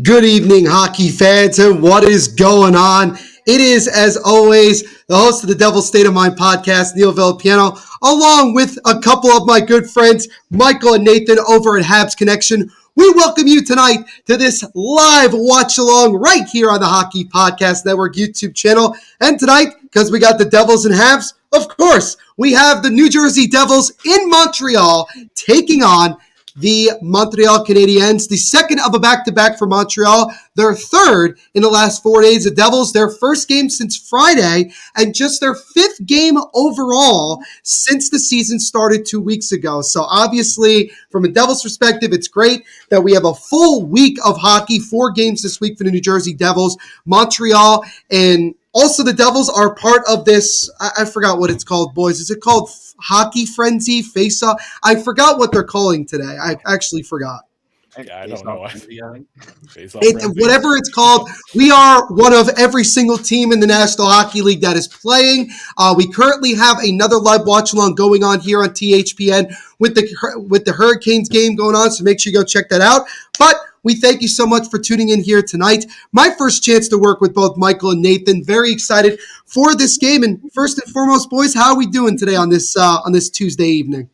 Good evening, hockey fans, and what is going on? It is, as always, the host of the Devil's State of Mind podcast, Neil Villapiano, along with a couple of my good friends, Michael and Nathan, over at Habs Connection. We welcome you tonight to this live watch-along right here on the Hockey Podcast Network YouTube channel. And tonight, because we got the Devils and Habs, of course, we have the New Jersey Devils in Montreal taking on the Montreal Canadiens, the second of a back-to-back for Montreal, their third in the last 4 days. The Devils, their first game since Friday, and just their fifth game overall since the season started 2 weeks ago. So obviously, from a Devils perspective, it's great that we have a full week of hockey, 4 games this week for the New Jersey Devils. Montreal and also the Devils are part of this, I forgot what it's called, boys. Is it called Hockey Frenzy, Face-Off? I forgot what they're calling today. I actually forgot. I don't know. Whatever it's called, we are one of every single team in the National Hockey League that is playing. We currently have another live watch-along going on here on THPN with the Hurricanes game going on, so make sure you go check that out. But we thank you so much for tuning in here tonight. My first chance to work with both Michael and Nathan. Very excited for this game. And first and foremost, boys, how are we doing today on this Tuesday evening?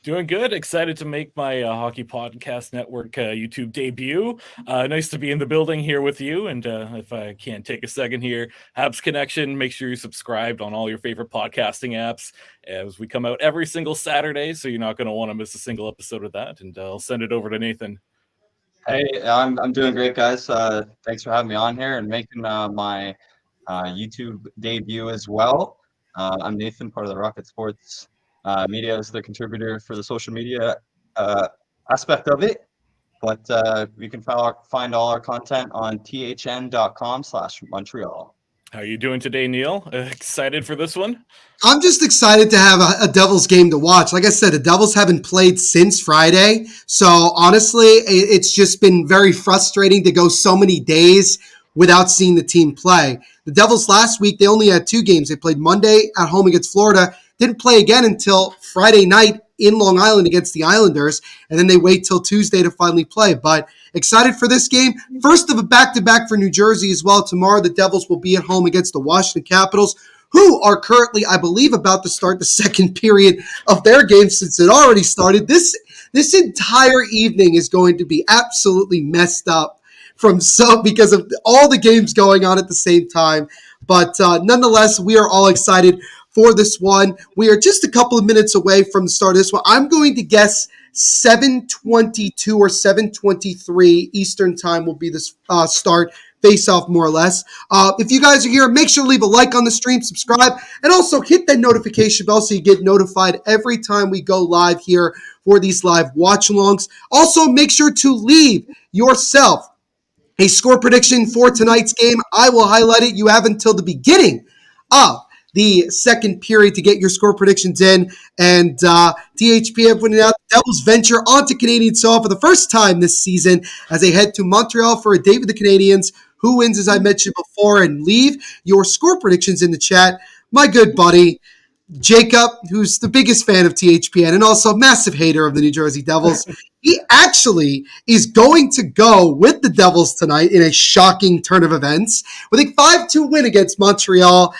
Doing good. Excited to make my Hockey Podcast Network YouTube debut. Nice to be in the building here with you. And if I can take a second here, Habs Connection, make sure you're subscribed on all your favorite podcasting apps as we come out every single Saturday. So you're not going to want to miss a single episode of that. And I'll send it over to Nathan. Hey, I'm doing great, guys. Thanks for having me on here and making my YouTube debut as well. I'm Nathan, part of the Rocket Sports Media, as the contributor for the social media aspect of it. But you can find all our content on thn.com/Montreal. How are you doing today, Neil? Excited for this one? I'm just excited to have a Devils game to watch. Like I said, the Devils haven't played since Friday. So honestly, it's just been very frustrating to go so many days without seeing the team play. The Devils last week, they only had 2 games. They played Monday at home against Florida, didn't play again until Friday night in Long Island against the Islanders, and then they wait till Tuesday to finally play. But excited for this game. First of a back-to-back for New Jersey as well. Tomorrow the Devils will be at home against the Washington Capitals, who are currently, I believe, about to start the second period of their game since it already started. This entire evening is going to be absolutely messed up because of all the games going on at the same time. But nonetheless, we are all excited for this one. We are just a couple of minutes away from the start of this one. I'm going to guess 7:22 or 7:23 Eastern time will be the start face-off, more or less. If you guys are here, make sure to leave a like on the stream, subscribe, and also hit that notification bell so you get notified every time we go live here for these live watch-alongs. Also, make sure to leave yourself a score prediction for tonight's game. I will highlight it. You have until the beginning of the second period to get your score predictions in. And THPN putting out the Devils venture onto Canadian soil for the first time this season as they head to Montreal for a date with the Canadiens. Who wins, as I mentioned before, and leave your score predictions in the chat. My good buddy, Jacob, who's the biggest fan of THPN and also a massive hater of the New Jersey Devils, he actually is going to go with the Devils tonight in a shocking turn of events with a 5-2 win against Montreal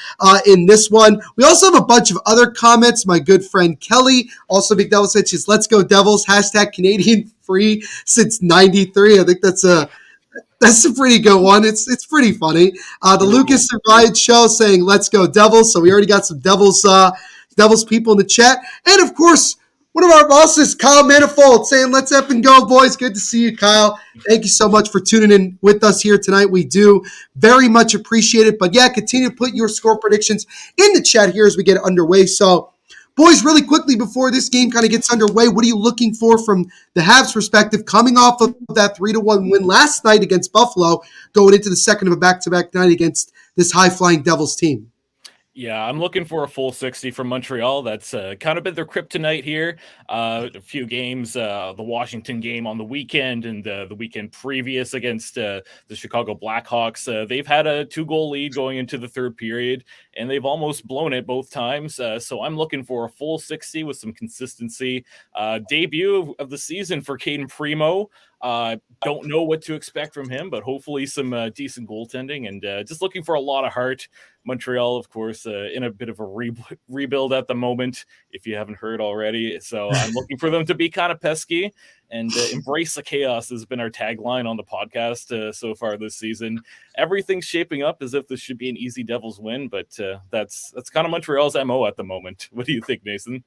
in this one. We also have a bunch of other comments. My good friend Kelly, also big Devils fan, says, "Let's go Devils, hashtag Canadian free since 93. I think that's a pretty good one. It's pretty funny. The Lucas and Ryan show saying, "Let's go Devils." So we already got some Devils people in the chat. And of course, one of our bosses, Kyle Manifold, saying, "Let's up and go, boys." Good to see you, Kyle. Thank you so much for tuning in with us here tonight. We do very much appreciate it. But yeah, continue to put your score predictions in the chat here as we get underway. So, boys, really quickly before this game kind of gets underway, what are you looking for from the Habs' perspective coming off of that 3-1 win last night against Buffalo, going into the second of a back-to-back night against this high-flying Devils team? Yeah, I'm looking for a full 60 from Montreal. That's kind of been their kryptonite here. A few games, the Washington game on the weekend and the weekend previous against the Chicago Blackhawks. They've had a 2-goal lead going into the third period, and they've almost blown it both times. So I'm looking for a full 60 with some consistency. Debut of the season for Caden Primo. Don't know what to expect from him, but hopefully some decent goaltending, and just looking for a lot of heart. Montreal, of course, in a bit of a rebuild at the moment, if you haven't heard already. So I'm looking for them to be kind of pesky and embrace the chaos has been our tagline on the podcast so far this season. Everything's shaping up as if this should be an easy Devils win, but that's kind of Montreal's MO at the moment. What do you think, Nathan?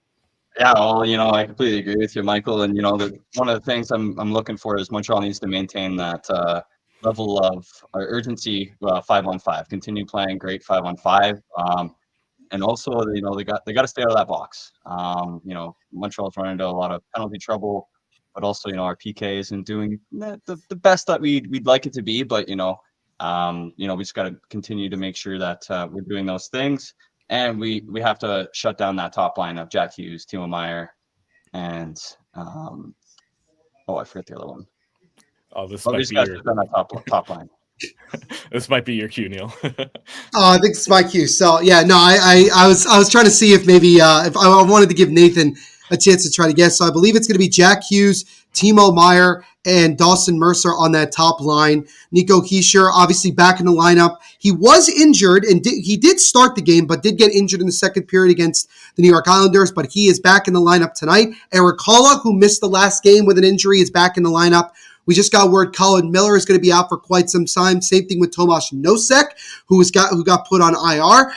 Yeah, well, I completely agree with you, Michael. And one of the things I'm looking for is Montreal needs to maintain that level of urgency 5-on-5. Continue playing great 5-on-5, and also they got to stay out of that box. Montreal's running into a lot of penalty trouble, but also our PK isn't doing the best that we'd like it to be. But we just got to continue to make sure that we're doing those things. And we have to shut down that top line of Jack Hughes, Timo Meier, and I forget the other one. Oh, this might be your that top line. This might be your cue, Neil. I think it's my cue. So yeah, no, I was trying to see if maybe if I wanted to give Nathan a chance to try to guess. So I believe it's going to be Jack Hughes, Timo Meier, and Dawson Mercer on that top line. Nico Hischier, obviously back in the lineup. He was injured, and he did start the game, but did get injured in the second period against the New York Islanders, but he is back in the lineup tonight. Eric Haula, who missed the last game with an injury, is back in the lineup. We just got word Colin Miller is going to be out for quite some time. Same thing with Tomas Nosek, who got put on IR.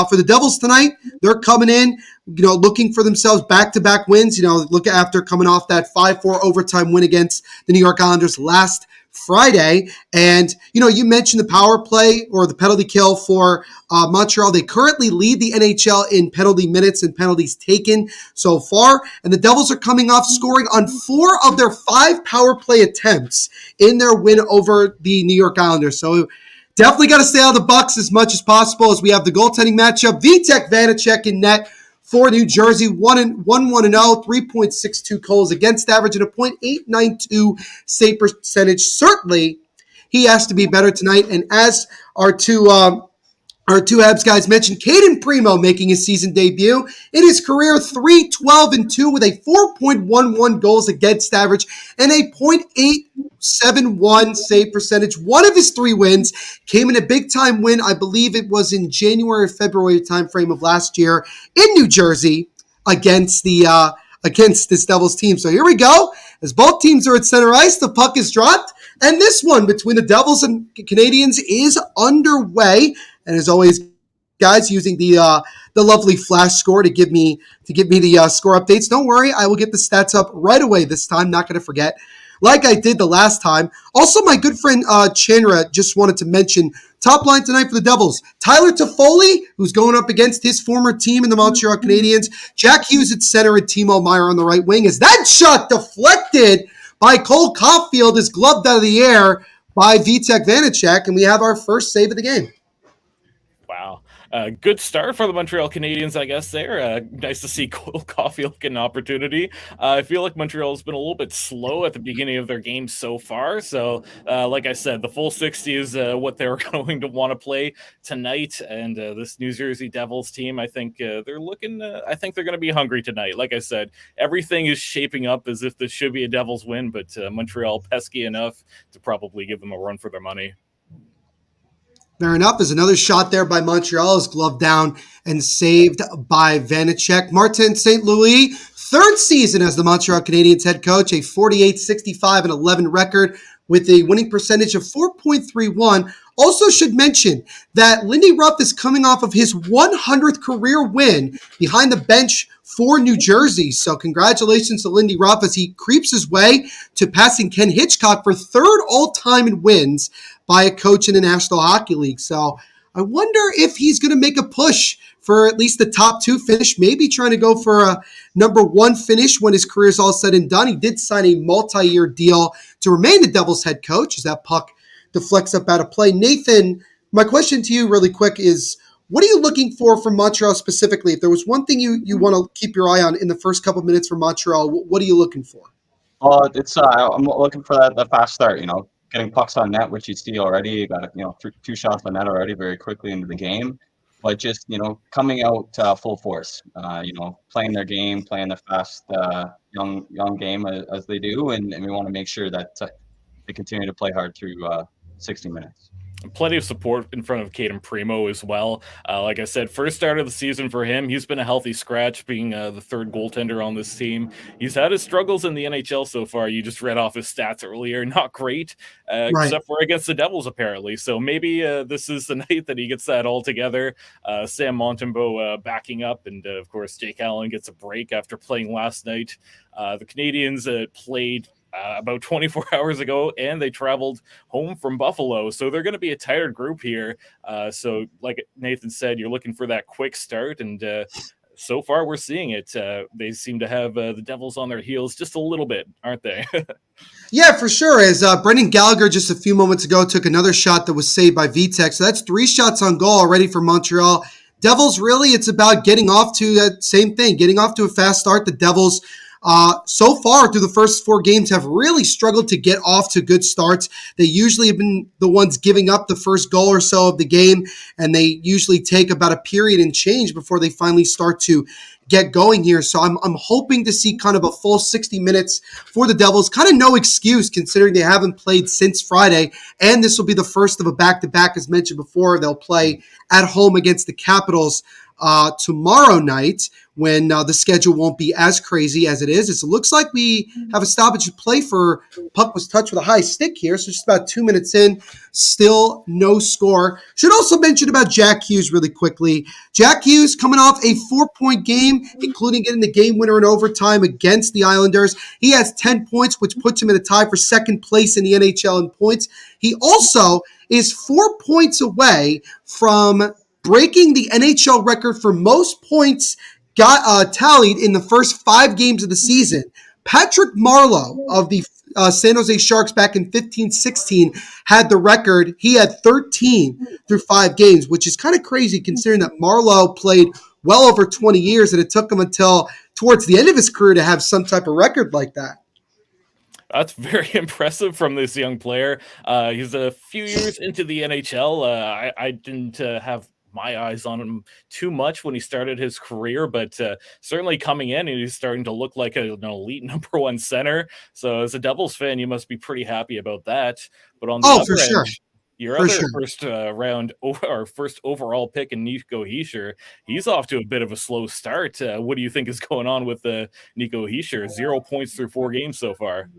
For the Devils tonight, they're coming in, looking for themselves back-to-back wins. Look after coming off that 5-4 overtime win against the New York Islanders last Friday. And, you mentioned the power play or the penalty kill for Montreal. They currently lead the NHL in penalty minutes and penalties taken so far. And the Devils are coming off scoring on 4 of their 5 power play attempts in their win over the New York Islanders. So definitely got to stay out of the Bucks as much as possible as we have the goaltending matchup. Vitek Vanacek in net for New Jersey, 1-1-0, 3.62 goals against average, and a .892 save percentage. Certainly, he has to be better tonight. And as our two Habs guys mentioned, Caden Primo making his season debut. In his career, 3-12-2 with a 4.11 goals against average and a .871 save percentage. One of his 3 wins came in a big-time win. I believe it was in January or February timeframe of last year in New Jersey against this Devils team. So here we go. As both teams are at center ice, the puck is dropped, and this one between the Devils and Canadiens is underway. And as always, guys, using the lovely flash score to give me the score updates. Don't worry, I will get the stats up right away this time. Not going to forget, like I did the last time. Also, my good friend Chandra just wanted to mention top line tonight for the Devils: Tyler Toffoli, who's going up against his former team in the Montreal Canadiens. Jack Hughes at center and Timo Meier on the right wing. As that shot deflected by Cole Caulfield is gloved out of the air by Vitek Vanacek, and we have our first save of the game. Wow. Good start for the Montreal Canadiens, I guess, there. Nice to see Cole Caulfield get an opportunity. I feel like Montreal's been a little bit slow at the beginning of their game so far. So, like I said, the full 60 is what they're going to want to play tonight. And this New Jersey Devils team, I think they're going to be hungry tonight. Like I said, everything is shaping up as if this should be a Devils win, but Montreal pesky enough to probably give them a run for their money. Fair enough. There's another shot there by Montreal. Is gloved down and saved by Vanacek. Martin St. Louis, 3rd season as the Montreal Canadiens head coach, a 48-65-11 record with a winning percentage of 4.31. Also should mention that Lindy Ruff is coming off of his 100th career win behind the bench for New Jersey. So congratulations to Lindy Ruff as he creeps his way to passing Ken Hitchcock for 3rd all-time in wins by a coach in the National Hockey League. So I wonder if he's going to make a push for at least the top 2 finish, maybe trying to go for a number 1 finish when his career is all said and done. He did sign a multi-year deal to remain the Devils head coach as that puck deflects up out of play. Nathan, my question to you really quick is, what are you looking for from Montreal specifically? If there was one thing you want to keep your eye on in the first couple of minutes for Montreal, what are you looking for? It's I'm looking for that fast start, getting pucks on net, which you see already. You got 2 shots on net already very quickly into the game. But just, coming out full force, playing their game, playing the fast, young game as they do. And we want to make sure that they continue to play hard through 60 minutes. Plenty of support in front of Caden Primo as well. Like I said, first start of the season for him. He's been a healthy scratch, being the third goaltender on this team. He's had his struggles in the NHL so far. You just read off his stats earlier. Not great, Right. except for against the Devils, apparently. So maybe this is the night that he gets that all together. Sam Montembeault backing up, and of course, Jake Allen gets a break after playing last night. The Canadiens played about 24 hours ago, and they traveled home from Buffalo. So they're going to be a tired group here. So like Nathan said, you're looking for that quick start, and so far we're seeing it. They seem to have the Devils on their heels just a little bit, aren't they? Yeah, for sure. As Brendan Gallagher just a few moments ago took another shot that was saved by Vitek. So that's 3 shots on goal already for Montreal. Devils, really, it's about getting off to that same thing, getting off to a fast start. The Devils, so far through the first 4 games, have really struggled to get off to good starts. They usually have been the ones giving up the first goal or so of the game, and they usually take about a period and change before they finally start to get going here. So I'm hoping to see kind of a full 60 minutes for the Devils. Kind of no excuse considering they haven't played since Friday, and this will be the first of a back-to-back, as mentioned before. They'll play at home against the Capitals tomorrow night, when the schedule won't be as crazy as it is. It looks like we have a stoppage of play for puck was touched with a high stick here. So just about 2 minutes in, still no score. Should also mention about Jack Hughes really quickly. Jack Hughes coming off a 4-point game, including getting the game winner in overtime against the Islanders. He has 10 points, which puts him in a tie for second place in the NHL in points. He also is 4 points away from breaking the NHL record for most points tallied in the first 5 games of the season. Patrick Marleau of the San Jose Sharks back in 15-16 had the record. He had 13 through 5 games, which is kind of crazy considering that Marleau played well over 20 years, and it took him until towards the end of his career to have some type of record like that. That's very impressive from this young player. He's a few years into the NHL. I didn't have my eyes on him too much when he started his career, but certainly coming in, he's starting to look like an elite number 1 center. So as a Devils fan, you must be pretty happy about that. But on the other end, sure. your other first round or first overall pick in Nico Hischier, he's off to a bit of a slow start. What do you think is going on with Nico Hischier? 0 points through 4 games so far.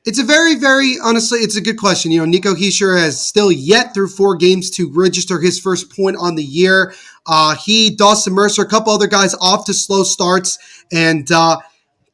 It's a very, very, honestly, it's a good question. You know, Nico Hischier has still yet through 4 games to register his first point on the year. Dawson Mercer, a couple other guys off to slow starts, and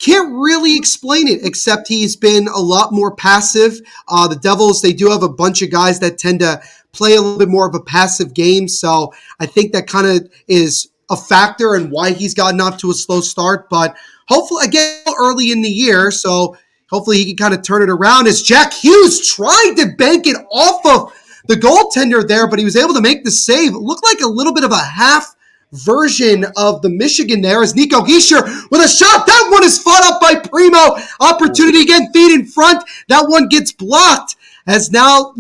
can't really explain it, except he's been a lot more passive. The Devils, they do have a bunch of guys that tend to play a little bit more of a passive game, so I think that kind of is a factor in why he's gotten off to a slow start, but hopefully, again, early in the year, so hopefully he can kind of turn it around, as Jack Hughes tried to bank it off of the goaltender there, but he was able to make the save. It looked like a little bit of a half version of the Michigan there, as Nico Hischier with a shot. That one is fought up by Primo. Opportunity again, feet in front. That one gets blocked. As now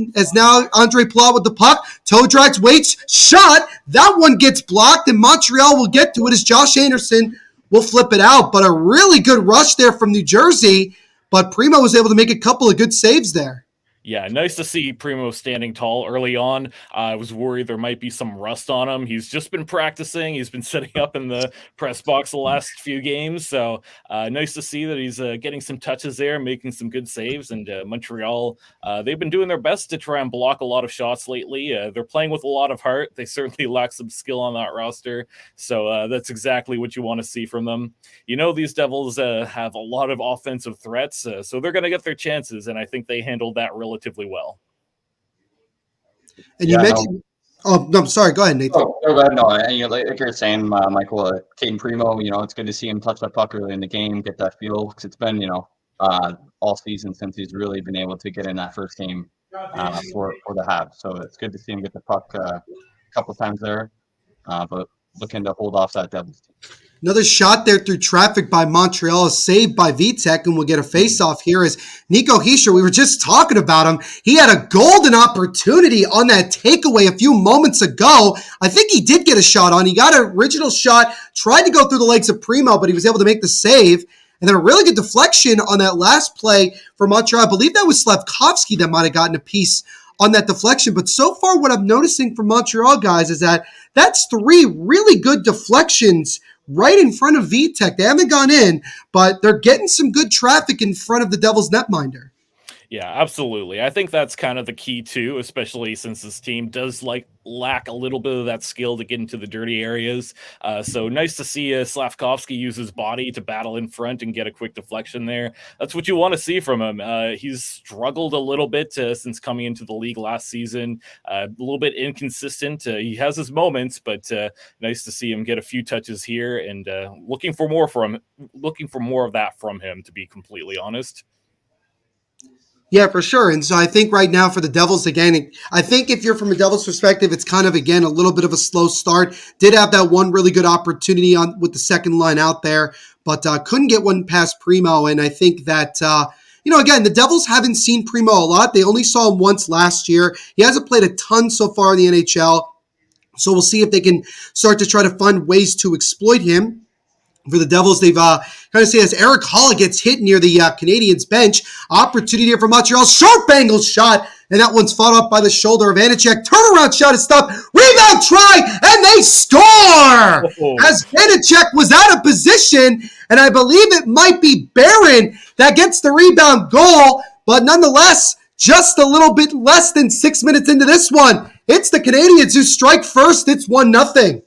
Andre Plot with the puck. Toe drags, waits, shot. That one gets blocked, and Montreal will get to it as Josh Anderson will flip it out. But a really good rush there from New Jersey. But Primo was able to make a couple of good saves there. Yeah, nice to see Primo standing tall early on. I was worried there might be some rust on him. He's just been practicing. He's been sitting up in the press box the last few games. So nice to see that he's getting some touches there, making some good saves. And Montreal, they've been doing their best to try and block a lot of shots lately. They're playing with a lot of heart. They certainly lack some skill on that roster. So that's exactly what you want to see from them. You know, these Devils have a lot of offensive threats, so they're going to get their chances. And I think they handled that relatively well. And you mentioned, oh, no, I'm sorry. Go ahead, Nathan. Oh, go ahead. No, and like you're saying, Michael, Caden Primo, it's good to see him touch that puck early in the game, get that feel, because it's been, all season since he's really been able to get in that first game for the Habs. So it's good to see him get the puck a couple times there, but looking to hold off that Devils team. Another shot there through traffic by Montreal is saved by Vitek, and we'll get a face-off here as Nico Hischier, we were just talking about him. He had a golden opportunity on that takeaway a few moments ago. I think he did get a shot on. He got an original shot, tried to go through the legs of Primo, but he was able to make the save. And then a really good deflection on that last play for Montreal. I believe that was Slavkovsky that might have gotten a piece on that deflection. But so far, what I'm noticing from Montreal, guys, is that that's 3 really good deflections right in front of Vitek. They haven't gone in, but they're getting some good traffic in front of the Devils netminder. Yeah, absolutely. I think that's kind of the key too, especially since this team does lack a little bit of that skill to get into the dirty areas. So nice to see Slavkovsky use his body to battle in front and get a quick deflection there. That's what you want to see from him. He's struggled a little bit since coming into the league last season. A little bit inconsistent. He has his moments, but nice to see him get a few touches here, and looking for more of that from him, to be completely honest. Yeah, for sure. And so I think right now for the Devils, again, I think if you're from a Devils perspective, it's kind of, again, a little bit of a slow start. Did have that one really good opportunity with the second line out there, but couldn't get one past Primo. And I think that, again, the Devils haven't seen Primo a lot. They only saw him once last year. He hasn't played a ton so far in the NHL. So we'll see if they can start to try to find ways to exploit him. For the Devils, they've kind of say as Eric Holla gets hit near the Canadiens bench. Opportunity here for Montreal. Sharp angle shot. And that one's fought off by the shoulder of Vanacek. Turnaround shot is stopped. Rebound try. And they score! As Vanacek was out of position. And I believe it might be Barron that gets the rebound goal. But nonetheless, just a little bit less than 6 minutes into this one. It's the Canadiens who strike first. It's 1-0.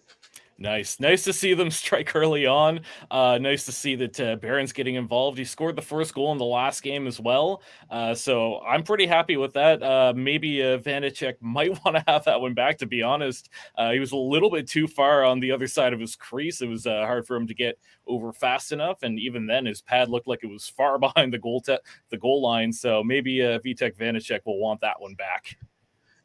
Nice to see them strike early on. Nice to see that Barron's getting involved. He scored the first goal in the last game as well. So I'm pretty happy with that. Maybe Vanacek might want to have that one back, to be honest. He was a little bit too far on the other side of his crease. It was hard for him to get over fast enough, and even then his pad looked like it was far behind the goal line. So maybe Vitek Vanacek will want that one back.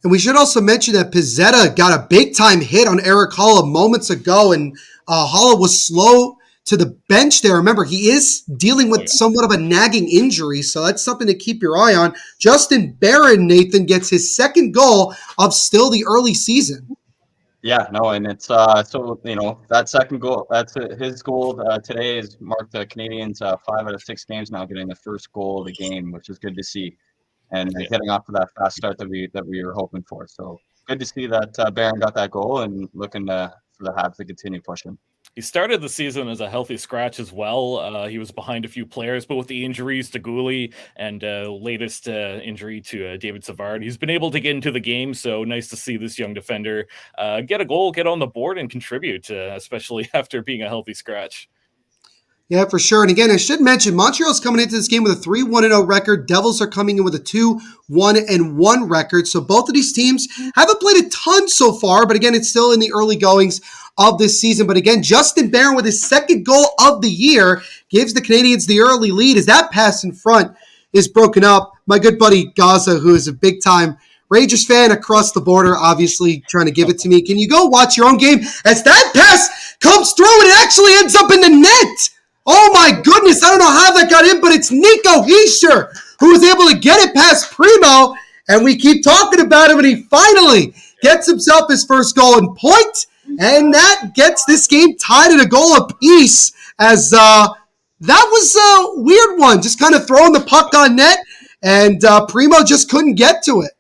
And we should also mention that Pizzetta got a big-time hit on Eric Holla moments ago, and Holla was slow to the bench there. Remember, he is dealing with somewhat of a nagging injury, so that's something to keep your eye on. Justin Barron, Nathan, gets his second goal of still the early season. Yeah, no, and it's that second goal, that's his goal today is marked the Canadiens 5 out of 6 games now getting the first goal of the game, which is good to see. And getting off to that fast start that we were hoping for. So good to see that Barron got that goal and looking for the Habs to continue pushing. He started the season as a healthy scratch as well. He was behind a few players, but with the injuries to Gouli and latest injury to David Savard, he's been able to get into the game. So nice to see this young defender get a goal, get on the board, and contribute, especially after being a healthy scratch. Yeah, for sure. And again, I should mention, Montreal's coming into this game with a 3-1-0 record. Devils are coming in with a 2-1-1 record. So both of these teams haven't played a ton so far, but again, it's still in the early goings of this season. But again, Justin Barron with his second goal of the year gives the Canadiens the early lead as that pass in front is broken up. My good buddy Gaza, who is a big-time Rangers fan across the border, obviously trying to give it to me. Can you go watch your own game as that pass comes through and it actually ends up in the net? Oh my goodness, I don't know how that got in, but it's Nico Hischier who was able to get it past Primo, and we keep talking about him, and he finally gets himself his first goal in point, and that gets this game tied at a goal apiece, as that was a weird one, just kind of throwing the puck on net, and Primo just couldn't get to it.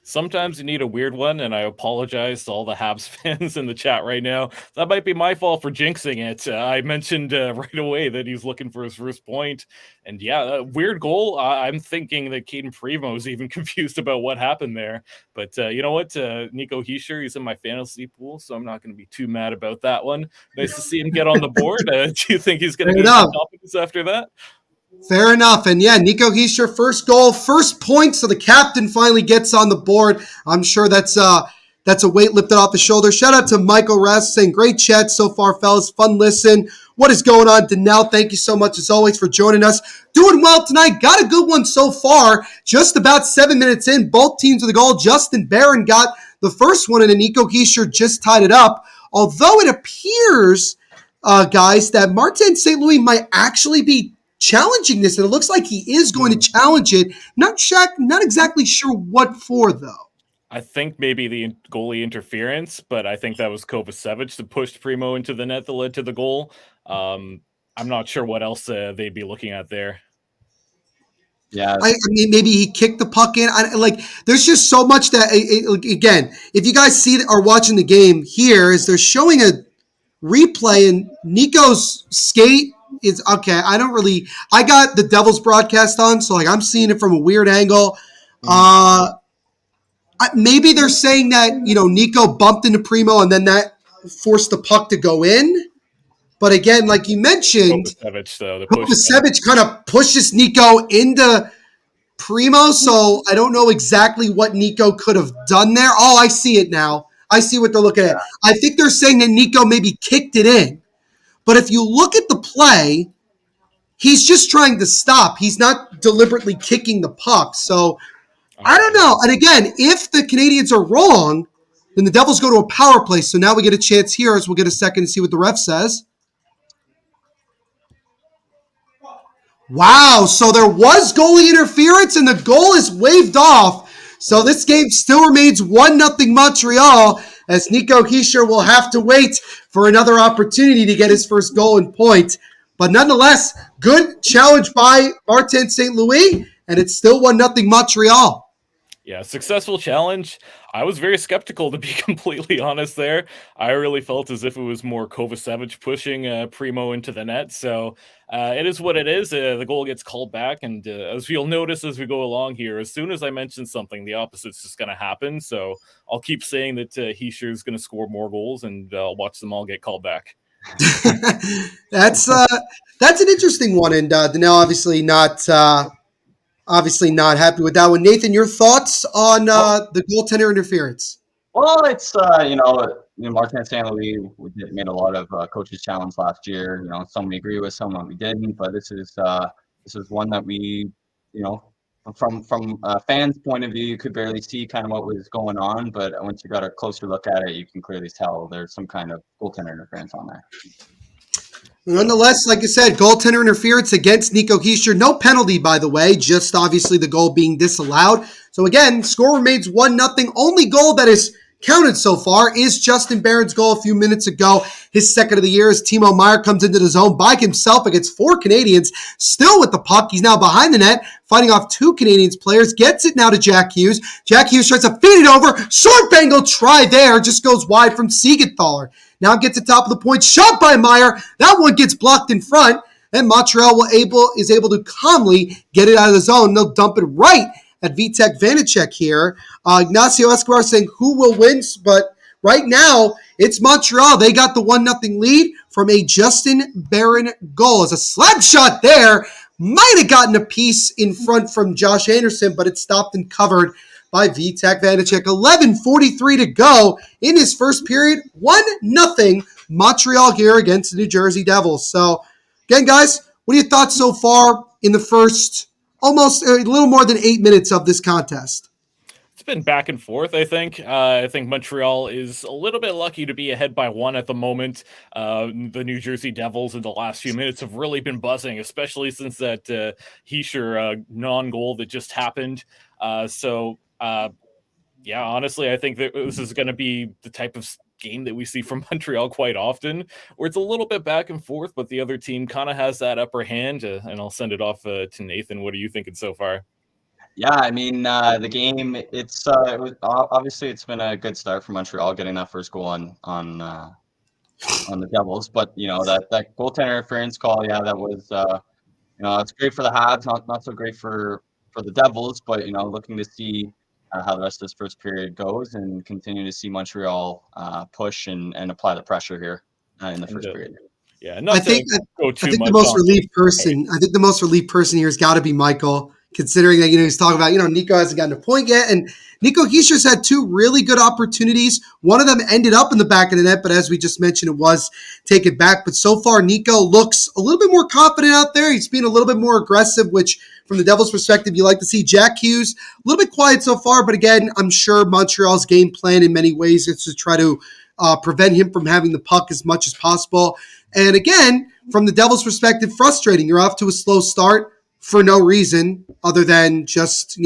Sometimes you need a weird one, and I apologize to all the Habs fans in the chat right now. That might be my fault for jinxing it. I mentioned right away that he's looking for his first point. And yeah, weird goal. I'm thinking that Caden Primo is even confused about what happened there. But you know what? Nico Hischier, he's in my fantasy pool, so I'm not going to be too mad about that one. Nice to see him get on the board. Do you think he's going to get some confidence after that? Fair enough. And yeah, Nico Hischier, first goal, first point. So the captain finally gets on the board. I'm sure that's a weight lifted off the shoulder. Shout out to Michael Rest saying, great chat so far, fellas. Fun listen. What is going on? Danelle, thank you so much as always for joining us. Doing well tonight. Got a good one so far. Just about 7 minutes in, both teams with a goal. Justin Barron got the first one, and then Nico Hischier just tied it up. Although it appears, guys, that Martin St. Louis might actually be challenging this, and it looks like he is going to challenge it. Not exactly sure what for, though. I think maybe the goalie interference, but I think that was Kovacevic that pushed Primo into the net that led to the goal. I'm not sure what else they'd be looking at there. Yeah, I mean, maybe he kicked the puck in. There's just so much that, again, if you guys see are watching the game here, is they're showing a replay and Nico's skate is okay. I got the Devils broadcast on, so like I'm seeing it from a weird angle. Maybe they're saying that, Nico bumped into Primo and then that forced the puck to go in. But again, like you mentioned, Kovacevic kind of pushes Nico into Primo, so I don't know exactly what Nico could have done there. Oh, I see it now. I see what they're looking at. I think they're saying that Nico maybe kicked it in. But if you look at the play, he's just trying to stop. He's not deliberately kicking the puck. So I don't know. And again, if the Canadiens are wrong, then the Devils go to a power play. So now we get a chance here as we'll get a second to see what the ref says. Wow, so there was goalie interference and the goal is waved off. So this game still remains 1-0 Montreal as Nico Hischier will have to wait for another opportunity to get his first goal and point. But nonetheless, good challenge by Martin St. Louis, and it's still 1-0 Montreal. Yeah, successful challenge. I was very skeptical, to be completely honest there. I really felt as if it was more Kovacevic pushing Primo into the net. So it is what it is. The goal gets called back. And as you'll notice as we go along here, as soon as I mention something, the opposite's just going to happen. So I'll keep saying that Hischier is going to score more goals, and I'll watch them all get called back. That's an interesting one. And Danelle obviously not happy with that one. Nathan, your thoughts on the goaltender interference? Well, it's Martin St. Louis made a lot of coaches challenge last year. Some we agree with, some we didn't. But this is one that we, from a fan's point of view, you could barely see kind of what was going on. But once you got a closer look at it, you can clearly tell there's some kind of goaltender interference on there. Nonetheless, like I said, goaltender interference against Nico Hischier. No penalty, by the way, just obviously the goal being disallowed. So again, score remains 1-0. Only goal that is counted so far is Justin Barron's goal a few minutes ago. His second of the year as Timo Meier comes into the zone by himself against 4 Canadians. Still with the puck. He's now behind the net, fighting off 2 Canadiens players. Gets it now to Jack Hughes. Jack Hughes tries to feed it over. Short angle try there. Just goes wide from Siegenthaler. Now gets to top of the point. Shot by Meier. That one gets blocked in front. And Montreal is able to calmly get it out of the zone. They'll dump it right at Vitek Vanacek here. Ignacio Escobar saying who will win, but right now it's Montreal. They got the 1-0 lead from a Justin Barron goal. As a slap shot there, might have gotten a piece in front from Josh Anderson, but it stopped and covered by Vitek Vanacek. 11:43 to go in his first period. 1-0 Montreal here against the New Jersey Devils. So again, guys, what are your thoughts so far in the first almost a little more than 8 minutes of this contest? It's been back and forth, I think. I think Montreal is a little bit lucky to be ahead by 1 at the moment. The New Jersey Devils in the last few minutes have really been buzzing, especially since that Hischier non-goal that just happened. Honestly, I think that this is going to be the type of game that we see from Montreal quite often, where it's a little bit back and forth, but the other team kind of has that upper hand. And I'll send it off to Nathan. What are you thinking so far? Yeah, I mean, the game, obviously it's been a good start for Montreal getting that first goal on the Devils, but that goaltender interference call, that was it's great for the Habs, not so great for the Devils, but looking to see how the rest of this first period goes and continue to see Montreal push and apply the pressure here in the first period. Yeah, I think the most relieved person. I think the most relieved person here has got to be Michael, considering that he's talking about Nico hasn't gotten a point yet, and Nico Hischier's had 2 really good opportunities. One of them ended up in the back of the net, but as we just mentioned, it was taken back. But so far, Nico looks a little bit more confident out there. He's being a little bit more aggressive, which from the Devils' perspective, you like to see. Jack Hughes a little bit quiet so far, but again, I'm sure Montreal's game plan in many ways is to try to prevent him from having the puck as much as possible. And again, from the Devils' perspective, frustrating. You're off to a slow start for no reason other than just,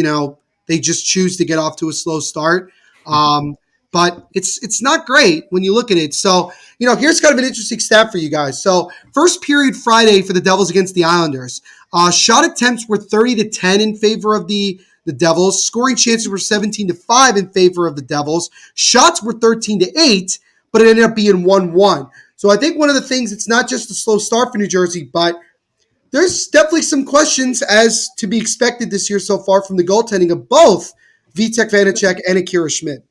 they just choose to get off to a slow start. but it's not great when you look at it. So, here's kind of an interesting stat for you guys. So, first period Friday for the Devils against the Islanders. Shot attempts were 30-10 in favor of the Devils. Scoring chances were 17-5 in favor of the Devils. Shots were 13-8, but it ended up being 1-1. So I think one of the things, it's not just a slow start for New Jersey, but there's definitely some questions as to be expected this year so far from the goaltending of both Vitek Vanacek and Akira Schmidt.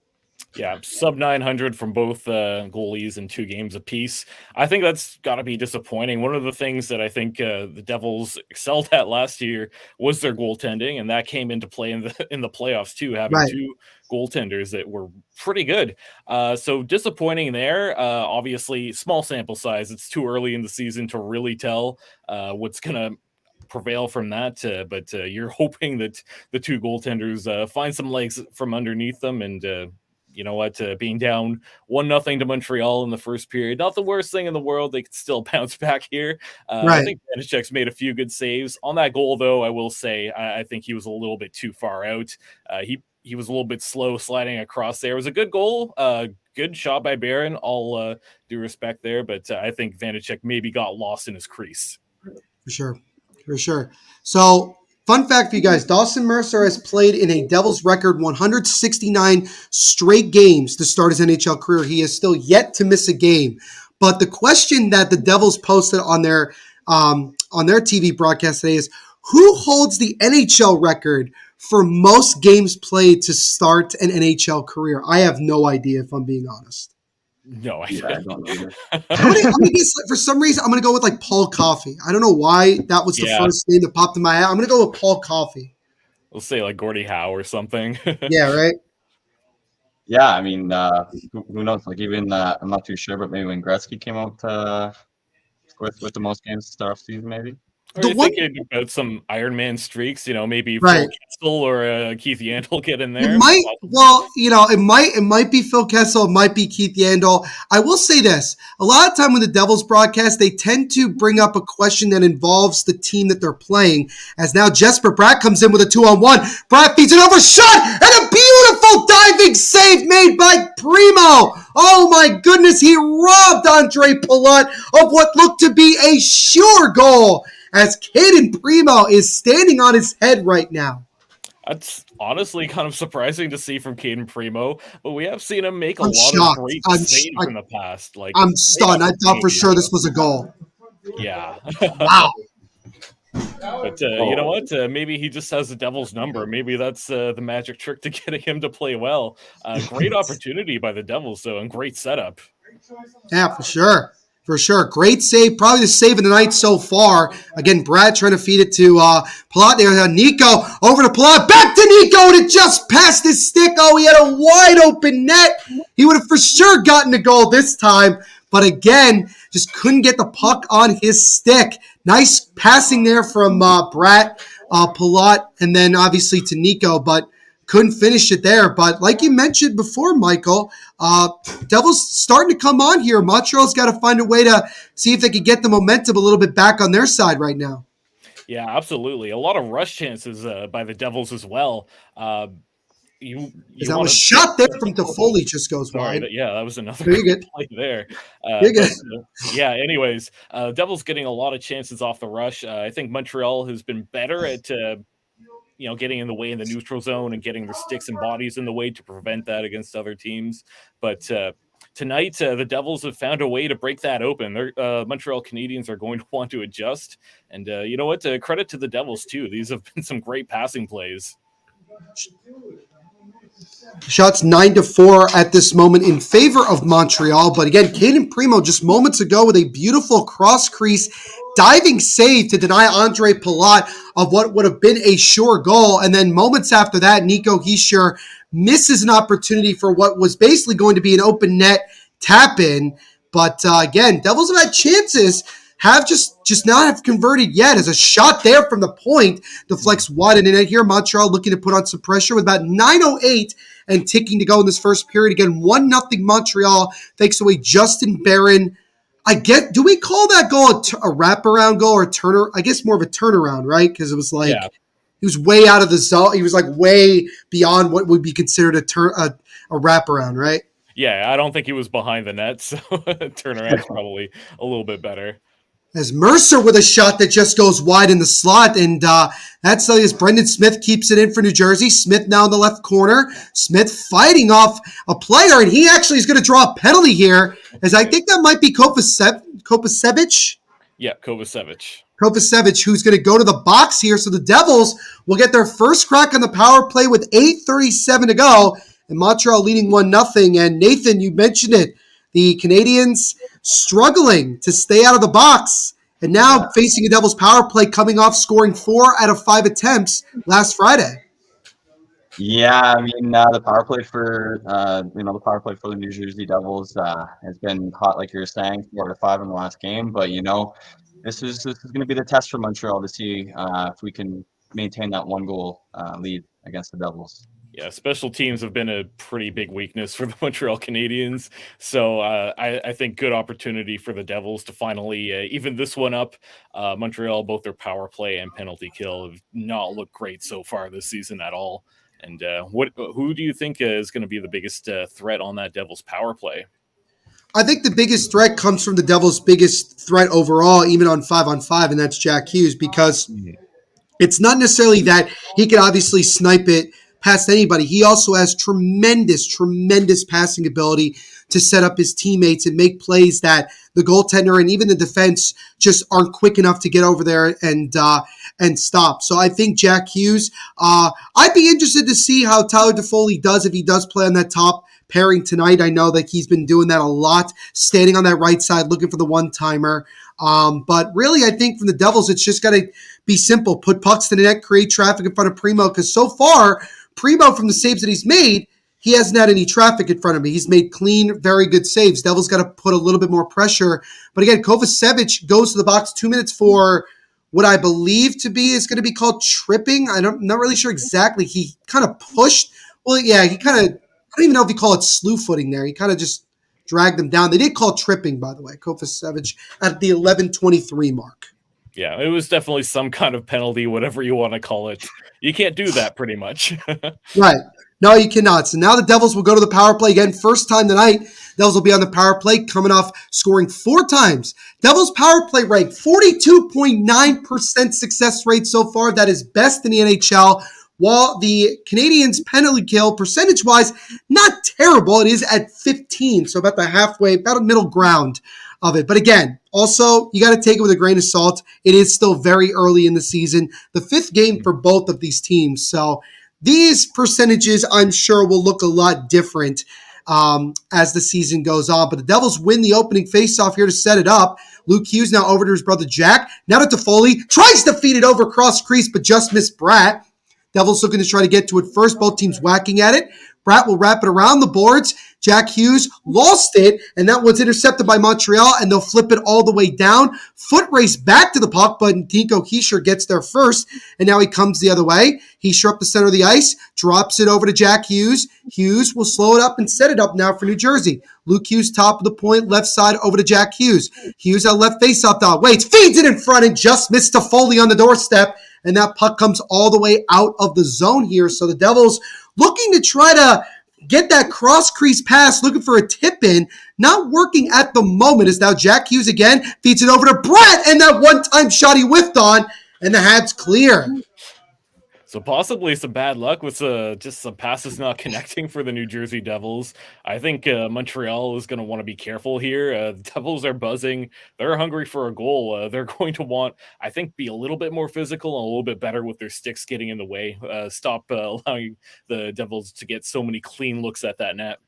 Yeah, sub 900 from both goalies in 2 games apiece. I think that's got to be disappointing. One of the things that I think the Devils excelled at last year was their goaltending, and that came into play in the playoffs too, having Right. 2 goaltenders that were pretty good. So disappointing there. Obviously, small sample size. It's too early in the season to really tell what's going to prevail from that, but you're hoping that the 2 goaltenders find some legs from underneath them, and you know what, being down 1-0 to Montreal in the first period, not the worst thing in the world. They could still bounce back here. Right. I think Vanacek's made a few good saves on that goal, though. I will say I think he was a little bit too far out. He was a little bit slow sliding across there. It was a good goal, good shot by Barron. All due respect there, but I think Vanacek maybe got lost in his crease. For sure. So, fun fact for you guys, Dawson Mercer has played in a Devils record 169 straight games to start his NHL career. He has still yet to miss a game. But the question that the Devils posted on their TV broadcast today is, who holds the NHL record for most games played to start an NHL career? I have no idea, if I'm being honest. No, I don't know either. I'm gonna guess, for some reason, I'm going to go with like Paul Coffey. I don't know why that was the first name that popped in my head. I'm going to go with Paul Coffey. We'll say like Gordie Howe or something. Yeah, right? Yeah, I mean, who knows? Like, even I'm not too sure, but maybe when Gretzky came out with the most games to start off season, maybe. Or are you thinking about some Iron Man streaks? Maybe Right. Phil Kessel or Keith Yandel get in there. It might be Phil Kessel, it might be Keith Yandel. I will say this: a lot of time when the Devils broadcast, they tend to bring up a question that involves the team that they're playing. As now Jesper Bratt comes in with a 2-on-1. Bratt feeds it over, shot, and a beautiful diving save made by Primo. Oh my goodness, he robbed Andre Palat of what looked to be a sure goal, as Caden Primo is standing on his head right now. That's honestly kind of surprising to see from Caden Primo, but we have seen him make a I'm lot shocked. of great I'm saves sh- in the past. Like, I'm stunned. I thought for sure this was a goal. Yeah. Wow. But you know what? Maybe he just has the Devil's number. Maybe that's the magic trick to getting him to play well. Great opportunity by the Devils, though, and great setup. Yeah, for sure. For sure. Great save. Probably the save of the night so far. Again, Brad trying to feed it to Palat there. Nico over to Palat. Back to Nico, and it just passed his stick. Oh, he had a wide open net. He would have for sure gotten a goal this time. But again, just couldn't get the puck on his stick. Nice passing there from Brad, Palat, and then obviously to Nico, but couldn't finish it there. But like you mentioned before, Michael, Devils starting to come on here. Montreal's got to find a way to see if they can get the momentum a little bit back on their side right now. Yeah, absolutely. A lot of rush chances by the Devils as well. That was shot there from Toffoli just goes wide. Yeah, that was another good play there. Anyways, Devils getting a lot of chances off the rush. I think Montreal has been better at getting in the way in the neutral zone and getting their sticks and bodies in the way to prevent that against other teams. But tonight, the Devils have found a way to break that open. Montreal Canadiens are going to want to adjust. And you know what? Credit to the Devils, too. These have been some great passing plays. Shots 9-4 at this moment in favor of Montreal. But again, Caden Primo just moments ago with a beautiful cross-crease diving save to deny Andre Palat of what would have been a sure goal. And then moments after that, Nico Hischier misses an opportunity for what was basically going to be an open net tap-in. But again, Devils have had chances, have just not have converted yet, as a shot there from the point deflects wide in it here. Montreal looking to put on some pressure with about 9:08 and ticking to go in this first period. Again, 1-0 Montreal thanks to a Justin Barron. Do we call that goal a wraparound goal or a turner? I guess more of a turnaround, right? Because it was like he was way out of the zone. He was like way beyond what would be considered a wraparound, right? Yeah, I don't think he was behind the net, so turnaround's probably a little bit better. As Mercer with a shot that just goes wide in the slot, and that's as Brendan Smith keeps it in for New Jersey. Smith now in the left corner. Smith fighting off a player, and he actually is going to draw a penalty here, as I think that might be Kovacevic. Yeah, Kovacevic, who's going to go to the box here. So the Devils will get their first crack on the power play with 8:37 to go, and Montreal leading 1-0. And Nathan, you mentioned it. The Canadiens struggling to stay out of the box, and now facing a Devils power play, coming off scoring 4 out of 5 attempts last Friday. Yeah, I mean the power play for the New Jersey Devils has been hot, like you were saying, 4 out of 5 in the last game. But this is going to be the test for Montreal to see if we can maintain that 1-goal lead against the Devils. Yeah, special teams have been a pretty big weakness for the Montreal Canadiens. So I think good opportunity for the Devils to finally even this one up. Montreal, both their power play and penalty kill have not looked great so far this season at all. And who do you think is going to be the biggest threat on that Devils power play? I think the biggest threat comes from the Devils' biggest threat overall, even on 5-on-5, and that's Jack Hughes, because it's not necessarily that he can obviously snipe it past anybody. He also has tremendous passing ability to set up his teammates and make plays that the goaltender and even the defense just aren't quick enough to get over there and stop. So I think Jack Hughes, I'd be interested to see how Tyler Toffoli does if he does play on that top pairing tonight. I know that he's been doing that a lot, standing on that right side, looking for the one-timer. But really, I think from the Devils, it's just got to be simple. Put pucks to the net, create traffic in front of Primo, because so far, Primo, from the saves that he's made, he hasn't had any traffic in front of him. He's made clean, very good saves. Devils got to put a little bit more pressure. But again, Kovacevic goes to the box 2 minutes for what I believe to be is going to be called tripping. I'm not really sure exactly. He kind of pushed. Well, yeah, I don't even know if he call it slew footing there. He kind of just dragged them down. They did call tripping, by the way, Kovacevic at the 11:23 mark. Yeah, it was definitely some kind of penalty, whatever you want to call it. You can't do that pretty much. Right. No, you cannot. So now the Devils will go to the power play again. First time tonight, Devils will be on the power play, coming off scoring 4 times. Devils power play rate, 42.9% success rate so far. That is best in the NHL. While the Canadiens' penalty kill, percentage-wise, not terrible. It is at 15, so about a middle ground of it. But again, also, you got to take it with a grain of salt. It is still very early in the season, the 5th game for both of these teams. So these percentages, I'm sure, will look a lot different as the season goes on. But the Devils win the opening faceoff here to set it up. Luke Hughes now over to his brother Jack. Now to Toffoli. Tries to feed it over cross crease, but just missed Bratt. Devils looking to try to get to it first. Both teams whacking at it. Bratt will wrap it around the boards. Jack Hughes lost it, and that was intercepted by Montreal, and they'll flip it all the way down. Foot race back to the puck, but Nico Hischier gets there first, and now he comes the other way. Hischier up the center of the ice, drops it over to Jack Hughes. Hughes will slow it up and set it up now for New Jersey. Luke Hughes, top of the point, left side over to Jack Hughes. Hughes on left face-off dot. Waits, feeds it in front, and just missed Toffoli on the doorstep, and that puck comes all the way out of the zone here. So the Devils looking to try to get that cross crease pass, looking for a tip in, not working at the moment. Is now Jack Hughes again, feeds it over to Bratt, and that one-time shot he whiffed on, and the Habs clear. So possibly some bad luck with just some passes not connecting for the New Jersey Devils. I think Montreal is going to want to be careful here. The Devils are buzzing. They're hungry for a goal. They're going to want, I think, be a little bit more physical and a little bit better with their sticks getting in the way. Stop allowing the Devils to get so many clean looks at that net.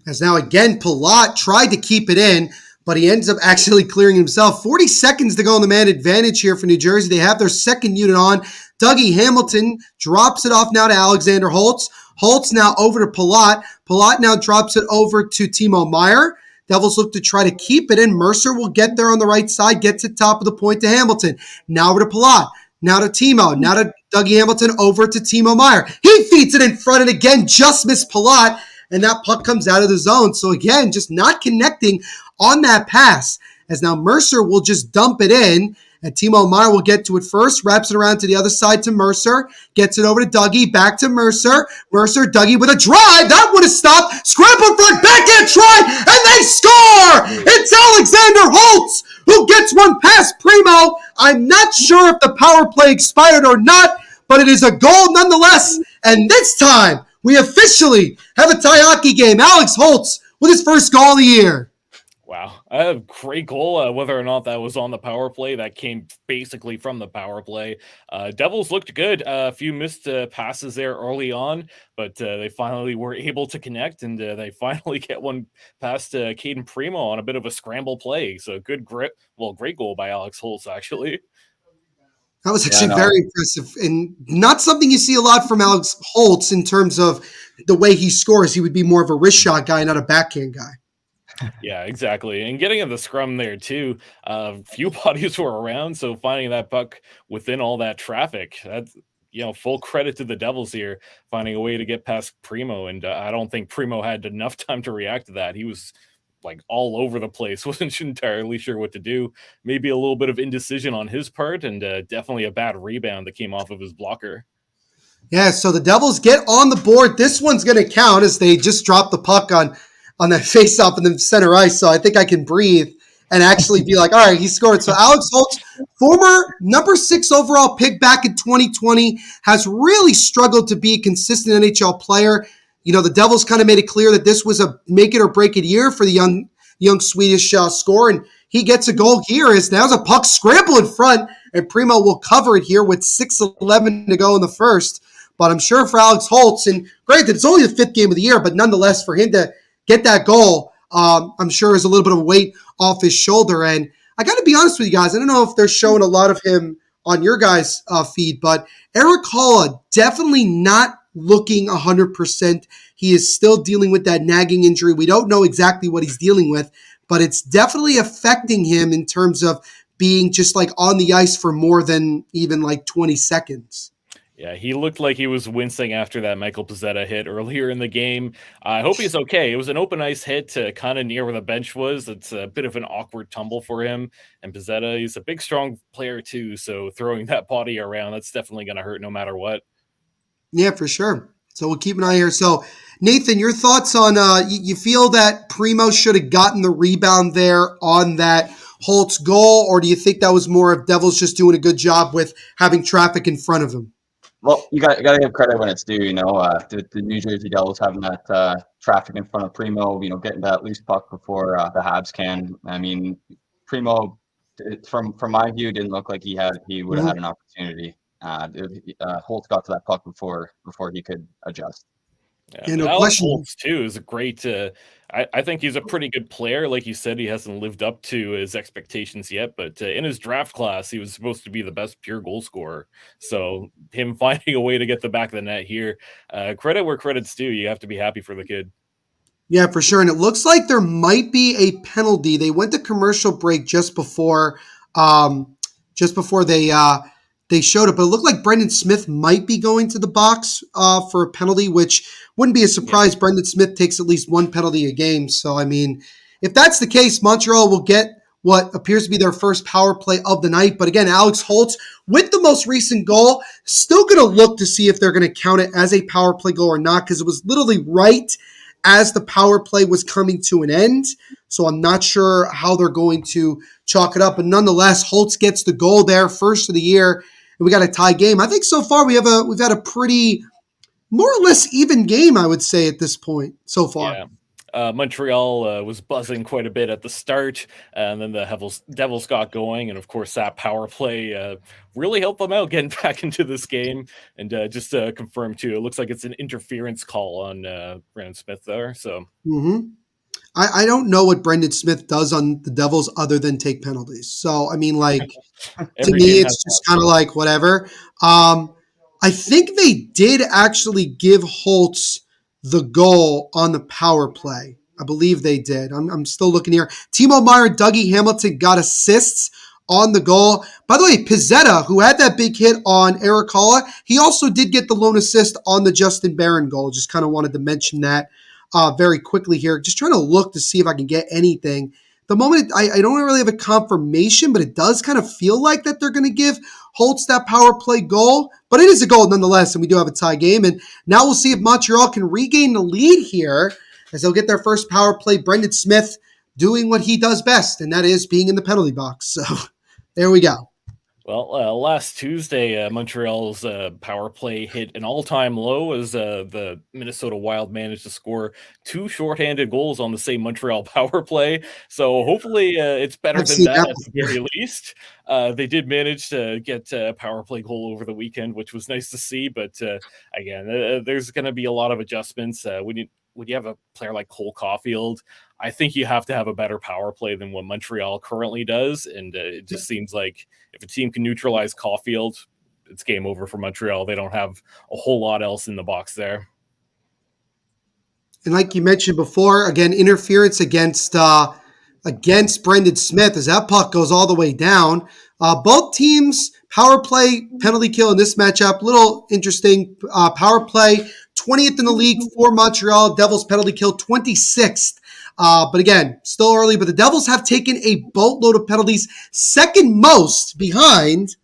As now again, Palat tried to keep it in, but he ends up actually clearing himself. 40 seconds to go on the man advantage here for New Jersey. They have their second unit on. Dougie Hamilton drops it off now to Alexander Holtz. Holtz now over to Palat. Palat now drops it over to Timo Meier. Devils look to try to keep it in. Mercer will get there on the right side, gets it top of the point to Hamilton. Now over to Palat. Now to Timo. Now to Dougie Hamilton over to Timo Meier. He feeds it in front and again just missed Palat, and that puck comes out of the zone. So again, just not connecting on that pass, as now Mercer will just dump it in. And Timo Meyer will get to it first, wraps it around to the other side to Mercer, gets it over to Dougie, back to Mercer. Mercer, Dougie with a drive. That would have stopped. Scramble front, backhand try, and they score! It's Alexander Holtz who gets one past Primo. I'm not sure if the power play expired or not, but it is a goal nonetheless. And this time, we officially have a tie hockey game. Alex Holtz with his first goal of the year. Wow, a great goal. Whether or not that was on the power play, that came basically from the power play. Devils looked good. A few missed passes there early on, but they finally were able to connect, and they finally get one past Caden Primo on a bit of a scramble play. So good grip. Well, great goal by Alex Holtz, actually. That was actually very impressive, and not something you see a lot from Alex Holtz in terms of the way he scores. He would be more of a wrist shot guy, not a backhand guy. Yeah, exactly. And getting in the scrum there too, few bodies were around, so finding that puck within all that traffic, that's, full credit to the Devils here, finding a way to get past Primo. And I don't think Primo had enough time to react to that. He was like all over the place, wasn't entirely sure what to do. Maybe a little bit of indecision on his part, and definitely a bad rebound that came off of his blocker. Yeah, so the Devils get on the board. This one's going to count as they just dropped the puck on that face-off in the center ice, so I think I can breathe and actually be like, all right, he scored. So Alex Holtz, former number 6 overall pick back in 2020, has really struggled to be a consistent NHL player. The Devils kind of made it clear that this was a make-it-or-break-it year for the young Swedish scorer, and he gets a goal here as there's a puck scramble in front, and Primo will cover it here with 6:11 to go in the first. But I'm sure for Alex Holtz, and granted, it's only the 5th game of the year, but nonetheless, for him to get that goal, I'm sure is a little bit of a weight off his shoulder. And I got to be honest with you guys, I don't know if they're showing a lot of him on your guys' feed, but Eric Holla definitely not looking 100%. He is still dealing with that nagging injury. We don't know exactly what he's dealing with, but it's definitely affecting him in terms of being just like on the ice for more than even like 20 seconds. Yeah, he looked like he was wincing after that Michael Pezzetta hit earlier in the game. I hope he's okay. It was an open ice hit kind of near where the bench was. It's a bit of an awkward tumble for him. And Pezzetta, he's a big, strong player too. So throwing that body around, that's definitely going to hurt no matter what. Yeah, for sure. So we'll keep an eye here. So Nathan, your thoughts on, you feel that Primo should have gotten the rebound there on that Holtz goal, or do you think that was more of Devils just doing a good job with having traffic in front of him? Well, you got to give credit when it's due. The New Jersey Devils having that traffic in front of Primo. Getting that loose puck before the Habs can. I mean, Primo, from my view, didn't look like he would have had an opportunity. Holtz got to that puck before he could adjust. Yeah, no Alex Holtz too is a great. I think he's a pretty good player. Like you said, he hasn't lived up to his expectations yet. But in his draft class, he was supposed to be the best pure goal scorer. So him finding a way to get the back of the net here, credit where credit's due. You have to be happy for the kid. Yeah, for sure. And it looks like there might be a penalty. They went to commercial break just before they showed it, but it looked like Brendan Smith might be going to the box for a penalty, which wouldn't be a surprise. Yeah. Brendan Smith takes at least one penalty a game. So, I mean, if that's the case, Montreal will get what appears to be their first power play of the night. But again, Alex Holtz, with the most recent goal, still going to look to see if they're going to count it as a power play goal or not, because it was literally right as the power play was coming to an end. So I'm not sure how they're going to chalk it up. But nonetheless, Holtz gets the goal there, first of the year. And we got a tie game. I think so far we've had a pretty more or less even game, I would say, at this point so far. Yeah. Montreal was buzzing quite a bit at the start, and then the Devils got going, and of course that power play really helped them out getting back into this game. And just to confirm too, it looks like it's an interference call on Brendan Smith there. So I don't know what Brendan Smith does on the Devils other than take penalties. So I mean, like to me, it's just kind of like whatever. I think they did actually give Holtz the goal on the power play. I believe they did. I'm still looking here. Timo Meyer, Dougie Hamilton got assists on the goal. By the way, Pezzetta, who had that big hit on Eric Holla, he also did get the lone assist on the Justin Barron goal. Just kind of wanted to mention that very quickly here. Just trying to look to see if I can get anything. the moment I don't really have a confirmation, but it does kind of feel like that they're going to give Holtz that power play goal. But it is a goal nonetheless, and we do have a tie game. And now we'll see if Montreal can regain the lead here as they'll get their first power play. Brendan Smith doing what he does best, and that is being in the penalty box. So there we go. Well, last Tuesday, Montreal's power play hit an all-time low as the Minnesota Wild managed to score 2 shorthanded goals on the same Montreal power play. So hopefully it's better than that at the very least. They did manage to get a power play goal over the weekend, which was nice to see. But again, there's going to be a lot of adjustments. When you have a player like Cole Caulfield, I think you have to have a better power play than what Montreal currently does. And it just seems like if a team can neutralize Caulfield, it's game over for Montreal. They don't have a whole lot else in the box there. And like you mentioned before, again, interference against Brendan Smith as that puck goes all the way down. Both teams power play penalty kill in this matchup. Little interesting power play, 20th in the league for Montreal. Devils penalty kill 26th. But again, still early, but the Devils have taken a boatload of penalties, second most behind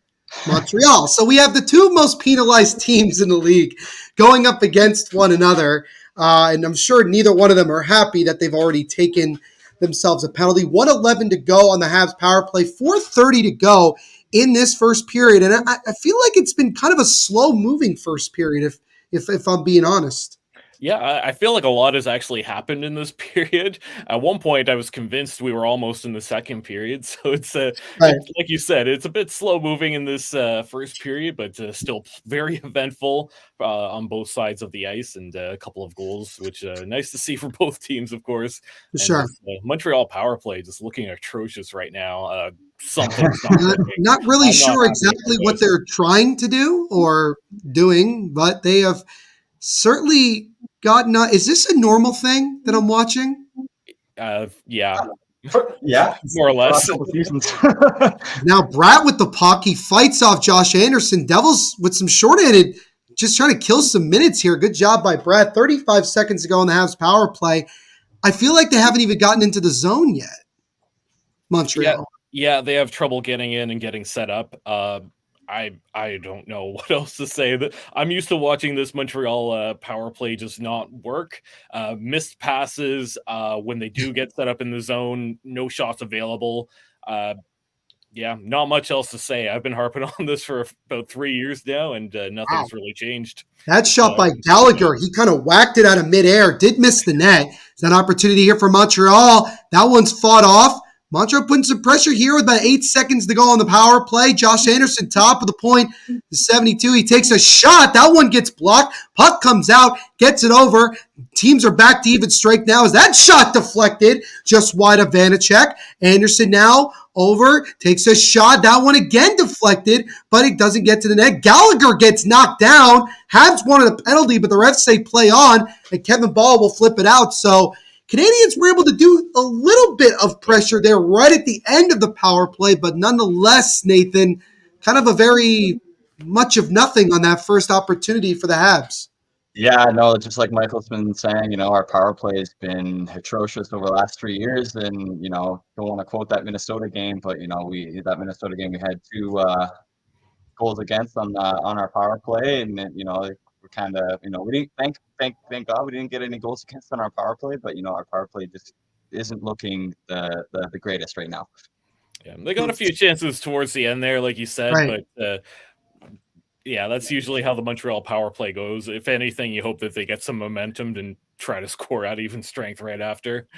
Montreal. So we have the 2 most penalized teams in the league going up against one another. And I'm sure neither one of them are happy that they've already taken themselves a penalty. 1:11 to go on the Habs power play, 4:30 to go in this first period. And I feel like it's been kind of a slow-moving first period, if I'm being honest. Yeah, I feel like a lot has actually happened in this period. At one point, I was convinced we were almost in the second period. So it's like you said, it's a bit slow moving in this first period, but still very eventful on both sides of the ice, and a couple of goals, which nice to see for both teams, of course. For sure. Montreal power play just looking atrocious right now. Not really sure exactly what they're trying to do or doing, but they have certainly gotten. Is this a normal thing that I'm watching? Yeah. Yeah, more or less. Now Bratt with the puck, he fights off Josh Anderson. Devils with some shorthanded, just trying to kill some minutes here. Good job by Bratt. 35 seconds to go on the Habs power play. I feel like they haven't even gotten into the zone yet. Montreal. Yeah, they have trouble getting in and getting set up. I don't know what else to say. That I'm used to watching this Montreal power play just not work. Missed passes when they do get set up in the zone. No shots available. Yeah, not much else to say. I've been harping on this for about 3 years now, and nothing's really changed. That shot by Gallagher, he kind of whacked it out of midair. Did miss the net. It's an opportunity here for Montreal. That one's fought off. Montreal putting some pressure here with about 8 seconds to go on the power play. Josh Anderson, top of the point, the 72. He takes a shot. That one gets blocked. Puck comes out, gets it over. Teams are back to even strength now. Is that shot deflected? Just wide of Vanacek. Anderson now over, takes a shot. That one again deflected, but it doesn't get to the net. Gallagher gets knocked down. Habs wanted a penalty, but the refs say play on, and Kevin Ball will flip it out. So Canadians were able to do a little bit of pressure there right at the end of the power play, but nonetheless, Nathan, kind of a very much of nothing on that first opportunity for the Habs. Yeah, no, just like Michael's been saying, our power play has been atrocious over the last 3 years, and don't want to quote that Minnesota game, but that Minnesota game we had 2 goals against on our power play, and we're kind of we didn't thank God we didn't get any goals against on our power play, but our power play just isn't looking the greatest right now. Yeah, they got a few chances towards the end there, like you said, right. But yeah, that's usually how the Montreal power play goes. If anything, you hope that they get some momentum and try to score out even strength right after.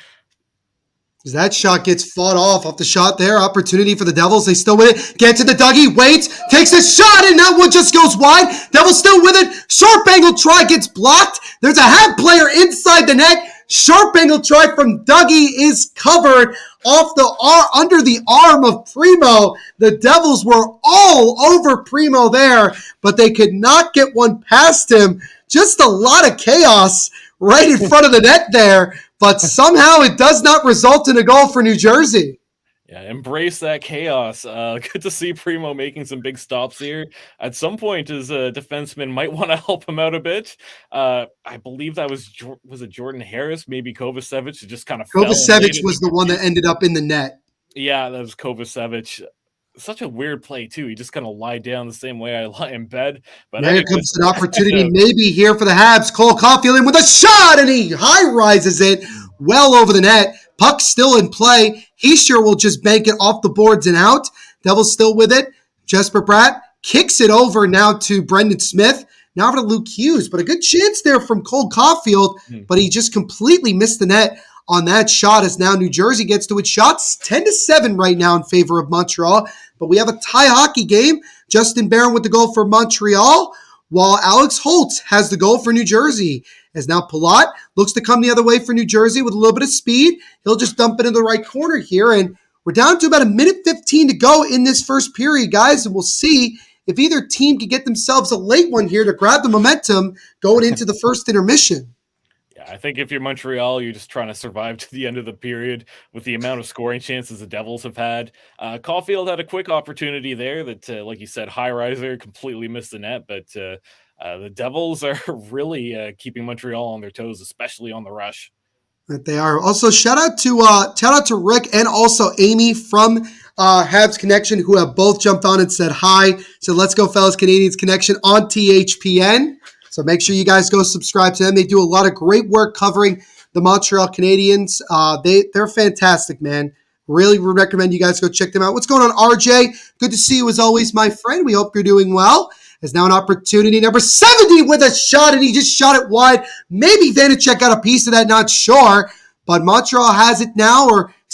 That shot gets fought off the shot there. Opportunity for the Devils. They still win it. Get to the Dougie. Waits. Takes a shot, and that one just goes wide. Devils still with it. Sharp angle try gets blocked. There's a Hab player inside the net. Sharp angle try from Dougie is covered under the arm of Primo. The Devils were all over Primo there, but they could not get one past him. Just a lot of chaos right in front of the net there. But somehow it does not result in a goal for New Jersey. Yeah, embrace that chaos. Good to see Primo making some big stops here. At some point, his defenseman might want to help him out a bit. I believe that was it Jordan Harris, maybe Kovacevic, who just kind of fell and Kovacevic laid was the one it. that ended up in the net. Yeah, that was Kovacevic. Such a weird play too. He just kind of lied down the same way I lie in bed. But Now here anyways, comes an opportunity maybe here for the Habs. Cole Caulfield in with a shot, and he high rises it well over the net. Puck still in play. He sure will just bank it off the boards and out. Devils still with it. Jesper Bratt kicks it over now to Brendan Smith. Now over to Luke Hughes. But a good chance there from Cole Caulfield, but he just completely missed the net on that shot as now New Jersey gets to its shots. 10-7 right now in favor of Montreal. But we have a tie hockey game. Justin Barron with the goal for Montreal, while Alex Holtz has the goal for New Jersey. As now Palat looks to come the other way for New Jersey with a little bit of speed. He'll just dump it in the right corner here. And we're down to about a minute 15 to go in this first period, guys. And we'll see if either team can get themselves a late one here to grab the momentum going into the first intermission. Yeah, I think if you're Montreal, you're just trying to survive to the end of the period with the amount of scoring chances the Devils have had. Caulfield had a quick opportunity there that, like you said, high riser completely missed the net, but the Devils are really keeping Montreal on their toes, especially on the rush. That they are. Also, shout out to Rick and also Amy from Habs Connection, who have both jumped on and said hi. So let's go, fellas, Canadiens Connection on THPN. So make sure you guys go subscribe to them. They do a lot of great work covering the Montreal Canadiens. They're fantastic, man. Really would recommend you guys go check them out. What's going on, RJ? Good to see you as always, my friend. We hope you're doing well. There's now an opportunity. Number 70 with a shot, and he just shot it wide. Maybe Vanacek got a piece of that, not sure. But Montreal has it now,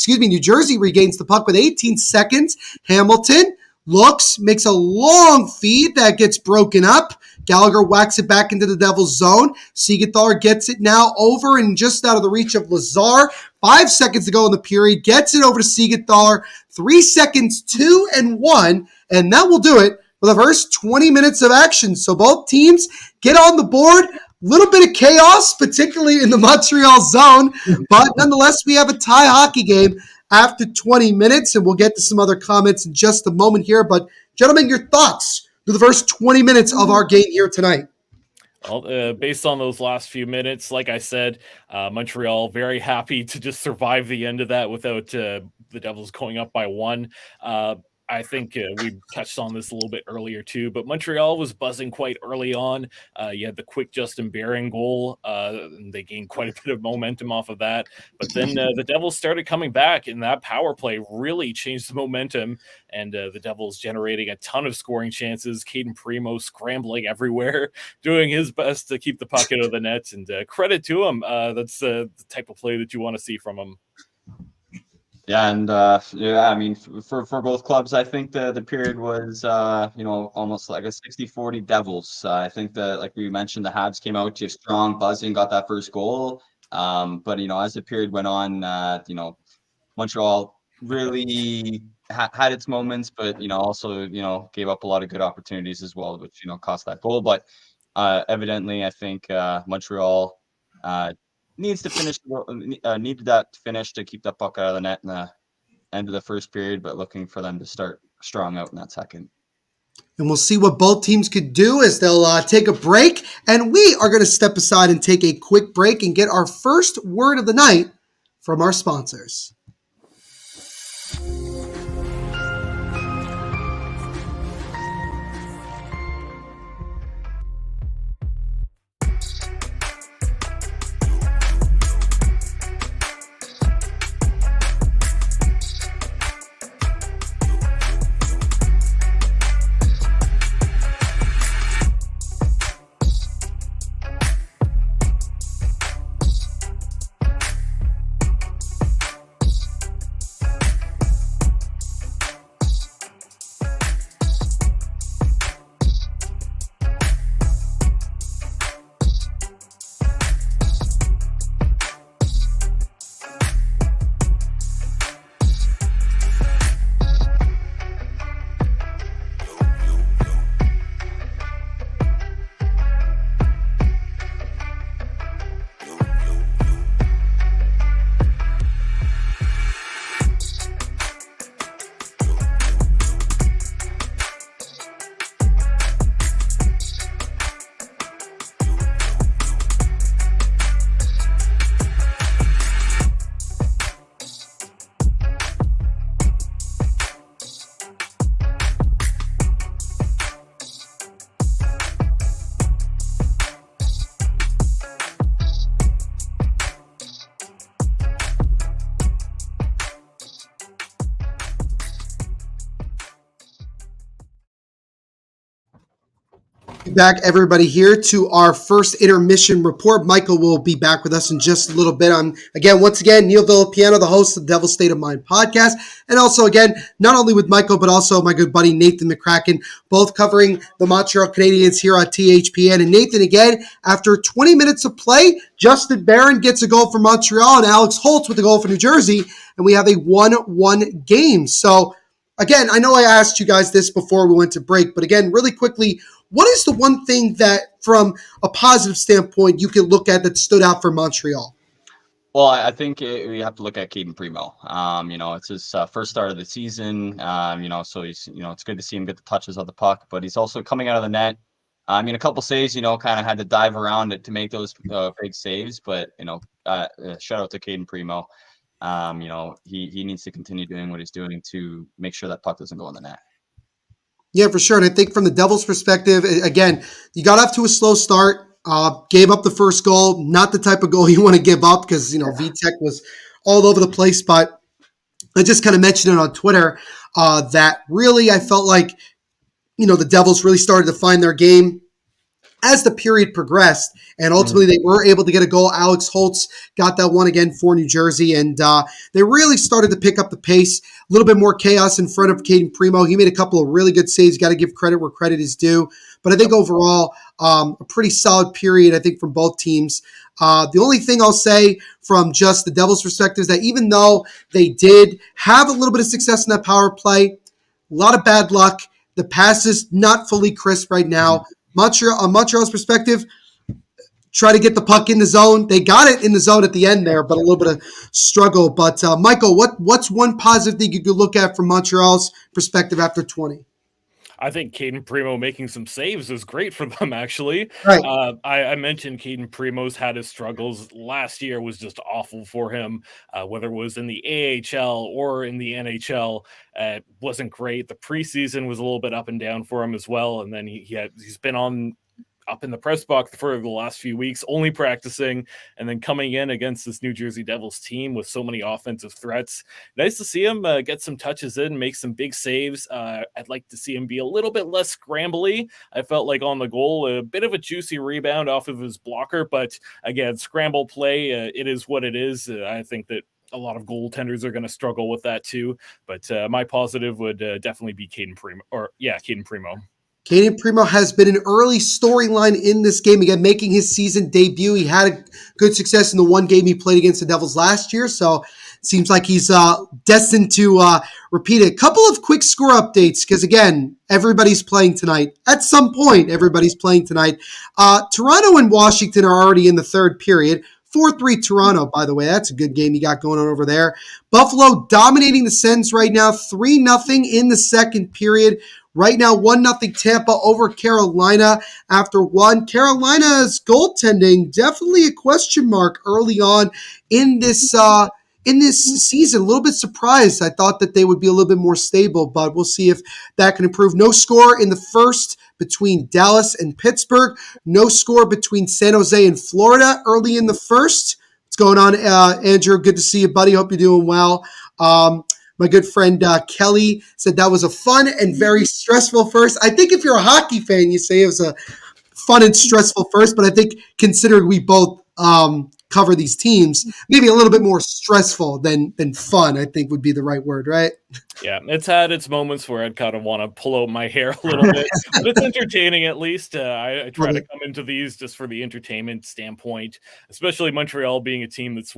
New Jersey regains the puck with 18 seconds. Hamilton looks, makes a long feed that gets broken up. Gallagher whacks it back into the Devils' zone. Siegenthaler gets it now over and just out of the reach of Lazar. 5 seconds to go in the period. Gets it over to Siegenthaler. 3 seconds, 2 and 1. And that will do it for the first 20 minutes of action. So both teams get on the board. Little bit of chaos, particularly in the Montreal zone. But nonetheless, we have a tie hockey game after 20 minutes. And we'll get to some other comments in just a moment here. But gentlemen, your thoughts through the first 20 minutes of our game here tonight. Well, based on those last few minutes, like I said, Montreal very happy to just survive the end of that without the Devils going up by 1. I think we touched on this a little bit earlier too, but Montreal was buzzing quite early on. You had the quick Justin Barron goal. And they gained quite a bit of momentum off of that. But then the Devils started coming back, and that power play really changed the momentum. And the Devils generating a ton of scoring chances. Caden Primo scrambling everywhere, doing his best to keep the puck out of the net. And credit to him. That's the type of play that you want to see from him. Yeah, and I mean, for both clubs, I think the period was almost like a 60-40 Devils. I think that, like we mentioned, the Habs came out just strong, buzzing, got that first goal. But as the period went on, Montreal really had its moments, but also gave up a lot of good opportunities as well, which cost that goal. But evidently, I think Montreal needed that finish to keep that puck out of the net in the end of the first period, but looking for them to start strong out in that second. And we'll see what both teams could do as they'll take a break. And we are going to step aside and take a quick break and get our first word of the night from our sponsors. Back, everybody, here to our first intermission report. Michael will be back with us in just a little bit. Once again, Neil Villapiano, the host of the Devil's State of Mind podcast. And also, again, not only with Michael, but also my good buddy Nathan McCracken, both covering the Montreal Canadiens here on THPN. And Nathan, again, after 20 minutes of play, Justin Barron gets a goal for Montreal and Alex Holtz with a goal for New Jersey. And we have a 1-1 game. So, again, I know I asked you guys this before we went to break, but again, really quickly, what is the one thing that, from a positive standpoint, you can look at that stood out for Montreal? Well, I think we have to look at Caden Primo. It's his first start of the season. So he's, it's good to see him get the touches of the puck, but he's also coming out of the net. A couple saves, kind of had to dive around it to make those big saves, but, shout out to Caden Primo. He needs to continue doing what he's doing to make sure that puck doesn't go in the net. Yeah, for sure. And I think from the Devils' perspective, again, you got off to a slow start, gave up the first goal, not the type of goal you want to give up because, VTech was all over the place. But I just kind of mentioned it on Twitter that really I felt like, the Devils really started to find their game as the period progressed, and ultimately they were able to get a goal. Alex Holtz got that one again for New Jersey, and they really started to pick up the pace. A little bit more chaos in front of Caden Primo. He made a couple of really good saves. Got to give credit where credit is due. But I think overall, a pretty solid period, I think, from both teams. The only thing I'll say from just the Devils' perspective is that even though they did have a little bit of success in that power play, a lot of bad luck. The pass is not fully crisp right now. Montreal's perspective, try to get the puck in the zone. They got it in the zone at the end there, but a little bit of struggle. But Michael, what's one positive thing you could look at from Montreal's perspective after 20? I think Caden Primo making some saves is great for them, actually. Right. I mentioned Caden Primo's had his struggles. Last year was just awful for him, whether it was in the AHL or in the NHL. It wasn't great. The preseason was a little bit up and down for him as well. And then he's been up in the press box for the last few weeks, only practicing, and then coming in against this New Jersey Devils team with so many offensive threats. Nice to see him get some touches in, make some big saves. I'd like to see him be a little bit less scrambly. I felt like on the goal, a bit of a juicy rebound off of his blocker, but again, scramble play, it is what it is. I think that a lot of goaltenders are going to struggle with that too, but my positive would definitely be Caden Primo. Caden Primo has been an early storyline in this game, again, making his season debut. He had a good success in the one game he played against the Devils last year, so it seems like he's destined to repeat it. A couple of quick score updates, because, again, everybody's playing tonight. At some point, everybody's playing tonight. Toronto and Washington are already in the third period. 4-3 Toronto, by the way. That's a good game you got going on over there. Buffalo dominating the Sens right now, 3-0 in the second period. Right now, 1-0 Tampa over Carolina after one. Carolina's goaltending, definitely a question mark early on in this season. A little bit surprised. I thought that they would be a little bit more stable, but we'll see if that can improve. No score in the first between Dallas and Pittsburgh. No score between San Jose and Florida early in the first. What's going on, Andrew? Good to see you, buddy. Hope you're doing well. My good friend Kelly said that was a fun and very stressful first. I think if you're a hockey fan, you say it was a fun and stressful first, but I think considering we both cover these teams, maybe a little bit more stressful than fun, I think would be the right word, right? Yeah, it's had its moments where I'd kind of want to pull out my hair a little bit, but it's entertaining at least. I try to come into these just for the entertainment standpoint, especially Montreal being a team that's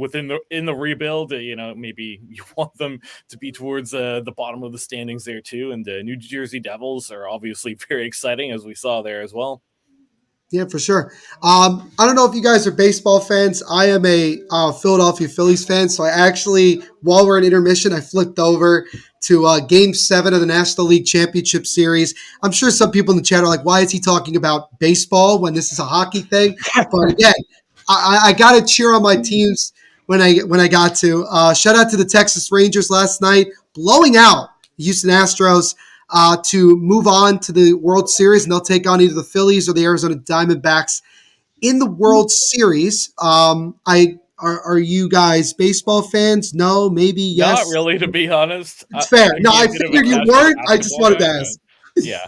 in the rebuild. Maybe you want them to be towards the bottom of the standings there too, and the New Jersey Devils are obviously very exciting, as we saw there as well. Yeah, for sure. I don't know if you guys are baseball fans. I am a Philadelphia Phillies fan, so I actually, while we're in intermission, I flipped over to Game 7 of the National League Championship Series. I'm sure some people in the chat are like, why is he talking about baseball when this is a hockey thing? But again, I got to cheer on my teams when I got to. Shout out to the Texas Rangers last night, blowing out the Houston Astros to move on to the World Series, and they'll take on either the Phillies or the Arizona Diamondbacks in the World Series. Are you guys baseball fans? No, maybe yes. Not really, to be honest. It's fair. No, I figured you weren't. I just wanted to ask. Yeah.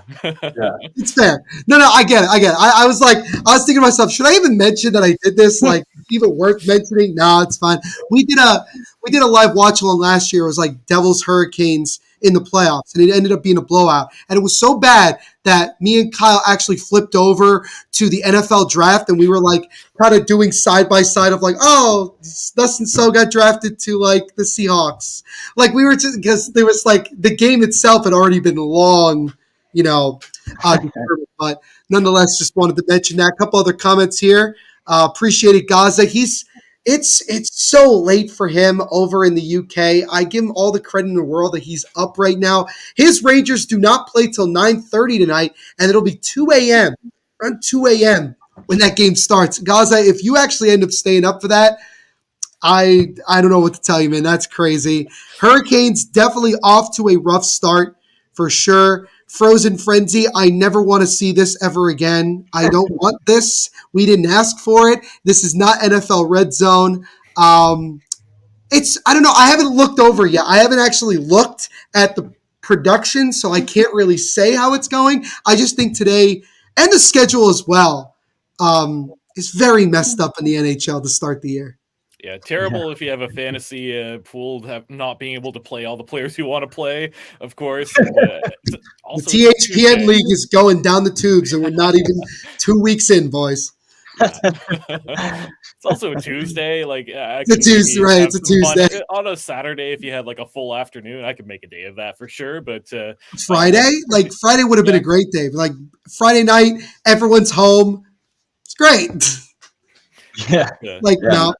It's fair. No, I get it. I was thinking to myself, should I even mention that I did this? Like, even worth mentioning? No, it's fine. We did a live watch along last year. It was like Devils Hurricanes in the playoffs, and it ended up being a blowout. And it was so bad that me and Kyle actually flipped over to the NFL draft, and we were like kind of doing side by side of like, oh, thus and so got drafted to like the Seahawks. Like we were just because there was like the game itself had already been long, but nonetheless, just wanted to mention that. A couple other comments here. Appreciate it, Gaza. It's so late for him over in the UK. I give him all the credit in the world that he's up right now. His Rangers do not play till 9:30 tonight, and it'll be 2 a.m. around 2 a.m. when that game starts. Gaza, if you actually end up staying up for that, I don't know what to tell you, man. That's crazy. Hurricanes definitely off to a rough start for sure. Frozen Frenzy, I never want to see this ever again. I don't want this. We didn't ask for it. This is not NFL Red Zone. I don't know. I haven't looked over yet. I haven't actually looked at the production, so I can't really say how it's going. I just think today, and the schedule as well, is very messed up in the NHL to start the year. Yeah, terrible if you have a fantasy pool not being able to play all the players you want to play, of course. The THPN league is going down the tubes, and we're not even 2 weeks in, boys. It's also a Tuesday. Like it's a Tuesday, right? It's a Tuesday. On a Saturday, if you had like a full afternoon, I could make a day of that for sure. But Friday would have been a great day. Like Friday night, everyone's home. It's great. Yeah. No.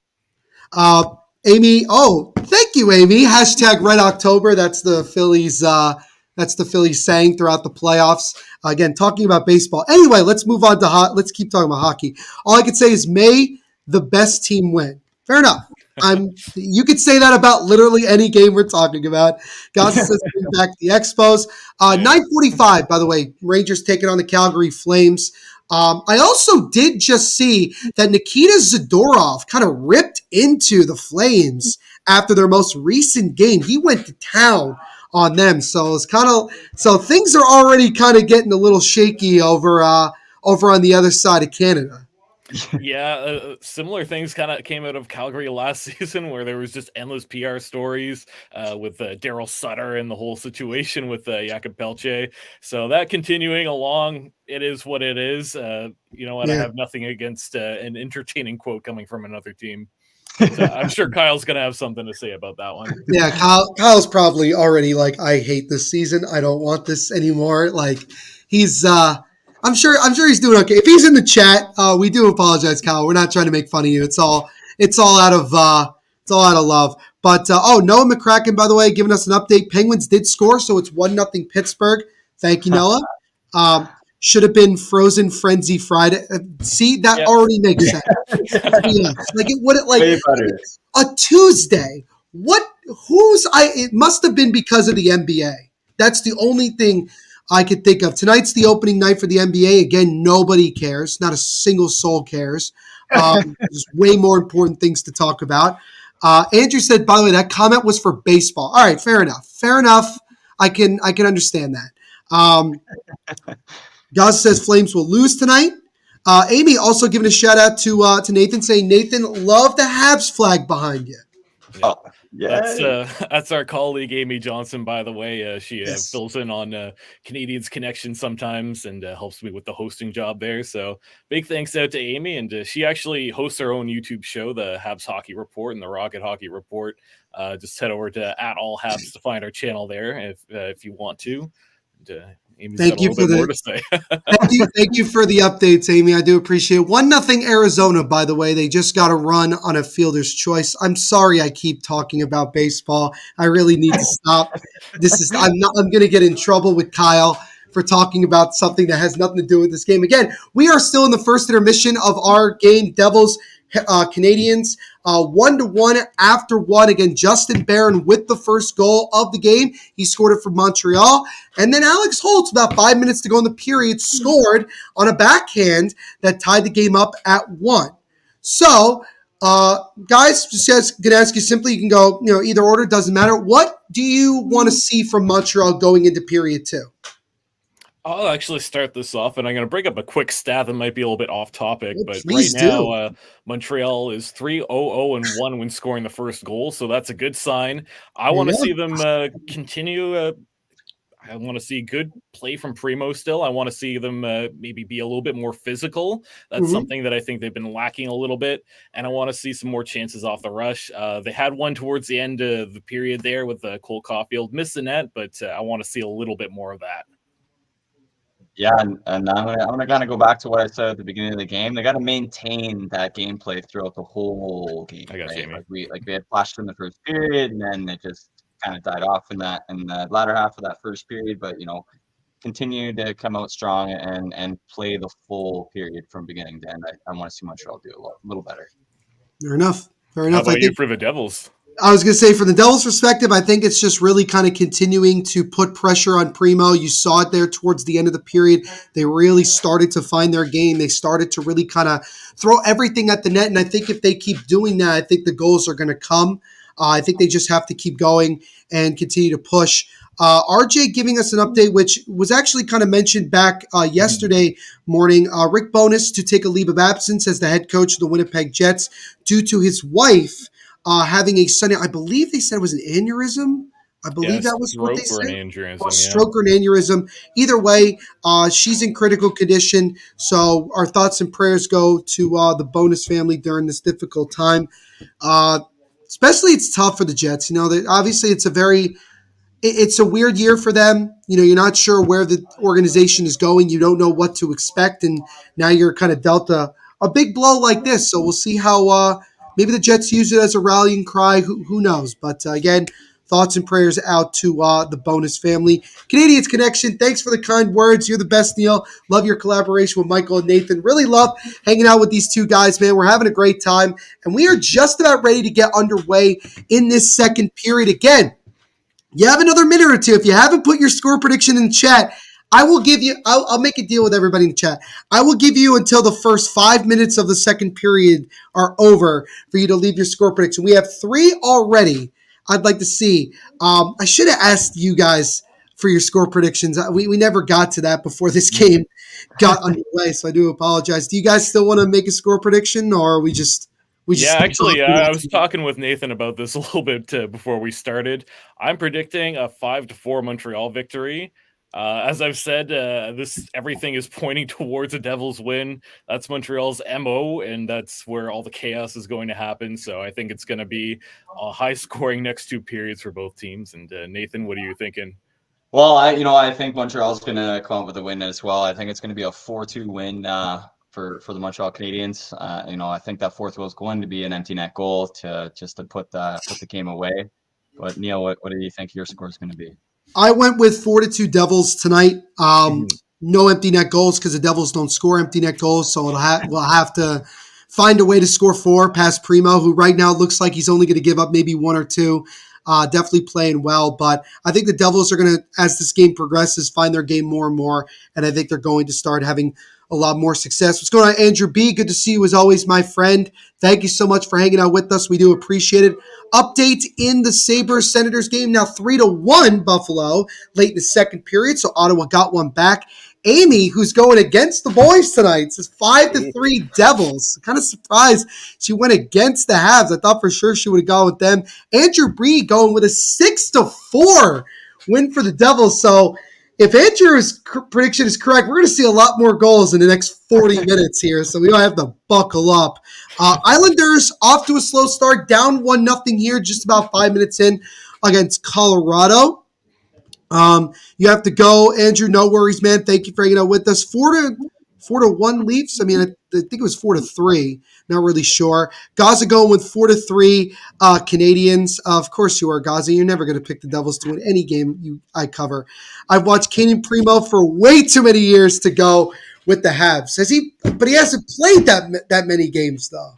Amy, thank you, Amy. # Red October. That's the Phillies. That's the Phillies saying throughout the playoffs. Again, talking about baseball. Anyway, let's move on to let's keep talking about hockey. All I could say is, may the best team win. Fair enough. You could say that about literally any game we're talking about. Goss says bring back the Expos. 9:45, by the way. Rangers taking on the Calgary Flames. I also did just see that Nikita Zadorov kind of ripped into the Flames after their most recent game. He went to town on them, so things are already kind of getting a little shaky over on the other side of Canada. Yeah, similar things kind of came out of Calgary last season, where there was just endless PR stories with Daryl Sutter and the whole situation with Jakub Pelche. So that continuing along, it is what it is. I have nothing against an entertaining quote coming from another team. So I'm sure Kyle's going to have something to say about that one. Yeah, Kyle's probably already like, I hate this season. I don't want this anymore. Like he's I'm sure he's doing okay. If he's in the chat, we do apologize, Kyle. We're not trying to make fun of you. It's all out of love. But Noah McCracken, by the way, giving us an update. Penguins did score, so it's 1-0 Pittsburgh. Thank you, Noah. Should have been Frozen Frenzy Friday. See, that already makes sense. A Tuesday. It must have been because of the NBA. That's the only thing I could think of. Tonight's the opening night for the NBA. Again, nobody cares. Not a single soul cares. There's way more important things to talk about. Andrew said, by the way, that comment was for baseball. All right, fair enough. I can understand that. Gaz says Flames will lose tonight. Amy also giving a shout out to Nathan, saying, Nathan, love the Habs flag behind you. Oh, yeah. That's our colleague Amy Johnson, by the way. She fills in on Canadiens Connection sometimes and helps me with the hosting job there. So big thanks out to Amy, and she actually hosts her own YouTube show, the Habs Hockey Report and the Rocket Hockey Report. Just head over to @allhabs to find our channel there if you want to. And, Amy's thank you for more to say. thank you for the updates, Amy. I do appreciate it. 1-0 Arizona, by the way. They just got a run on a fielder's choice. I'm sorry I keep talking about baseball. I really need to stop. I'm going to get in trouble with Kyle for talking about something that has nothing to do with this game. Again, we are still in the first intermission of our game, Devils Canadiens, 1-1 after one. Again, Justin Barron with the first goal of the game. He scored it for Montreal. And then Alex Holtz, about 5 minutes to go in the period, scored on a backhand that tied the game up at 1. So, guys, just going to ask you simply, you can go, either order, doesn't matter. What do you want to see from Montreal going into period 2? I'll actually start this off, and I'm going to bring up a quick stat that might be a little bit off topic, Well, but right please do. now, Montreal is 3-0-1 when scoring the first goal, so that's a good sign. I There want to you see go. them continue. I want to see good play from Primo still. I want to see them maybe be a little bit more physical. That's Mhm. something that I think they've been lacking a little bit. And I want to see some more chances off the rush. They had one towards the end of the period there with Cole Caulfield. Missed the net, but I want to see a little bit more of that. Yeah, and I'm gonna kind of go back to what I said at the beginning of the game. They got to maintain that gameplay throughout the whole game, I got right? Jamie. We had flashed in the first period, and then it just kind of died off in the latter half of that first period. But continue to come out strong and play the full period from beginning to end. I want to see Montreal do a little better. Fair enough. Fair How enough. I about you think for the Devils? I was going to say, from the Devils' perspective, I think it's just really kind of continuing to put pressure on Primo. You saw it there towards the end of the period. They really started to find their game. They started to really kind of throw everything at the net. And I think if they keep doing that, I think the goals are going to come. I think they just have to keep going and continue to push. RJ giving us an update, which was actually kind of mentioned back yesterday morning. Rick Bowness to take a leave of absence as the head coach of the Winnipeg Jets due to his wife having a sudden, I believe they said it was an aneurysm. I believe Yes, that was what they stroke or an said. Or aneurysm, yeah. stroke or an aneurysm. Either way, she's in critical condition. So our thoughts and prayers go to the Bonus family during this difficult time. Uh, Especially, it's tough for the Jets. Obviously it's a weird year for them. You're not sure where the organization is going. You don't know what to expect, and now you're kind of dealt a big blow like this. So we'll see how maybe the Jets use it as a rallying cry. Who knows? But again, thoughts and prayers out to the Bonus family. Canadiens Connection, thanks for the kind words. You're the best, Neil. Love your collaboration with Michael and Nathan. Really love hanging out with these two guys, man. We're having a great time, and we are just about ready to get underway in this second period again. You have another minute or two. If you haven't put your score prediction in the chat, I will give you, I'll make a deal with everybody in the chat. I will give you until the first 5 minutes of the second period are over for you to leave your score prediction. We have 3 already. I'd like to see. I should have asked you guys for your score predictions. We never got to that before this game got underway, so I do apologize. Do you guys still want to make a score prediction, or are we just Yeah, actually, I was talking? talking with Nathan about this a little bit before we started. I'm predicting a 5-4 Montreal victory. As I've said, this everything is pointing towards a Devils win. That's Montreal's MO, and that's where all the chaos is going to happen. So I think it's going to be a high-scoring next 2 periods for both teams. And Nathan, what are you thinking? Well, I think Montreal's going to come up with a win as well. I think it's going to be a 4-2 win for the Montreal Canadiens. I think that fourth goal is going to be an empty net goal to put the game away. But Neil, what do you think your score is going to be? I went with 4-2 Devils tonight. No empty net goals because the Devils don't score empty net goals, so we'll have to find a way to score 4 past Primo, who right now looks like he's only going to give up maybe 1 or 2. Definitely playing well, but I think the Devils are going to, as this game progresses, find their game more and more, and I think they're going to start having a lot more success. What's going on, Andrew B? Good to see you as always, my friend. Thank you so much for hanging out with us. We do appreciate it. Update in the Sabres-Senators game, now 3-1 Buffalo late in the second period, so Ottawa got one back. Amy, who's going against the boys tonight, says 5-3 Devils. Kind of surprised she went against the Habs. I thought for sure she would have gone with them. Andrew Bree going with a 6-4 win for the Devils. So if Andrew's prediction is correct, we're going to see a lot more goals in the next 40 minutes here. So we don't have to buckle up. Islanders off to a slow start, down 1-0 here, just about 5 minutes in against Colorado. You have to go, Andrew. No worries, man. Thank you for hanging out with us. 4-1 Leafs. I mean, I think it was 4-3. Not really sure. Gaza going with 4-3 Canadians. Of course you are, Gaza. You're never going to pick the Devils to win any game I cover. I've watched Kaden Primo for way too many years to go with the Habs. But he hasn't played that many games though.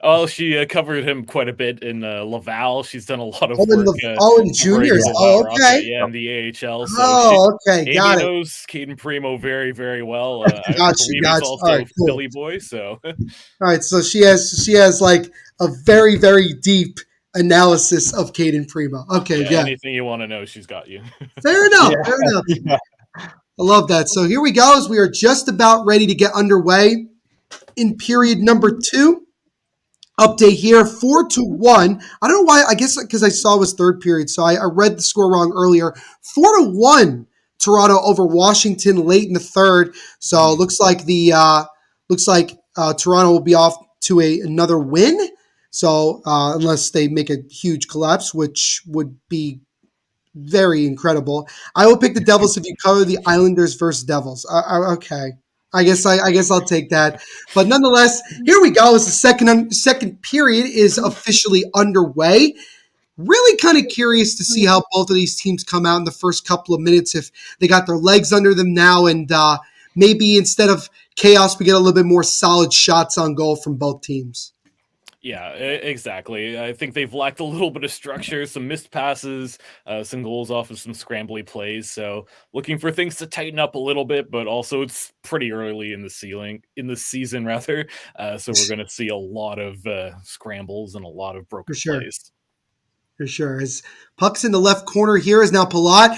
Oh, she covered him quite a bit in Laval. She's done a lot of work. In juniors. Laval Okay. Rocket, yeah, in the AHL. So okay. Amy Got it. knows Kaden Primo very, very well. I Gotcha. believe he's also All right, cool. Philly boy. So all right, so she has like a very, very deep analysis of Kaden Primo. Okay, yeah. Anything you want to know, she's got you. Fair enough. Yeah. Fair enough. Yeah. I love that. So here we go as we are just about ready to get underway in period number 2. Update here, 4-1. I don't know why. I guess because I saw it was third period, so I read the score wrong earlier. 4-1, Toronto over Washington late in the third. So it looks like Toronto will be off to another win. So unless they make a huge collapse, which would be very incredible. I will pick the Devils if you cover the Islanders versus Devils. Okay. I guess I'll take that. But nonetheless, here we go. As the second period is officially underway. Really kind of curious to see how both of these teams come out in the first couple of minutes, if they got their legs under them now, and maybe instead of chaos, we get a little bit more solid shots on goal from both teams. Yeah, exactly. I think they've lacked a little bit of structure, some missed passes, some goals off of some scrambly plays. So looking for things to tighten up a little bit, but also it's pretty early in the season rather. So we're going to see a lot of scrambles and a lot of broken plays. For sure. As puck's in the left corner here is now Palat.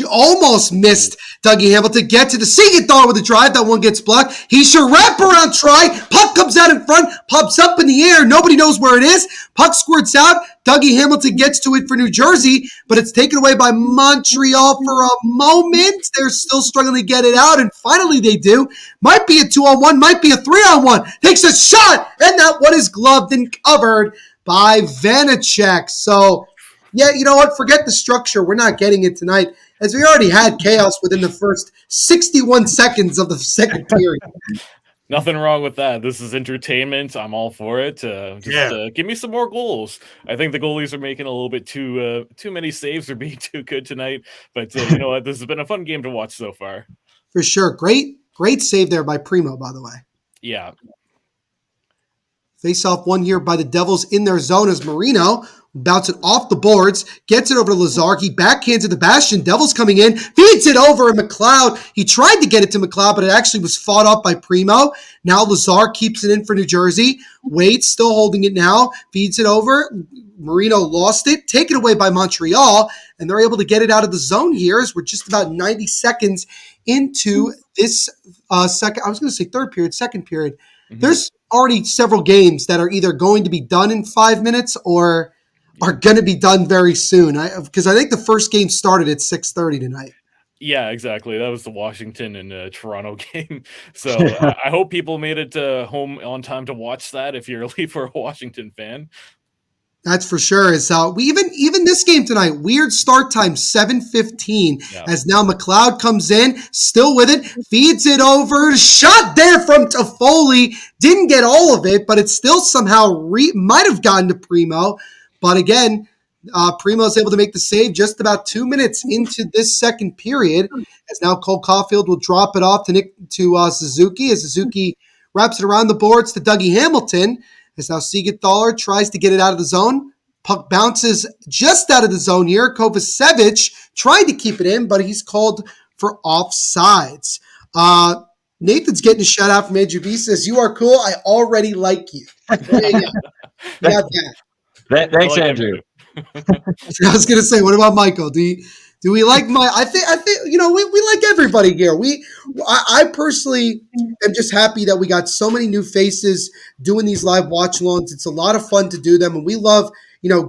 Almost missed Dougie Hamilton. Get to the Siegenthaler with a drive. That one gets blocked. He should wrap around try. Puck comes out in front. Pops up in the air. Nobody knows where it is. Puck squirts out. Dougie Hamilton gets to it for New Jersey, but it's taken away by Montreal for a moment. They're still struggling to get it out, and finally they do. Might be a 2-on-1, might be a 3-on-1. Takes a shot, and that one is gloved and covered by Vanacek. So, yeah, you know what? Forget the structure. We're not getting it tonight, as we already had chaos within the first 61 seconds of the second period. Nothing wrong with that. This is entertainment. I'm all for it. Give me some more goals. I think the goalies are making a little bit too many saves or being too good tonight. But you know what? This has been a fun game to watch so far. For sure. Great save there by Primo, by the way. Yeah. Face-off one here by the Devils in their zone as Marino bounces it off the boards, gets it over to Lazar. He backhands it to Bastion. Devils coming in, feeds it over to McLeod. He tried to get it to McLeod, but it actually was fought off by Primo. Now Lazar keeps it in for New Jersey. Wade's still holding it now, feeds it over. Marino lost it, taken away by Montreal, and they're able to get it out of the zone here as we're just about 90 seconds into this second period. Mm-hmm. There's already several games that are either going to be done in 5 minutes or are going to be done very soon. Because I think the first game started at 6:30 tonight. Yeah, exactly. That was the Washington and Toronto game. So I hope people made it home on time to watch that if you're a Leaf or a Washington fan. That's for sure. Even this game tonight, weird start time, 7:15, as now McLeod comes in, still with it, feeds it over, shot there from Toffoli, didn't get all of it, but it still somehow might have gotten to Primo. But again, Primo is able to make the save just about 2 minutes into this second period, as now Cole Caulfield will drop it off to Suzuki, as Suzuki wraps it around the boards to Dougie Hamilton. As now Siegenthaler tries to get it out of the zone. Puck bounces just out of the zone here. Kovacevic tried to keep it in, but he's called for offsides. Nathan's getting a shout out from Andrew B. Says, "You are cool. I already like you." There you go. You got that. Thanks, Andrew. I was going to say, what about Michael? Do we like I think we like everybody here. I personally am just happy that we got so many new faces doing these live watch-alongs. It's a lot of fun to do them, and we love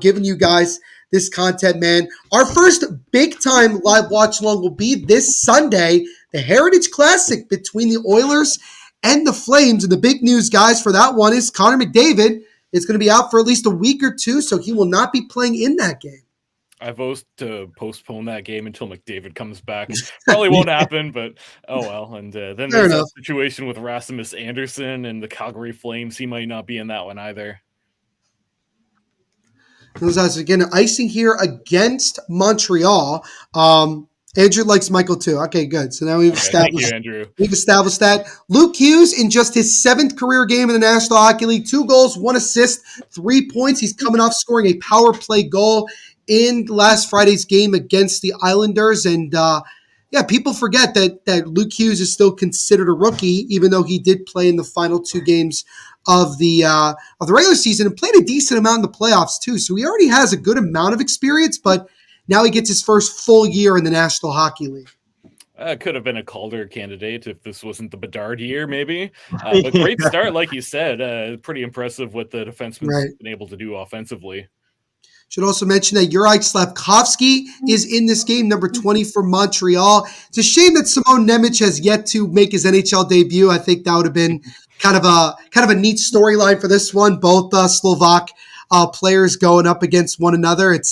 giving you guys this content, man. Our first big-time live watch-along will be this Sunday, the Heritage Classic between the Oilers and the Flames. And the big news, guys, for that one is Connor McDavid is going to be out for at least a week or two, so he will not be playing in that game. I vote to postpone that game until McDavid comes back. Probably won't happen, but oh well. And then there's that situation with Rasmus Anderson and the Calgary Flames. He might not be in that one either. Those guys again icing here against Montreal. Andrew likes Michael too. Okay, good. So now we've established. Thank you, Andrew. We've established that. Luke Hughes in just his 7th career game in the National Hockey League, 2 goals, 1 assist, 3 points. He's coming off scoring a power play goal in last Friday's game against the Islanders. And people forget that Luke Hughes is still considered a rookie, even though he did play in the final 2 games of the regular season and played a decent amount in the playoffs too. So he already has a good amount of experience, but now he gets his first full year in the National Hockey League. Could have been a Calder candidate if this wasn't the Bedard year, maybe. But great start, like you said. Pretty impressive what the defenseman's Right. been able to do offensively. Should also mention that Juraj Slafkovsky is in this game, number 20 for Montreal. It's a shame that Simon Nemec has yet to make his NHL debut. I think that would have been kind of a neat storyline for this one. Both Slovak players going up against one another. It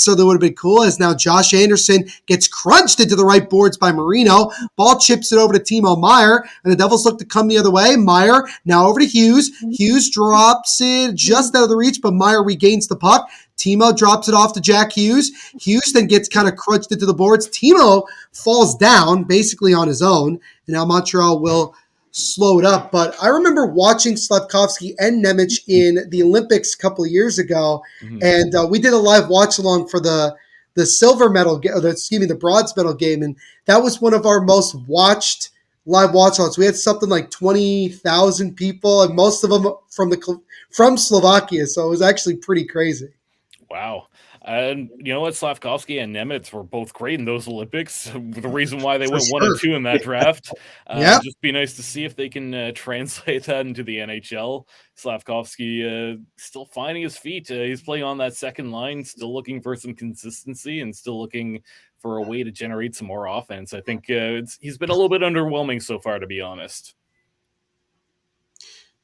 certainly would have been cool, as now Josh Anderson gets crunched into the right boards by Marino. Ball chips it over to Timo Meier, and the Devils look to come the other way. Meier now over to Hughes. Hughes drops it just out of the reach, but Meier regains the puck. Timo drops it off to Jack Hughes. Hughes then gets kind of crunched into the boards. Timo falls down basically on his own, and now Montreal will slow it up. But I remember watching Slafkovsky and Nemec in the Olympics a couple of years ago, and we did a live watch along for the silver medal, the bronze medal game, and that was one of our most watched live watch alongs. We had something like 20,000 people, and most of them from Slovakia, so it was actually pretty crazy. Wow. And you know what? Slafkovsky and Nemec were both great in those Olympics. The reason why they went 1 and 2 in that draft. Just be nice to see if they can translate that into the NHL. Slafkovsky still finding his feet. He's playing on that second line, still looking for some consistency and still looking for a way to generate some more offense. I think he's been a little bit underwhelming so far, to be honest.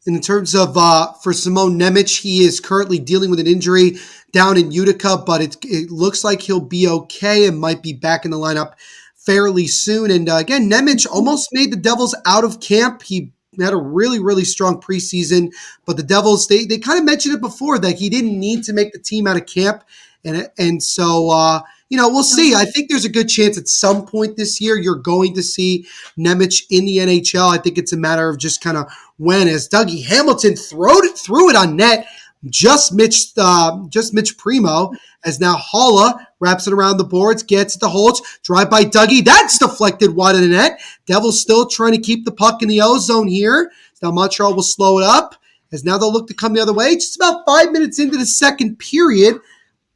In terms of for Simon Nemec, he is currently dealing with an injury down in Utica, but it looks like he'll be okay and might be back in the lineup fairly soon. And again, Nemec almost made the Devils out of camp. He had a really, really strong preseason, but the Devils, they kind of mentioned it before that he didn't need to make the team out of camp. And so, we'll see. I think there's a good chance at some point this year you're going to see Nemec in the NHL. I think it's a matter of just kind of when, as Dougie Hamilton threw it on net, just Mitch Primo, as now Holla wraps it around the boards, gets it to Holtz, drive by Dougie, that's deflected wide of the net. Devils still trying to keep the puck in the O zone here. Now Montreal will slow it up, as now they'll look to come the other way. Just about 5 minutes into the second period.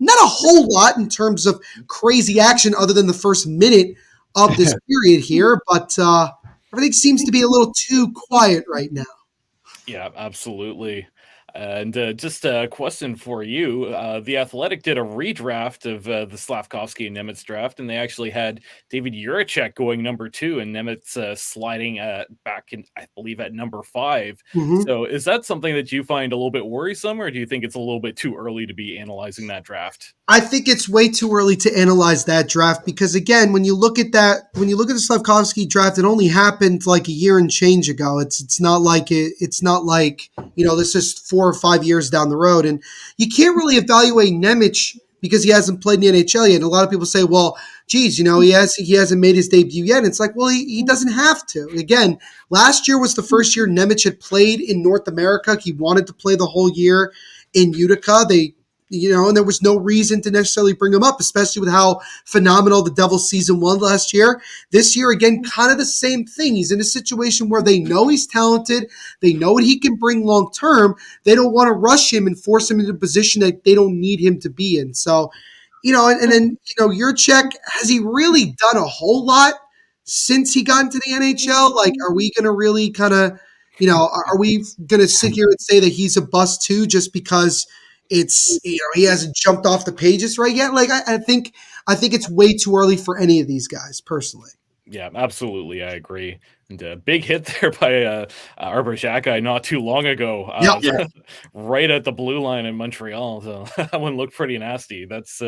Not a whole lot in terms of crazy action other than the first minute of this period here, but everything seems to be a little too quiet right now. Yeah, absolutely. And just a question for you. The Athletic did a redraft of the Slafkovsky and Nemec draft, and they actually had David Juracek going number 2 and Nemec sliding back in, I believe, at number 5. So is that something that you find a little bit worrisome, or do you think it's a little bit too early to be analyzing that draft? I think it's way too early to analyze that draft because, again, when you look at the Slafkovsky draft, it only happened like a year and change ago. It's not like this is 4 or 5 years down the road, and you can't really evaluate Nemec because he hasn't played in the NHL yet. And a lot of people say, well, geez, he hasn't made his debut yet. And it's like, well, he doesn't have to. Again, last year was the first year Nemec had played in North America. He wanted to play the whole year in Utica. And there was no reason to necessarily bring him up, especially with how phenomenal the Devils season was last year. This year, again, kind of the same thing. He's in a situation where they know he's talented. They know what he can bring long term. They don't want to rush him and force him into a position that they don't need him to be in. So, and then Juracek, has he really done a whole lot since he got into the NHL? Like, are we going to really kind of, are we going to sit here and say that he's a bust too just because he hasn't jumped off the pages right yet? Like, I think it's way too early for any of these guys, personally. Yeah, absolutely. I agree. And a big hit there by Arbor Xhekaj not too long ago. Right at the blue line in Montreal. So that one looked pretty nasty. That's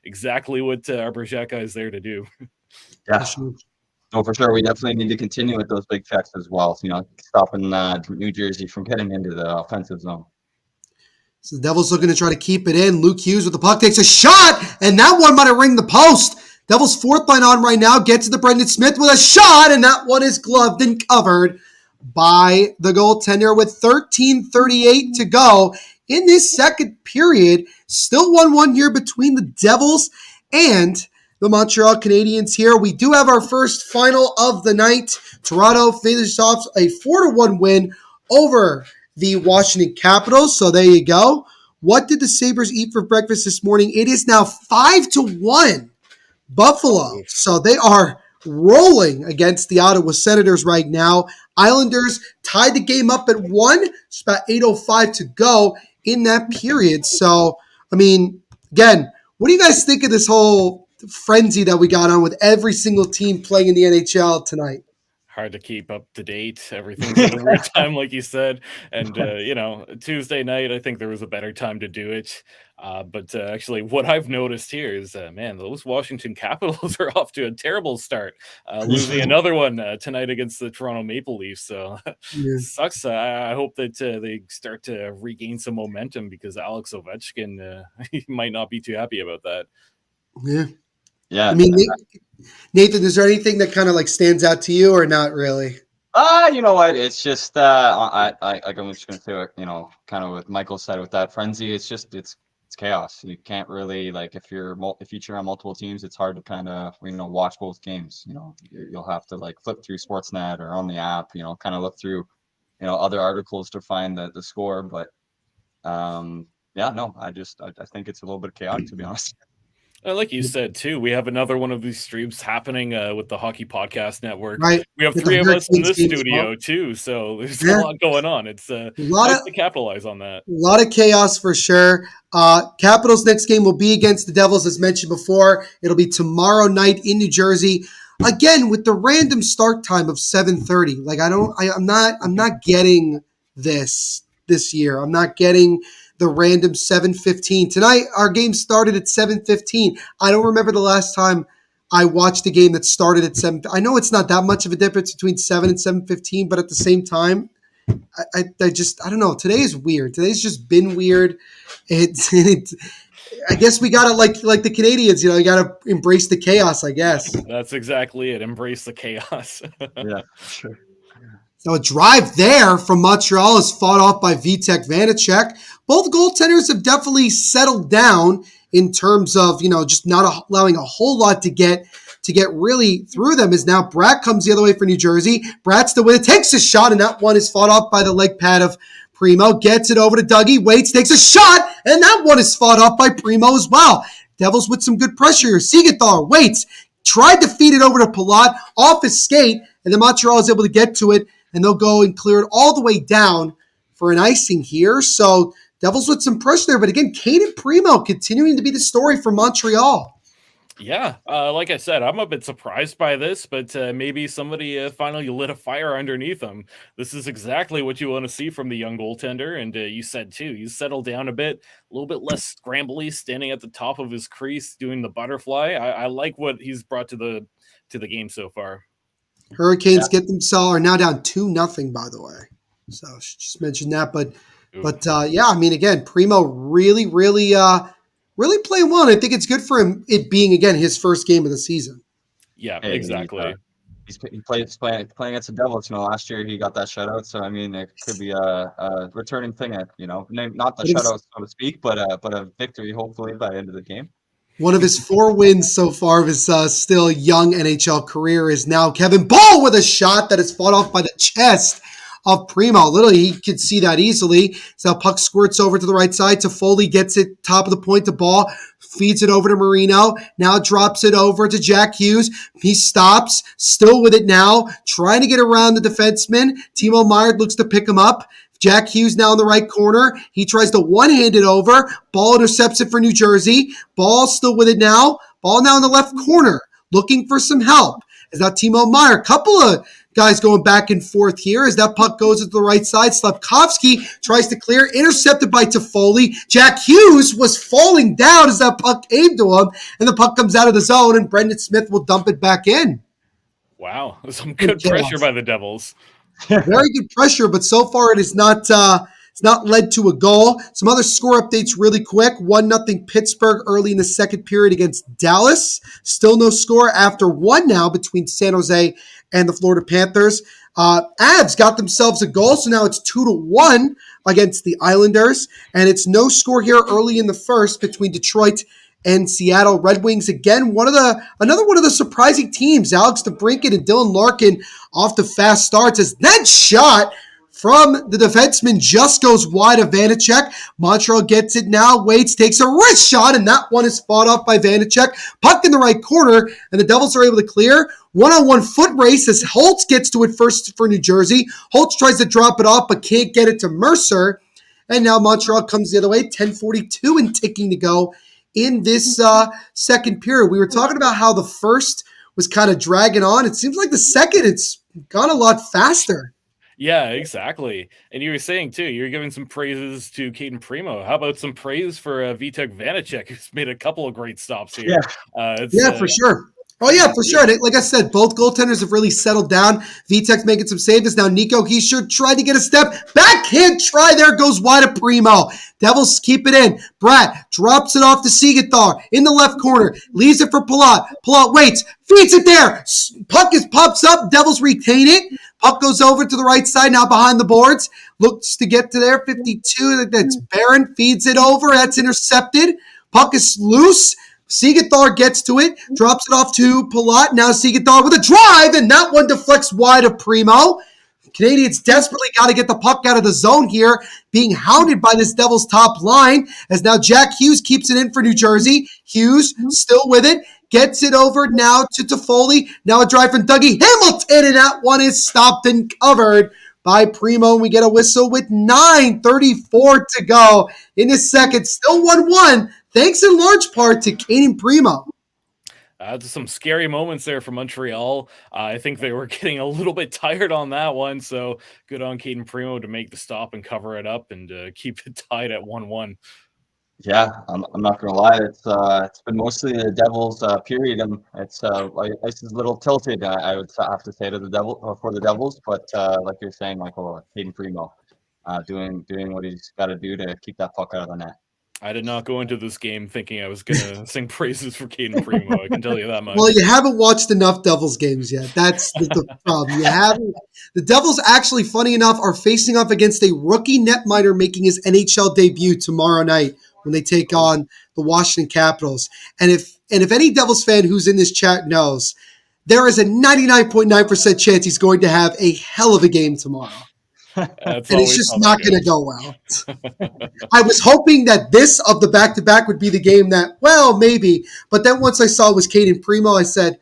exactly what Arbor Xhekaj is there to do. Yeah. No, for sure. We definitely need to continue with those big checks as well. So, stopping New Jersey from getting into the offensive zone. So the Devils looking to try to keep it in. Luke Hughes with the puck takes a shot, and that one might have ringed the post. Devils fourth line on right now, gets to the Brendan Smith with a shot, and that one is gloved and covered by the goaltender with 13:38 to go in this second period. Still 1-1 here between the Devils and the Montreal Canadiens here. We do have our first final of the night. Toronto finished off a 4-1 win over the Washington Capitals. So there you go. What did the Sabres eat for breakfast this morning? It is now 5-1 Buffalo. So they are rolling against the Ottawa Senators right now. Islanders tied the game up at 1. It's about 8:05 to go in that period. So, I mean, again, what do you guys think of this whole frenzy that we got on with every single team playing in the NHL tonight? Hard to keep up to date. Everything's at a weird time, like you said. And, Tuesday night, I think there was a better time to do it. But actually, what I've noticed here is, man, those Washington Capitals are off to a terrible start, losing another one tonight against the Toronto Maple Leafs. So Yeah. sucks. I hope that they start to regain some momentum because Alex Ovechkin he might not be too happy about that. Yeah. Yeah. I mean, Nathan, is there anything that kind of like stands out to you or not really? You know what? It's just I'm just gonna say it, kind of what Michael said with that frenzy. It's just it's chaos. You can't really like if you cheer on multiple teams, it's hard to kind of watch both games. You'll have to like flip through Sportsnet or on the app. Kind of look through other articles to find the score. But yeah, no, I think it's a little bit chaotic, to be honest. Like you said, too, we have another one of these streams happening with the Hockey Podcast Network. Right. We have With three the of us in Hurricanes this game as studio, well. too, so there's Yeah. a lot going on. It's lot nice of- to capitalize on that. A lot of chaos for sure. Capitals' next game will be against the Devils, as mentioned before. It'll be tomorrow night in New Jersey. Again, with the random start time of 7:30. Like I'm not getting this year. I'm not getting the random 7:15. Tonight, our game started at 7:15. I don't remember the last time I watched a game that started at 7. I know it's not that much of a difference between 7 and 7:15, but at the same time, I don't know. Today is weird. Today's just been weird. I guess we gotta like the Canadians, you gotta embrace the chaos, I guess. That's exactly it. Embrace the chaos. Yeah, sure. So a drive there from Montreal is fought off by Vitek Vanacek. Both goaltenders have definitely settled down in terms of, just not allowing a whole lot to get really through them. As now Bratt comes the other way for New Jersey. Bratt's the winner, takes a shot, and that one is fought off by the leg pad of Primo. Gets it over to Dougie, waits, takes a shot, and that one is fought off by Primo as well. Devils with some good pressure here. Siegenthaler waits, tried to feed it over to Palat, off his skate, and then Montreal is able to get to it, and they'll go and clear it all the way down for an icing here. So Devils with some pressure there, but again, Caden Primo continuing to be the story for Montreal. Yeah, like I said, I'm a bit surprised by this, but maybe somebody finally lit a fire underneath him. This is exactly what you want to see from the young goaltender, and you said too, he's settled down a bit, a little bit less scrambly, standing at the top of his crease, doing the butterfly. I like what he's brought to the game so far. Hurricanes are now down 2-0, by the way. So I should just mention that, but yeah, I mean, again, Primo really playing well. And I think it's good for him, it being, again, his first game of the season. Yeah, exactly. He's playing against the Devils. Last year he got that shutout. So I mean, it could be a returning thing. Not the shutout, so to speak, but a victory hopefully by the end of the game. One of his 4 wins so far of his still young NHL career is now Kevin Ball with a shot that is fought off by the chest of Primo. Literally, he could see that easily. So puck squirts over to the right side. Toffoli gets it top of the point to Ball, feeds it over to Marino, now drops it over to Jack Hughes. He stops, still with it now, trying to get around the defenseman. Timo Meier looks to pick him up. Jack Hughes now in the right corner. He tries to one-hand it over. Ball intercepts it for New Jersey. Ball still with it now. Ball now in the left corner, looking for some help. Is that Timo Meier? A couple of guys going back and forth here as that puck goes to the right side. Slavkovsky tries to clear, intercepted by Toffoli. Jack Hughes was falling down as that puck came to him, and the puck comes out of the zone, and Brendan Smith will dump it back in. Wow, some good pressure by the Devils. Very good pressure, but so far it is not it's not led to a goal. Some other score updates really quick. 1-0 Pittsburgh early in the second period against Dallas. Still no score after 1 now between San Jose and the Florida Panthers. Avs got themselves a goal, so now it's 2-1 against the Islanders. And it's no score here early in the first between Detroit and Seattle. Red Wings again, another one of the surprising teams. Alex DeBrincat and Dylan Larkin off to fast starts as that shot from the defenseman, just goes wide of Vanacek. Montreal gets it now, waits, takes a wrist shot, and that one is fought off by Vanacek. Puck in the right corner, and the Devils are able to clear. One-on-one foot race as Holtz gets to it first for New Jersey. Holtz tries to drop it off, but can't get it to Mercer. And now Montreal comes the other way, 10:42 and ticking to go in this second period. We were talking about how the first was kind of dragging on. It seems like the second, it's gone a lot faster. Yeah, exactly. And you were saying, too, you're giving some praises to Caden Primo. How about some praise for Vitek Vanacek, who's made a couple of great stops here? Yeah, for sure. Oh, yeah, for sure. Like I said, both goaltenders have really settled down. Vitek's making some saves. Now Nico Hischier tried to get a step. Backhand try there, goes wide of Primo. Devils keep it in. Bratt drops it off to Sigathar in the left corner. Leaves it for Palat. Palat waits. Feeds it there. Puck pops up. Devils retain it. Puck goes over to the right side, now behind the boards. Looks to get to there. 52. That's Barron. Feeds it over. That's intercepted. Puck is loose. Sigathar gets to it, drops it off to Palat. Now Sigathar with a drive, and that one deflects wide of Primo. Canadians desperately got to get the puck out of the zone here, being hounded by this Devils top line, as now Jack Hughes keeps it in for New Jersey. Hughes still with it, gets it over now to Toffoli. Now a drive from Dougie Hamilton, and that one is stopped and covered by Primo. We get a whistle with 9:34 to go in the second. Still 1-1. Thanks in large part to Caden Primo. Some scary moments there for Montreal. I think they were getting a little bit tired on that one, so good on Caden Primo to make the stop and cover it up and keep it tied at 1-1. Yeah, I'm not gonna lie. It's been mostly the Devils' period. It's like it's a little tilted. I would have to say to the Devil for the Devils, but like you're saying, Michael, Caden Primo, doing what he's got to do to keep that puck out of the net. I did not go into this game thinking I was going to sing praises for Caden Primo. I can tell you that much. Well, you haven't watched enough Devils games yet. That's the problem. You haven't. The Devils, actually, funny enough, are facing off against a rookie netminder making his NHL debut tomorrow night when they take on the Washington Capitals. And if any Devils fan who's in this chat knows, there is a 99.9% chance he's going to have a hell of a game tomorrow. And it's just not going to go well. I was hoping that this of the back-to-back would be the game that, well, maybe. But then once I saw it was Caden Primo, I said,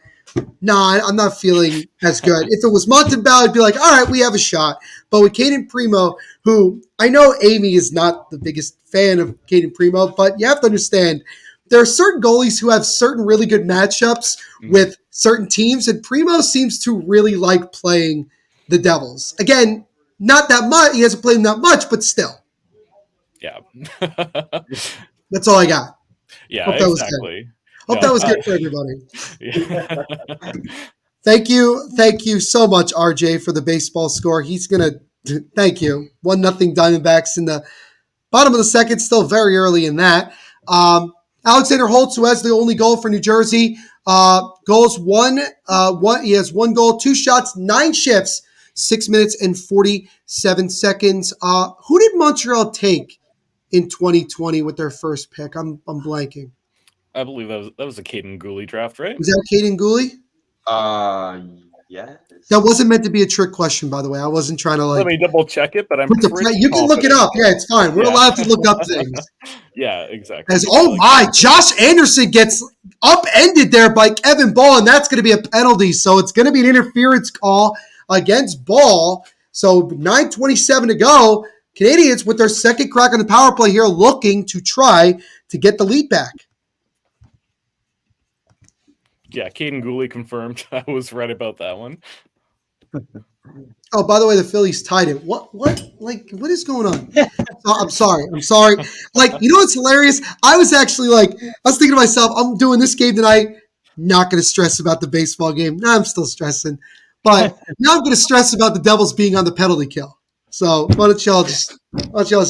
nah, I'm not feeling as good. If it was Montembeault, I'd be like, all right, we have a shot. But with Caden Primo, who I know Amy is not the biggest fan of Caden Primo, but you have to understand, there are certain goalies who have certain really good matchups with certain teams, and Primo seems to really like playing the Devils. Again, not that much. He hasn't played them that much, but still. Yeah. That's all I got. Yeah, Hope that was good for everybody. Yeah. Thank you so much, RJ, for the baseball score. He's gonna thank you. 1-0 Diamondbacks in the bottom of the second, still very early in that. Alexander Holtz, who has the only goal for New Jersey, goals one. He has one goal, 2 shots, 9 shifts. 6 minutes and 47 seconds. Who did Montreal take in 2020 with their first pick? I'm blanking. I believe that was a Caden Gooley draft, right? Was that Caden Gooley? Yes. That wasn't meant to be a trick question, by the way. I wasn't trying to Let me double check it, but I'm you can look it up. Yeah, it's fine. We're allowed to look up things. Yeah, exactly. Josh Anderson gets upended there by Kevin Ball, and that's going to be a penalty. So it's going to be an interference call against Ball. So 9:27 to go. Canadians with their second crack on the power play here, looking to try to get the lead back. Yeah, Caden Gooley confirmed. I was right about that one. Oh, by the way, the Phillies tied it. What is going on? I'm sorry. Like, you know what's hilarious? I was thinking to myself, I'm doing this game tonight, not going to stress about the baseball game. No, I'm still stressing. But now I'm going to stress about the Devils being on the penalty kill. So why don't y'all just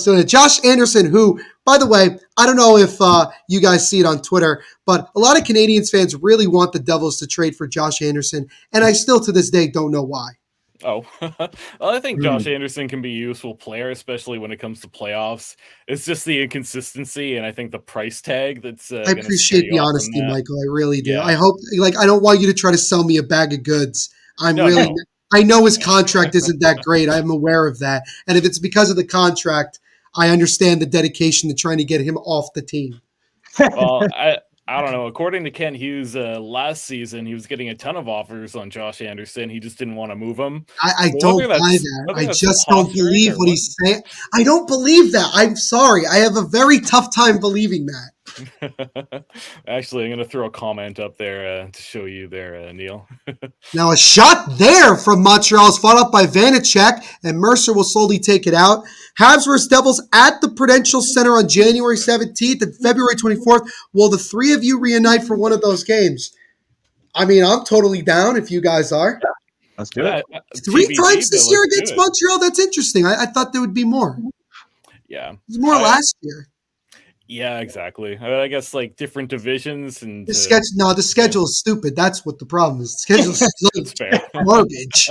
do it. Josh Anderson, who, by the way, I don't know if you guys see it on Twitter, but a lot of Canadiens fans really want the Devils to trade for Josh Anderson, and I still to this day don't know why. Oh, well, I think Josh Anderson can be a useful player, especially when it comes to playoffs. It's just the inconsistency, and I think the price tag that's. I appreciate the honesty, Michael. I really do. Yeah. I hope, I don't want you to try to sell me a bag of goods. I'm really I know his contract isn't that great. I'm aware of that. And if it's because of the contract, I understand the dedication to trying to get him off the team. Well, I don't know. According to Kent Hughes, last season he was getting a ton of offers on Josh Anderson. He just didn't want to move him. I don't buy that. I just don't believe what he's saying. I don't believe that. I'm sorry. I have a very tough time believing that. Actually, I'm going to throw a comment up there to show you there, Neil. Now a shot there from Montreal is fought up by Vanacek, and Mercer will slowly take it out. Habs vs. Devils at the Prudential Center on January 17th and February 24th. Will the three of you reunite for one of those games? I mean, I'm totally down if you guys are. Yeah, let's do it. Three times this year against Montreal? That's interesting. I thought there would be more. Yeah. It was more last year. Yeah, exactly. I guess like different divisions and the schedule is stupid. That's what the problem is. The schedule is garbage.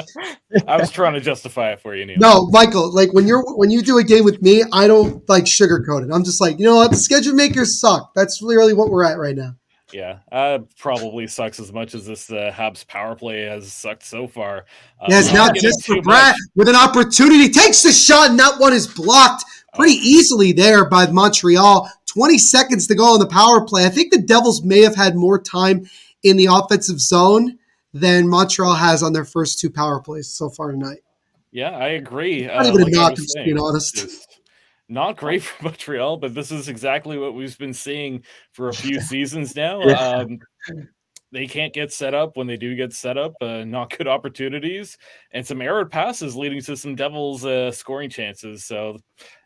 I was trying to justify it for you, Neil. No, Michael, like when you do a game with me, I don't like sugarcoat it. I'm just like, you know what, the schedule makers suck. That's really what we're at right now. Yeah, probably sucks as much as this Habs power play has sucked so far. It's not just for Brad with an opportunity. Takes the shot, and that one is blocked pretty easily there by Montreal. 20 seconds to go on the power play. I think the Devils may have had more time in the offensive zone than Montreal has on their first two power plays so far tonight. Yeah, I agree. Not even a knock, to be honest. Not great for Montreal, but this is exactly what we've been seeing for a few seasons now. They can't get set up. When they do get set up, not good opportunities and some errored passes leading to some Devils scoring chances. So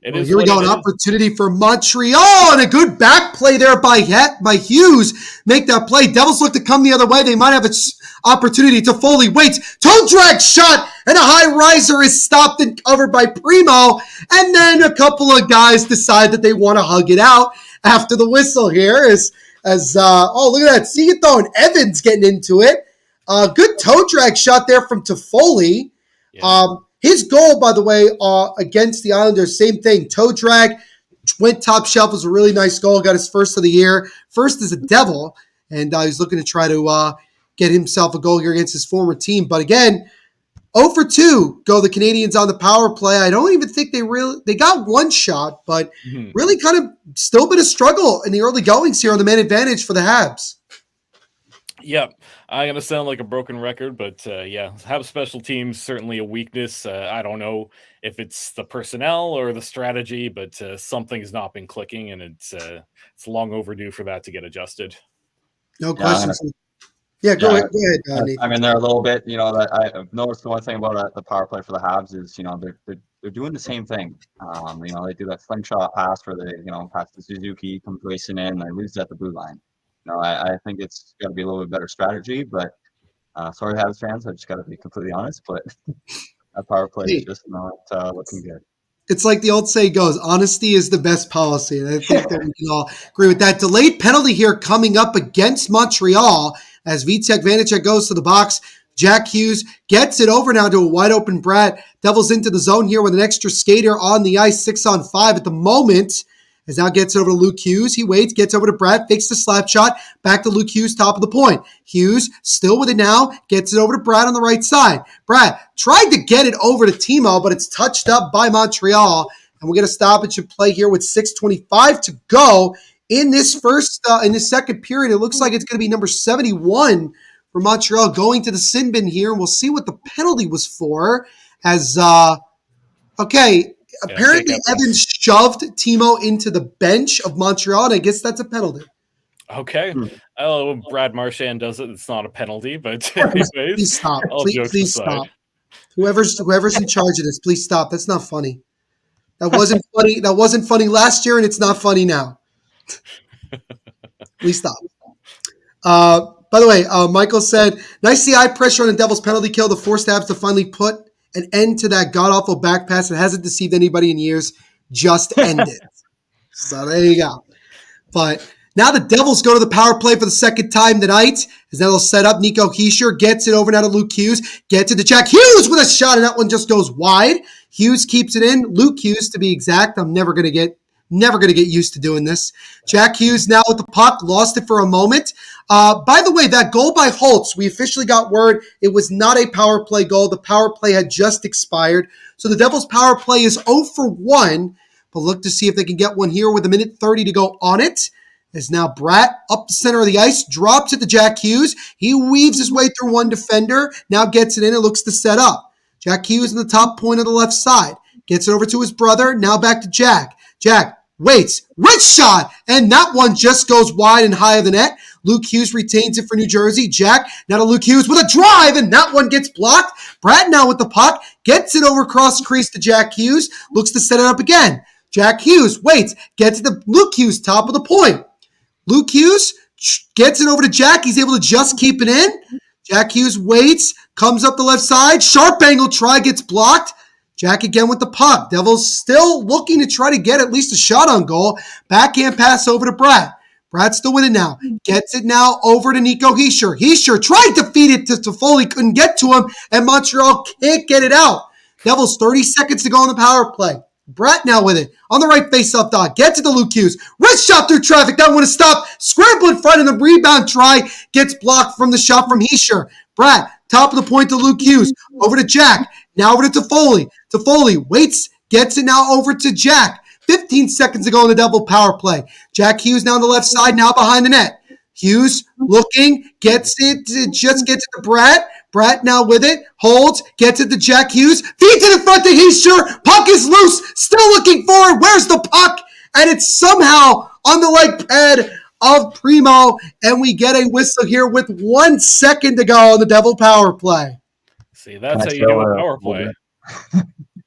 here we go, an opportunity for Montreal and a good back play there by Hughes. Make that play. Devils look to come the other way. They might have an opportunity to Foley. Waits. Toe drag shot and a high riser is stopped and covered by Primo. And then a couple of guys decide that they want to hug it out after the whistle here look at that. See you throwing Evans getting into it. Good toe drag shot there from Toffoli. Yeah. His goal, by the way, against the Islanders, same thing. Toe drag, went top shelf. Was a really nice goal. Got his first of the year. First as a Devil. And he's looking to try to get himself a goal here against his former team. But again, 0 for 2 go the Canadiens on the power play. I don't even think they got one shot, but really kind of still been a struggle in the early goings here on the man advantage for the Habs. Yep. I'm going to sound like a broken record, but Habs special teams, certainly a weakness. I don't know if it's the personnel or the strategy, but something's not been clicking, and it's long overdue for that to get adjusted. No questions. Yeah, go ahead. I mean, they're a little bit, that I've noticed the one thing about the power play for the Habs is, they're doing the same thing. They do that slingshot pass where they, pass to Suzuki, comes racing in, and they lose at the blue line. I think it's got to be a little bit better strategy, but sorry, Habs fans, I just got to be completely honest, but that power play is just not looking good. It's like the old saying goes, honesty is the best policy. And I think that we can all agree with that. Delayed penalty here coming up against Montreal as Vitek Vanacek goes to the box. Jack Hughes gets it over now to a wide open Brad. Devils into the zone here with an extra skater on the ice, 6-on-5 at the moment. As now gets over to Luke Hughes. He waits, gets over to Brad, fakes the slap shot. Back to Luke Hughes, top of the point. Hughes still with it now, gets it over to Brad on the right side. Brad tried to get it over to Timo, but it's touched up by Montreal. And we're going to stoppage and play here with 6:25 to go in this second period. It looks like it's going to be number 71 for Montreal going to the sin bin here. And we'll see what the penalty was for apparently Evans shoved Timo into the bench of Montreal, and I guess that's a penalty. Okay. Oh, Brad Marchand does it. It's not a penalty, but anyways. Please stop. Please stop. Whoever's in charge of this, please stop. That's not funny. That wasn't funny. That wasn't funny last year, and it's not funny now. Please stop. By the way, Michael said, nice CI pressure on the Devils penalty kill to force Habs to finally put an end to that god-awful back pass that hasn't deceived anybody in years. Just end it. So there you go. But now the Devils go to the power play for the second time tonight. As now they'll set up. Nico Hischier gets it over now to Luke Hughes. Gets it to Jack Hughes with a shot, and that one just goes wide. Hughes keeps it in. Luke Hughes, to be exact. I'm never going to get Never going to get used to doing this. Jack Hughes now with the puck, lost it for a moment. By the way, that goal by Holtz, we officially got word it was not a power play goal. The power play had just expired. So the Devils' power play is 0 for 1, but look to see if they can get one here with 1:30 to go on it. As now Bratt up the center of the ice, drops it to Jack Hughes. He weaves his way through one defender, now gets it in and looks to set up. Jack Hughes in the top point of the left side. Gets it over to his brother, now back to Jack. Jack waits, wrist shot, and that one just goes wide and high of the net. Luke Hughes retains it for New Jersey. Jack, now to Luke Hughes with a drive, and that one gets blocked. Bratt now with the puck, gets it over cross crease to Jack Hughes, looks to set it up again. Jack Hughes waits, gets it to Luke Hughes, top of the point. Luke Hughes gets it over to Jack. He's able to just keep it in. Jack Hughes waits, comes up the left side. Sharp angle try, gets blocked. Jack again with the puck. Devils still looking to try to get at least a shot on goal. Backhand pass over to Bratt. Bratt's still with it now. Gets it now over to Nico Hischier. Hischier tried to feed it to Toffoli, couldn't get to him, and Montreal can't get it out. Devils 30 seconds to go on the power play. Bratt now with it. On the right face-up dot. Gets it to Luke Hughes. Wrist shot through traffic. That one to stop. Scramble in front, and the rebound try gets blocked from the shot from Hischier. Bratt, top of the point to Luke Hughes. Over to Jack. Now over to Toffoli. Toffoli waits. Gets it now over to Jack. 15 seconds to go in the double power play. Jack Hughes now on the left side, now behind the net. Hughes looking, gets it, just gets it to Bratt. Bratt now with it, holds, gets it to Jack Hughes, feeds it in front to Hischier, puck is loose, still looking forward, where's the puck? And it's somehow on the leg pad of Primo, and we get a whistle here with 1 second to go on the Devil power play. See, that's how you do a power play.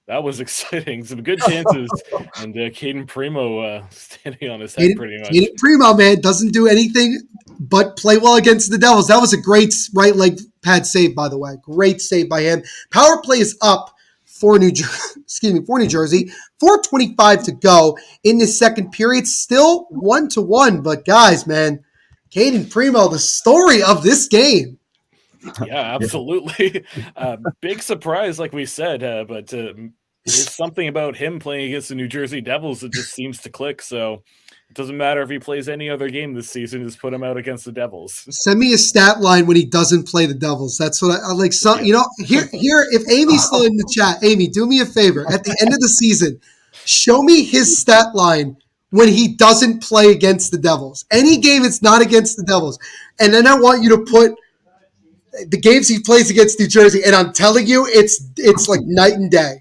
That was exciting. Some good chances. And Caden Primo standing on his head pretty much. Caden Primo, man, doesn't do anything but play well against the Devils. That was a great right leg pad save, by the way. Great save by him. Power play is up for New Jersey. 4:25 to go in this second period. Still 1-1. But guys, man, Caden Primo, the story of this game. Yeah, absolutely. Big surprise, like we said, but there's something about him playing against the New Jersey Devils that just seems to click. So it doesn't matter if he plays any other game this season, just put him out against the Devils. Send me a stat line when he doesn't play the Devils. That's what I like. Some, you know, here, if Amy's still in the chat, Amy, do me a favor. At the end of the season, show me his stat line when he doesn't play against the Devils. Any game it's not against the Devils. And then I want you to put the games he plays against New Jersey, and I'm telling you, it's like night and day.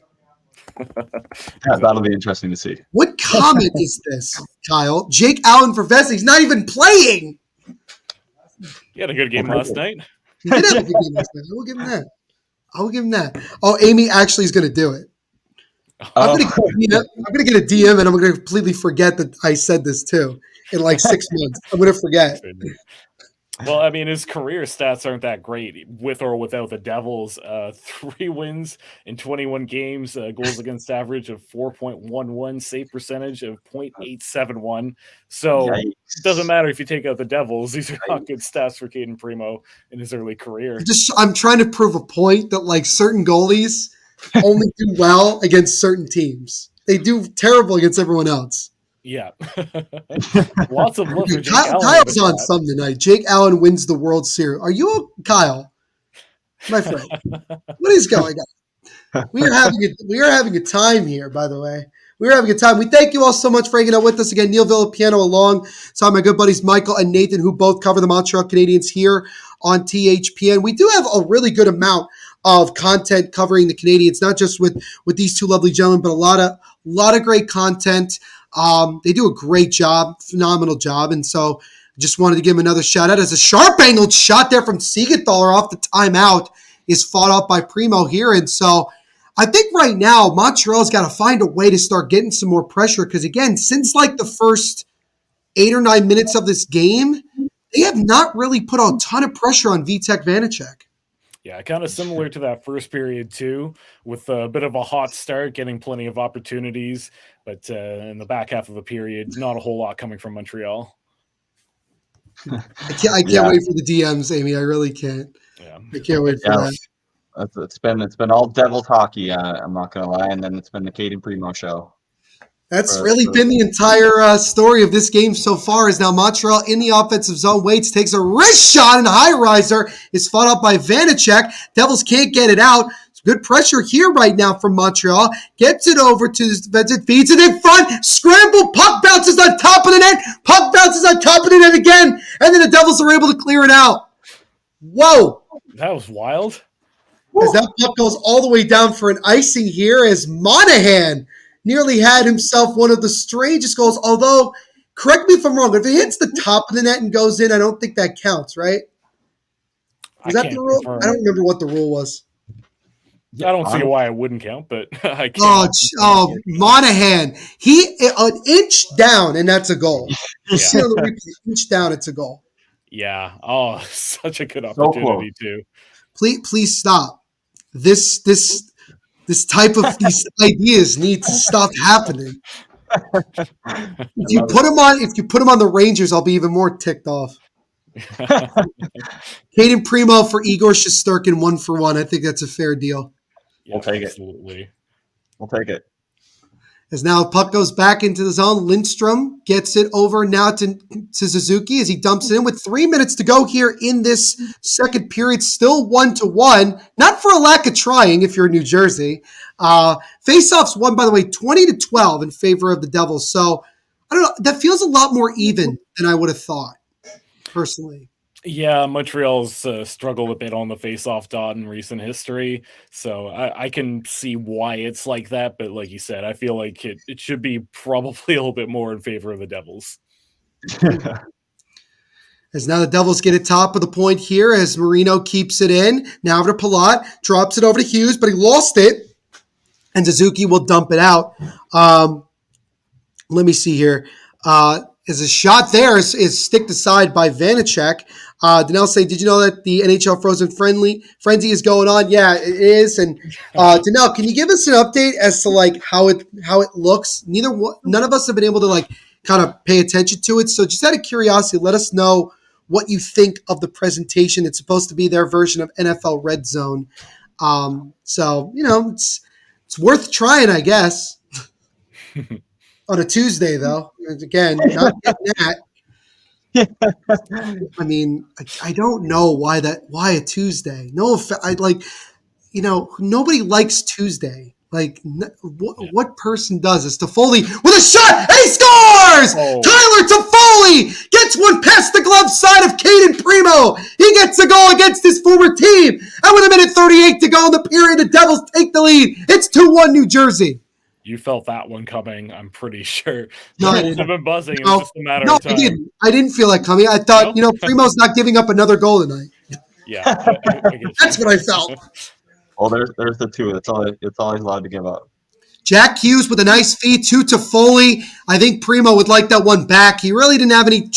Yeah, that'll be interesting to see. What comment is this, Kyle? Jake Allen for Vesey. He's not even playing. He had a good game last night. He did have a good game last night. I will give him that. Oh, Amy actually is going to do it. I'm going to get a DM, and I'm going to completely forget that I said this too in like 6 months. I'm going to forget. Well, I mean, his career stats aren't that great with or without the Devils. 3 wins in 21 games, goals against average of 4.11, save percentage of 0.871. So It doesn't matter if you take out the Devils. These are not good stats for Caden Primo in his early career. I'm trying to prove a point that like certain goalies only do well against certain teams. They do terrible against everyone else. Yeah. Lots of love for Jake Allen. Kyle's on some tonight. Jake Allen wins the World Series. Are you Kyle? My friend. What is going on? We are having a time here, by the way. We are having a time. We thank you all so much for hanging out with us again. Neil Villapiano alongside my good buddies Michael and Nathan, who both cover the Montreal Canadiens here on THPN. We do have a really good amount of content covering the Canadiens, not just with these two lovely gentlemen, but a lot of great content. They do a great job, phenomenal job. And so just wanted to give him another shout out as a sharp angled shot there from Siegenthaler off the timeout is fought off by Primo here. And so I think right now Montreal's got to find a way to start getting some more pressure. Cause again, since like the first 8 or 9 minutes of this game, they have not really put a ton of pressure on Vitek Vanacek. Yeah, kind of similar to that first period too, with a bit of a hot start, getting plenty of opportunities, but in the back half of the period, not a whole lot coming from Montreal. I can't wait for the DMs, Amy. I really can't. Yeah. I can't wait for that. It's been all Devils hockey. I'm not gonna lie, and then it's been the Caden Primo show. That's really been the entire story of this game so far. Is now Montreal in the offensive zone. Waits, takes a wrist shot, and a high riser is fought up by Vanacek. Devils can't get it out. Good pressure here right now from Montreal. Gets it over to Vincent, feeds it in front. Scramble, puck bounces on top of the net. Puck bounces on top of the net again. And then the Devils are able to clear it out. Whoa. That was wild. As that puck goes all the way down for an icing here as Monahan nearly had himself one of the strangest goals. Although, correct me if I'm wrong, but if it hits the top of the net and goes in, I don't think that counts, right? Was that the rule? Confirm. I don't remember what the rule was. I don't see why it wouldn't count, but I can't. Oh, Monahan. He an inch down, and that's a goal. You see on the replay, inch down, it's a goal. Yeah. Oh, such a good opportunity too. Please stop. This type of these ideas need to stop happening. If you put him on the Rangers, I'll be even more ticked off. Caden Primo for Igor Shesterkin 1-for-1. I think that's a fair deal. We'll take it. We'll take it. As now puck goes back into the zone, Lindstrom gets it over now to Suzuki as he dumps it in with 3 minutes to go here in this second period. Still 1-1. Not for a lack of trying if you're New Jersey. Faceoffs won, by the way, 20-12 in favor of the Devils. So, I don't know. That feels a lot more even than I would have thought, personally. Yeah, Montreal's struggled a bit on the face-off dot in recent history, so I can see why it's like that, but like you said, I feel like it should be probably a little bit more in favor of the Devils. As now the Devils get it top of the point here as Marino keeps it in. Now over to Palat, drops it over to Hughes, but he lost it, and Suzuki will dump it out. Let me see here. As a shot there is sticked aside by Vanacek. Danelle say, did you know that the NHL Frozen Frenzy is going on? Yeah, it is. And Danelle, can you give us an update as to like how it looks? None of us have been able to like kind of pay attention to it. So just out of curiosity, let us know what you think of the presentation. It's supposed to be their version of NFL Red Zone. So it's worth trying, I guess. On a Tuesday, though. Again, not getting that. I mean, I don't know why a Tuesday. No, nobody likes Tuesday. Like, what person does this? Toffoli with a shot, and he scores! Oh. Tyler Toffoli gets one past the glove side of Caden Primo. He gets a goal against his former team. And with 1:38 to go in the period, the Devils take the lead. It's 2-1 New Jersey. You felt that one coming, I'm pretty sure. No, I didn't. Have been buzzing. It was just a matter of time. I didn't feel that coming. I thought, Primo's not giving up another goal tonight. Yeah. That's what I felt. Well, there's the two. It's all he's allowed to give up. Jack Hughes with a nice feed to Toffoli. I think Primo would like that one back. He really didn't have any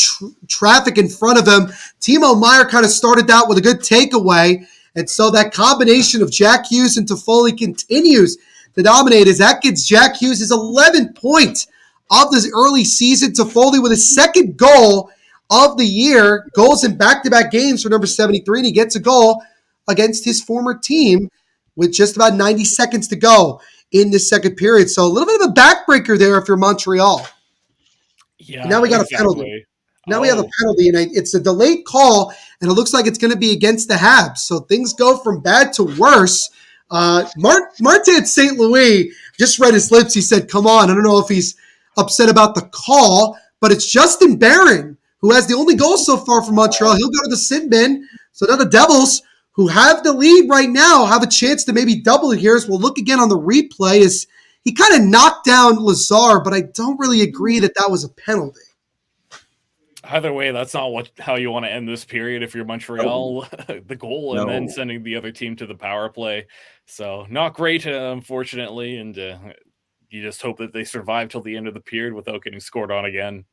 traffic in front of him. Timo Meier kind of started out with a good takeaway. And so that combination of Jack Hughes and Toffoli continues to dominate as that gets Jack Hughes his 11th point of this early season. Toffoli with his second goal of the year. Goals in back-to-back games for number 73, and he gets a goal against his former team with just about 90 seconds to go in this second period. So a little bit of a backbreaker there if you're Montreal. Yeah. And now we got a penalty. Now we have a penalty, and it's a delayed call, and it looks like it's going to be against the Habs. So things go from bad to worse. Martin at St. Louis just read his lips. He said, come on. I don't know if he's upset about the call, but it's Justin Barron who has the only goal so far for Montreal. He'll go to the sin bin. So now the Devils, who have the lead right now, have a chance to maybe double it here. As we'll look again on the replay. As he kind of knocked down Lazar, but I don't really agree that was a penalty. Either way, that's not how you want to end this period if you're Montreal, the goal, and then sending the other team to the power play. So not great, unfortunately, and you just hope that they survive till the end of the period without getting scored on again.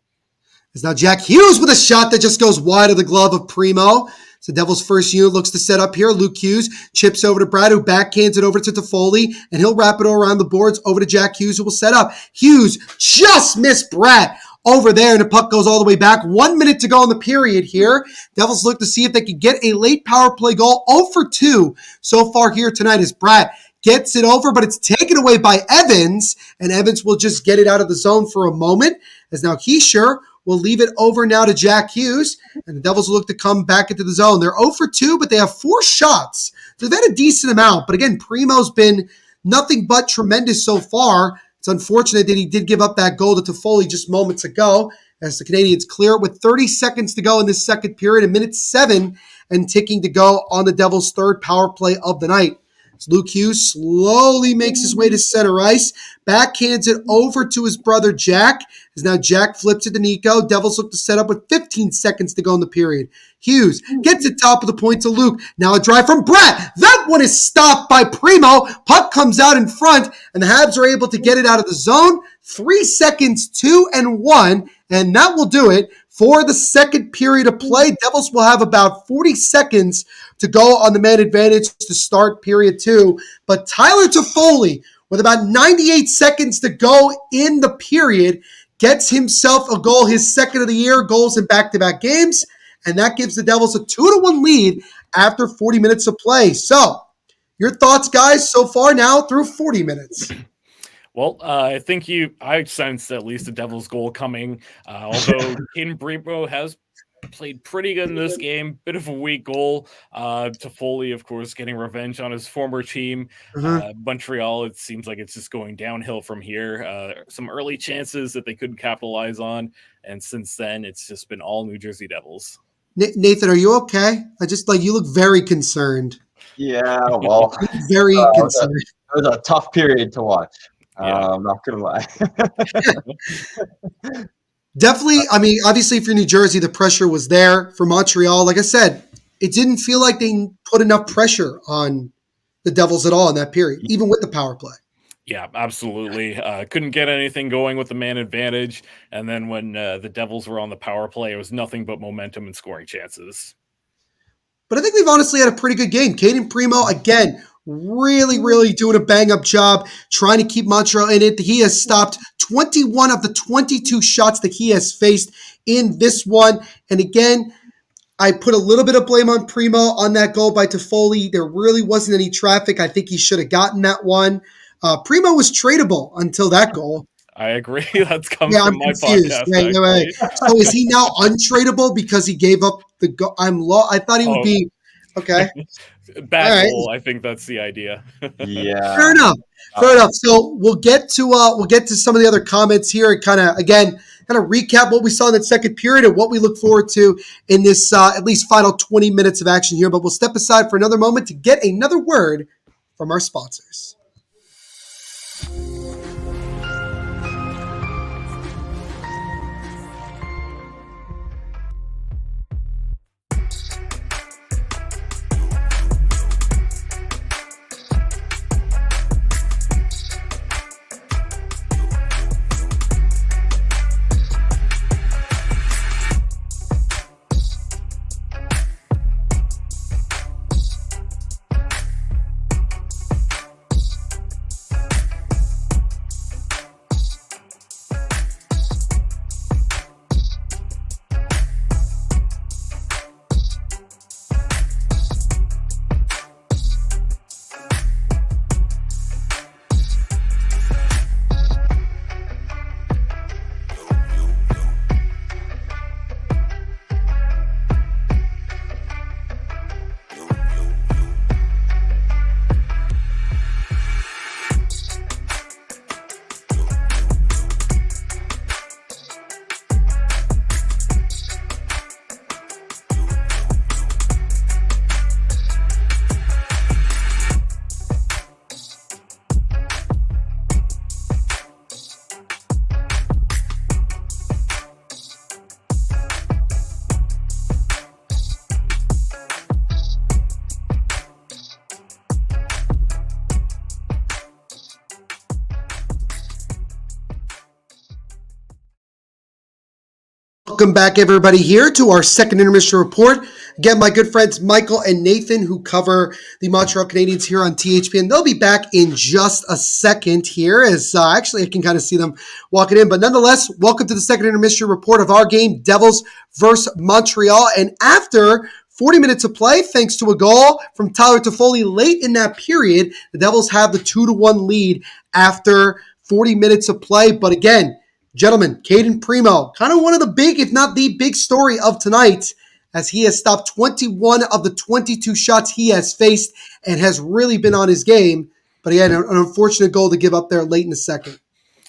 It's now Jack Hughes with a shot that just goes wide of the glove of Primo. So Devils' first unit looks to set up here. Luke Hughes chips over to Brad, who backhands it over to Toffoli, and he'll wrap it all around the boards over to Jack Hughes, who will set up. Hughes just missed Brad over there, and the puck goes all the way back. 1 minute to go in the period here. Devils look to see if they could get a late power play goal. 0 for 2 so far here tonight as Brad gets it over, but it's taken away by Evans, and Evans will just get it out of the zone for a moment, as now Heischer will leave it over now to Jack Hughes, and the Devils will look to come back into the zone. They're 0 for 2, but they have 4 shots, so they've had a decent amount, but again, Primo's been nothing but tremendous so far. It's unfortunate that he did give up that goal to Toffoli just moments ago, as the Canadiens clear it with 30 seconds to go in this second period, 1:07 and ticking to go on the Devils' third power play of the night. As Luke Hughes slowly makes his way to center ice, backhands it over to his brother Jack, as now Jack flips it to Nico. Devils look to set up with 15 seconds to go in the period. Hughes gets it top of the point to Luke. Now a drive from Brett. That one is stopped by Primo. Puck comes out in front, and the Habs are able to get it out of the zone. 3 seconds, 2 and 1, and that will do it for the second period of play. Devils will have about 40 seconds to go on the man advantage to start period 2. But Tyler Toffoli, with about 98 seconds to go in the period, gets himself a goal, his second of the year, goals in back-to-back games, and that gives the Devils a 2-1 lead after 40 minutes of play. So, your thoughts, guys, so far now through 40 minutes? Well, I think I sensed at least the Devils' goal coming, although Caden Brebo has played pretty good in this game. Bit of a weak goal. Toffoli, of course, getting revenge on his former team. Montreal, it seems like it's just going downhill from here. Some early chances that they couldn't capitalize on, and since then, it's just been all New Jersey Devils. Nathan, are you okay? You look very concerned. Yeah, well, very concerned. It was a tough period to watch. Yeah. I'm not going to lie. Definitely. I mean, obviously, for New Jersey, the pressure was there. For Montreal, like I said, it didn't feel like they put enough pressure on the Devils at all in that period, even with the power play. Yeah, absolutely. Couldn't get anything going with the man advantage. And then when the Devils were on the power play, it was nothing but momentum and scoring chances. But I think we've honestly had a pretty good game. Caden Primo, again, really doing a bang-up job trying to keep Montreal in it. He has stopped 21 of the 22 shots that he has faced in this one. And again, I put a little bit of blame on Primo on that goal by Toffoli. There really wasn't any traffic. I think he should have gotten that one. Primo was tradable until that goal. I agree. That's coming from my podcast. Wait. So is he now untradeable because he gave up the goal? I thought he would be okay. Bad goal. I think that's the idea. Yeah. Fair enough. So we'll get to some of the other comments here and kind of recap what we saw in that second period and what we look forward to in this at least final 20 minutes of action here. But we'll step aside for another moment to get another word from our sponsors. Welcome back, everybody, here to our second intermission report. Again, my good friends Michael and Nathan, who cover the Montreal Canadiens here on THPN, they'll be back in just a second here, as actually I can kind of see them walking in. But nonetheless, welcome to the second intermission report of our game, Devils versus Montreal. And after 40 minutes of play, thanks to a goal from Tyler Toffoli late in that period. The Devils have the 2-1 lead after 40 minutes of play. But again, gentlemen, Caden Primo, kind of one of the big, if not the big story of tonight, as he has stopped 21 of the 22 shots he has faced and has really been on his game. But again, an unfortunate goal to give up there late in the second.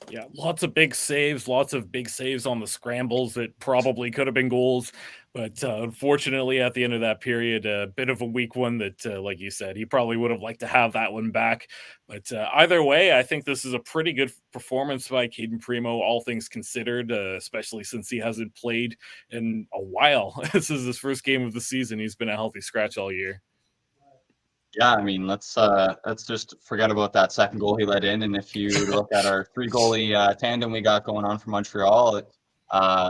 Yeah, lots of big saves on the scrambles that probably could have been goals. But unfortunately, at the end of that period, a bit of a weak one that, like you said, he probably would have liked to have that one back. But either way, I think this is a pretty good performance by Caden Primo, all things considered, especially since he hasn't played in a while. This is his first game of the season. He's been a healthy scratch all year. Yeah, I mean, let's just forget about that second goal he let in. And if you look at our 3-goalie tandem we got going on for Montreal,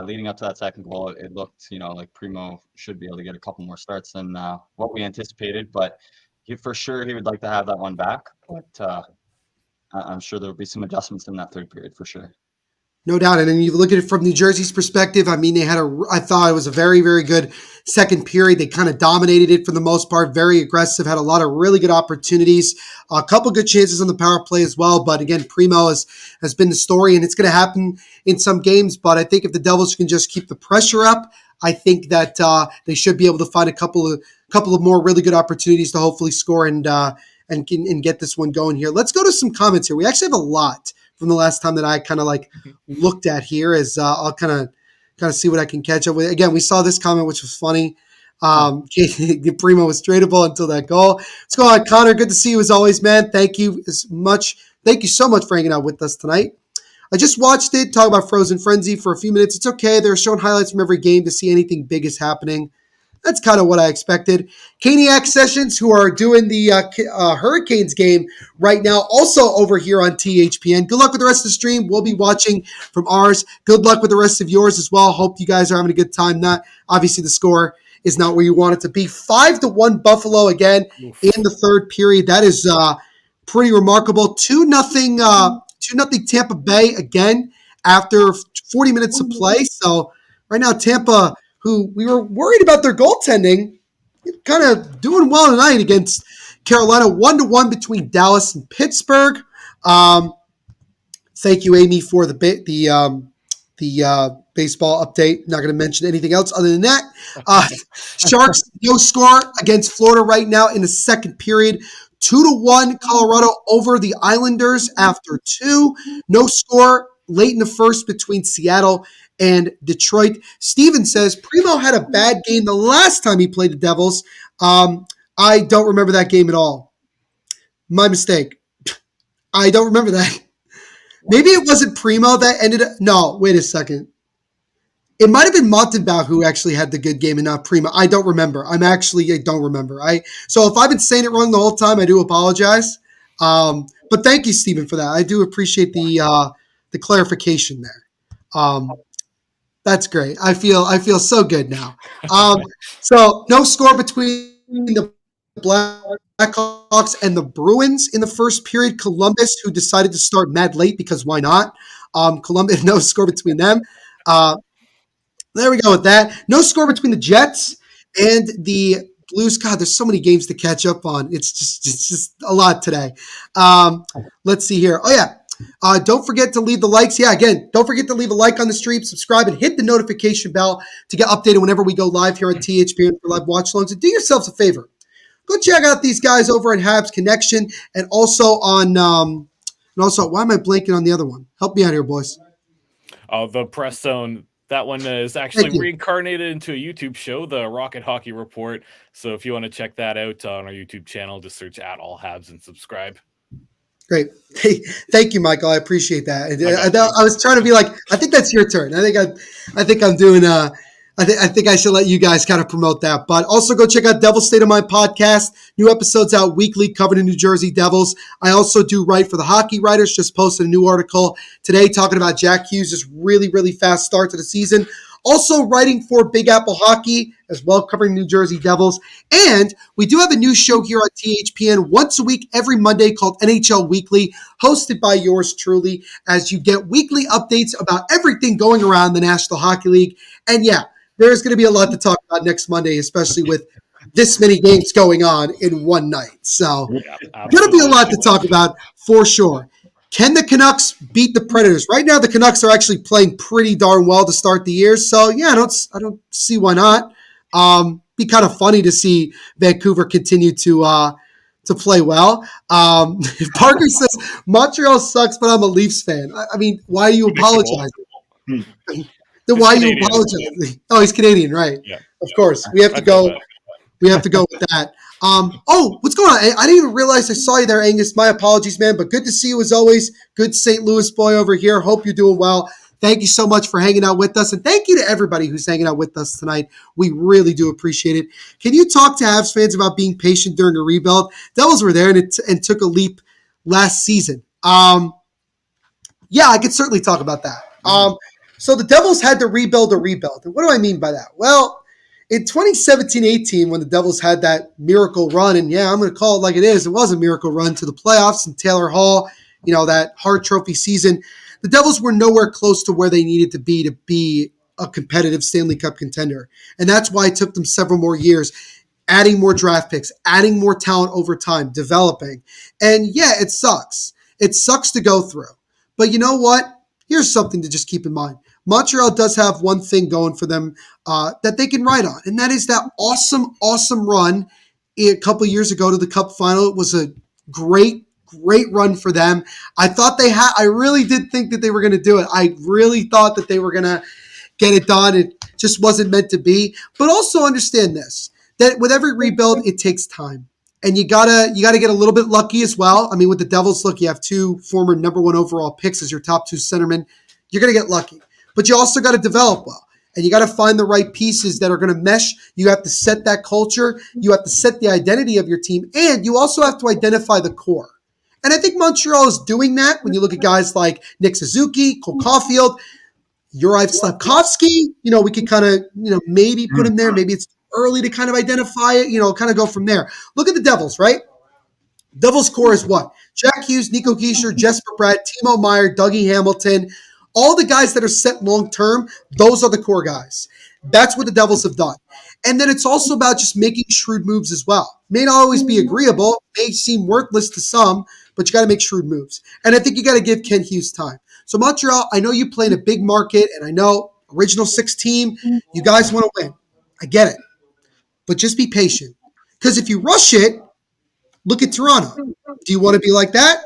leading up to that second goal, it looked, like Primo should be able to get a couple more starts than what we anticipated. But for sure, he would like to have that one back. But I'm sure there will be some adjustments in that third period for sure. No doubt. And then you look at it from New Jersey's perspective. I mean, I thought it was a very, very good second period. They kind of dominated it for the most part, very aggressive, had a lot of really good opportunities, a couple good chances on the power play as well. But again, Primo has been the story, and it's going to happen in some games. But I think if the Devils can just keep the pressure up, I think that they should be able to find a couple of more really good opportunities to hopefully score and get this one going here. Let's go to some comments here. We actually have a lot from the last time that I kind of looked at here, as I'll kind of see what I can catch up with. Again, we saw this comment, which was funny. Primo was tradable until that goal. Let's go on, Connor. Good to see you as always, man. Thank you so much for hanging out with us tonight. I just watched it, talk about Frozen Frenzy for a few minutes. It's okay. They're showing highlights from every game to see anything big is happening. That's kind of what I expected. Caniac Sessions, who are doing the Hurricanes game right now, also over here on THPN. Good luck with the rest of the stream. We'll be watching from ours. Good luck with the rest of yours as well. Hope you guys are having a good time. Obviously, the score is not where you want it to be. 5-1 Buffalo again in the third period. That is pretty remarkable. 2-0 Tampa Bay again after 40 minutes of play. So right now, Tampa, who we were worried about their goaltending, kind of doing well tonight against Carolina. 1-1 between Dallas and Pittsburgh. Thank you, Amy, for the baseball update. Not going to mention anything else other than that. Sharks no score against Florida right now in the second period. 2-1 Colorado over the Islanders after 2. No score late in the first between Seattle and Detroit. Steven says, Primo had a bad game the last time he played the Devils. I don't remember that game at all. My mistake. I don't remember that. Maybe it wasn't Primo that ended up. No, wait a second. It might have been Montenbaugh who actually had the good game and not Primo. I don't remember. I don't remember. So if I've been saying it wrong the whole time, I do apologize. But thank you, Steven, for that. I do appreciate the clarification there. That's great. I feel so good now. So no score between the Blackhawks and the Bruins in the first period. Columbus, who decided to start mad late because why not? Columbus, no score between them. There we go with that. No score between the Jets and the Blues. God, there's so many games to catch up on. It's just a lot today. Let's see here. Oh yeah. Don't forget to leave the likes. Yeah, again, don't forget to leave a like on the stream, subscribe, and hit the notification bell to get updated whenever we go live here on THPN for live watch alongs. And do yourselves a favor. Go check out these guys over at Habs Connection and also on why am I blanking on the other one? Help me out here, boys. The Press Zone. That one is actually reincarnated into a YouTube show, the Rocket Hockey Report. So if you want to check that out on our YouTube channel, just search @AllHabs and subscribe. Great. Hey, thank you, Michael. I appreciate that. I was trying to be like, I think that's your turn. I think I'm doing. I think I should let you guys kind of promote that. But also go check out Devil's State of Mind podcast. New episodes out weekly covering the New Jersey Devils. I also do write for the Hockey Writers. Just posted a new article today talking about Jack Hughes' really, really fast start to the season. Also writing for Big Apple Hockey as well, covering New Jersey Devils. And we do have a new show here on THPN once a week, every Monday, called NHL Weekly, hosted by yours truly, as you get weekly updates about everything going around the National Hockey League. And yeah, there's going to be a lot to talk about next Monday, especially with this many games going on in one night. So Yeah, going to be a absolutely. lot to talk about for sure. Can the Canucks beat the Predators? Right now, the Canucks are actually playing pretty darn well to start the year. So yeah, I don't see why not. Be kind of funny to see Vancouver continue to play well. Parker says Montreal sucks, but I'm a Leafs fan. I mean, why are you Predictable. apologizing? Then He's why are you Canadian. apologizing? Oh, he's Canadian, right? Yeah, Of course, we have I to know go. that. We have to go with that. What's going on? I didn't even realize I saw you there, Angus. My apologies, man, but good to see you as always. Good St. Louis boy over here. Hope you're doing well. Thank you so much for hanging out with us, and thank you to everybody who's hanging out with us tonight. We really do appreciate it. Can you talk to Habs fans about being patient during a rebuild? Devils were there and took a leap last season. Yeah, I could certainly talk about that. So the Devils had to rebuild a rebuild. And what do I mean by that? Well, in 2017-18, when the Devils had that miracle run, and yeah, I'm going to call it like it is, it was a miracle run to the playoffs and Taylor Hall, that Hart Trophy season, the Devils were nowhere close to where they needed to be a competitive Stanley Cup contender. And that's why it took them several more years, adding more draft picks, adding more talent over time, developing. And yeah, it sucks. It sucks to go through. But you know what? Here's something to just keep in mind. Montreal does have one thing going for them that they can ride on, and that is that awesome run a couple years ago to the Cup final. It was a great run for them. I really did think that they were going to do it. I really thought that they were going to get it done. It just wasn't meant to be. But also understand this, that with every rebuild, it takes time. And you gotta get a little bit lucky as well. I mean, with the Devils, look, you have 2 former number 1 overall picks as your top 2 centermen. You're gonna get lucky, but you also got to develop well, and you got to find the right pieces that are going to mesh. You have to set that culture. You have to set the identity of your team, and you also have to identify the core. And I think Montreal is doing that when you look at guys like Nick Suzuki, Cole Caulfield, Juraj Slafkovsky. We could kind of maybe put him there. Maybe it's early to kind of identify it, kind of go from there. Look at the Devils, right? Devils core is what? Jack Hughes, Nico Geiser, Jesper Bratt, Timo Meyer, Dougie Hamilton, all the guys that are set long-term, those are the core guys. That's what the Devils have done. And then it's also about just making shrewd moves as well. May not always be agreeable, may seem worthless to some, but you got to make shrewd moves. And I think you got to give Ken Hughes time. So Montreal, I know you play in a big market, and I know original 6 team, you guys want to win. I get it. But just be patient. Because if you rush it, look at Toronto. Do you want to be like that?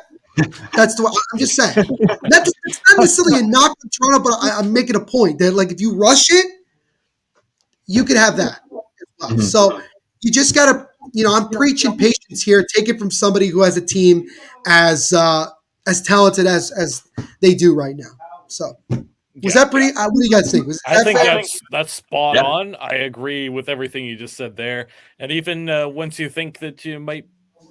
That's the way I'm just saying. It's not necessarily a knock on Toronto, but I'm making a point that, like, if you rush it, you could have that as well. Mm-hmm. So you just got to, I'm preaching patience here. Take it from somebody who has a team as talented as they do right now. So was that pretty? What do you guys think? I think that's spot on. I agree with everything you just said there. And even once you think that you might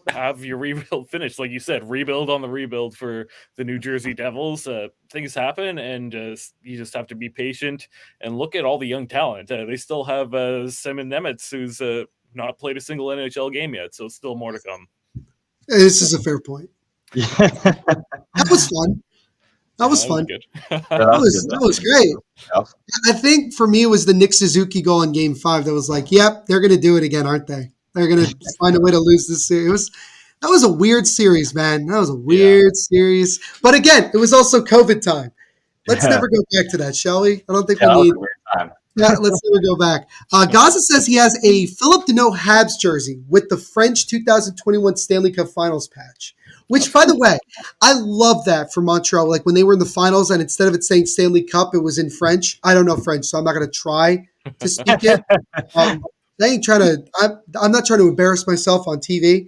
have your rebuild finished, like you said, rebuild on the rebuild for the New Jersey Devils, things happen, and you just have to be patient and look at all the young talent. They still have Simon Nemeth, who's not played a single NHL game yet, so still more to come. This is a fair point. That was fun. That was fun. That was great. Yeah. I think for me, it was the Nick Suzuki goal in Game 5 that was like, yep, they're going to do it again, aren't they? They're going to find a way to lose this series. That was a weird series, man. That was a weird series. But again, it was also COVID time. Let's never go back to that, shall we? I don't think we need. Yeah, let's never go back. Gaza says he has a Philip Deneau Habs jersey with the French 2021 Stanley Cup Finals patch. Which, by the way, I love that for Montreal. Like when they were in the finals, and instead of it saying Stanley Cup, it was in French. I don't know French, so I'm not going to try to speak it. They ain't trying to. I'm not trying to embarrass myself on TV.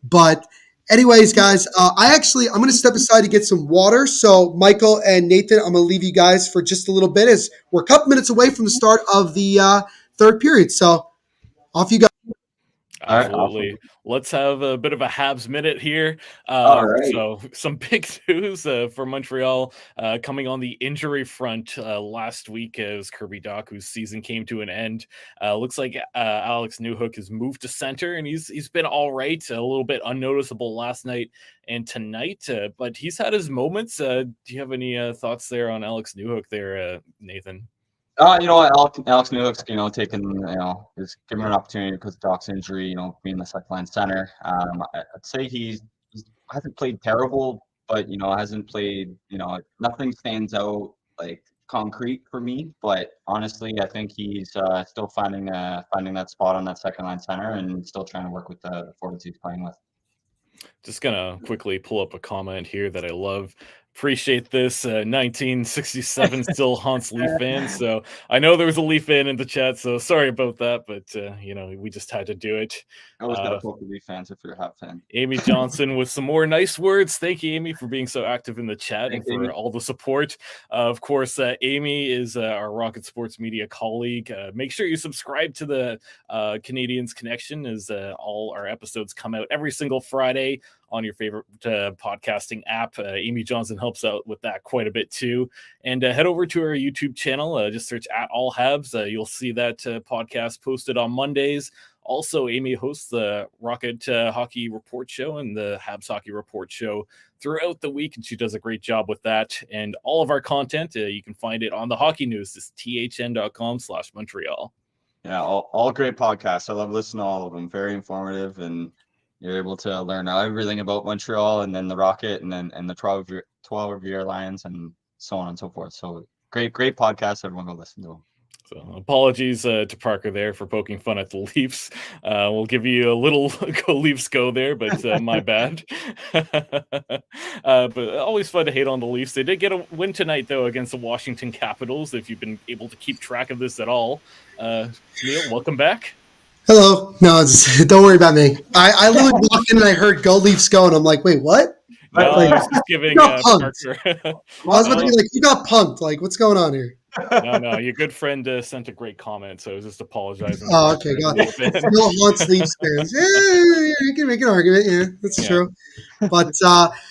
But anyways, guys, I'm going to step aside to get some water. So Michael and Nathan, I'm going to leave you guys for just a little bit, as we're a couple minutes away from the start of the third period. So off you go. Absolutely. Right, awesome. Let's have a bit of a Habs minute here. All right. So some big news for Montreal coming on the injury front last week as Kirby Dach, whose season came to an end. Looks like Alex Newhook has moved to center, and he's been all right, a little bit unnoticeable last night and tonight, but he's had his moments. Do you have any thoughts there on Alex Newhook there, Nathan? You know what, Alex Newhook's, taking, is given an opportunity because of Doc's injury, being the second line center. I'd say he hasn't played terrible, but, hasn't played, nothing stands out like concrete for me. But honestly, I think he's still finding that spot on that second line center and still trying to work with the forwards he's playing with. Just gonna quickly pull up a comment here that I love. Appreciate this. 1967 still haunts Leaf fans. So I know there was a Leaf fan in the chat, so sorry about that, but we just had to do it. I always gotta poke the Leaf fans if you're a Habs fan. Amy Johnson with some more nice words. Thank you, Amy, for being so active in the chat. Thanks, and for Amy. all the support. Of course, Amy is our Rocket Sports Media colleague. Make sure you subscribe to the Canadiens Connection, as all our episodes come out every single Friday on your favorite podcasting app. Amy Johnson helps out with that quite a bit too. And head over to our YouTube channel. Just search @AllHabs. You'll see that podcast posted on Mondays. Also, Amy hosts the Rocket Hockey Report Show and the Habs Hockey Report Show throughout the week, and she does a great job with that. And all of our content, you can find it on the Hockey News. It's thn.com/Montreal. Yeah, all great podcasts. I love listening to all of them. Very informative, and you're able to learn everything about Montreal, and then the Rocket, and the 12-year Lions, and so on and so forth. So great podcast. Everyone go listen to them. So apologies to Parker there for poking fun at the Leafs. We'll give you a little go Leafs go there, but my bad. But always fun to hate on the Leafs. They did get a win tonight, though, against the Washington Capitals, if you've been able to keep track of this at all. Neil, welcome back. Hello. No, don't worry about me. I literally walked in and I heard "Go Leafs Go," and I'm like, wait, what? No, I was just giving Parker. I was about to be like, you got punked. Like, what's going on here? No, your good friend sent a great comment, so I was just apologizing. Oh, okay, got it. Still haunts Leafs fans. Yeah, you can make an argument. Yeah, that's true. But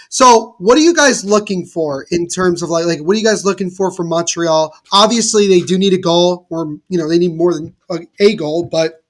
so what are you guys looking for in terms of like what are you guys looking for from Montreal? Obviously, they do need a goal, or they need more than a goal. But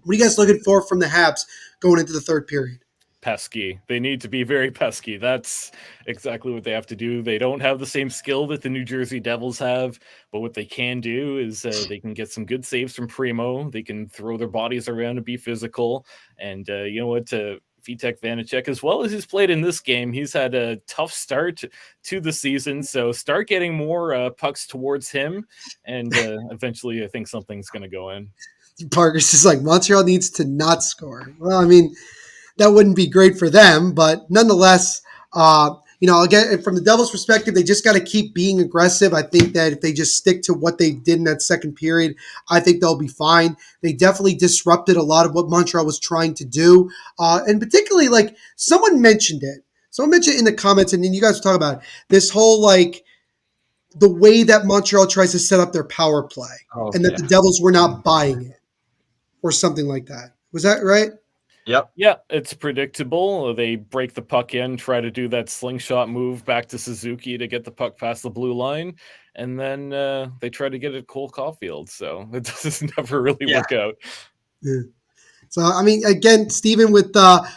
what are you guys looking for from the Habs going into the third period? Pesky. They need to be very pesky. That's exactly what they have to do. They don't have the same skill that the New Jersey Devils have, but what they can do is they can get some good saves from Primo. They can throw their bodies around and be physical. And you know what? Vitek Vanacek, as well as he's played in this game, he's had a tough start to the season. So start getting more pucks towards him, and eventually I think something's going to go in. Parker's just like, Montreal needs to not score. Well, I mean, that wouldn't be great for them, but nonetheless, again, from the Devils' perspective, they just got to keep being aggressive. I think that if they just stick to what they did in that second period, I think they'll be fine. They definitely disrupted a lot of what Montreal was trying to do, and particularly, like, someone mentioned it. Someone mentioned it in the comments, and then you guys were talking about it. This whole, like, the way that Montreal tries to set up their power play, and that the Devils were not buying it, or something like that. Was that right? Yep. Yeah, it's predictable. They break the puck in, try to do that slingshot move back to Suzuki to get the puck past the blue line, and then they try to get it Cole Caulfield. So it doesn't never really work out. Yeah. So, I mean, again, Steven with a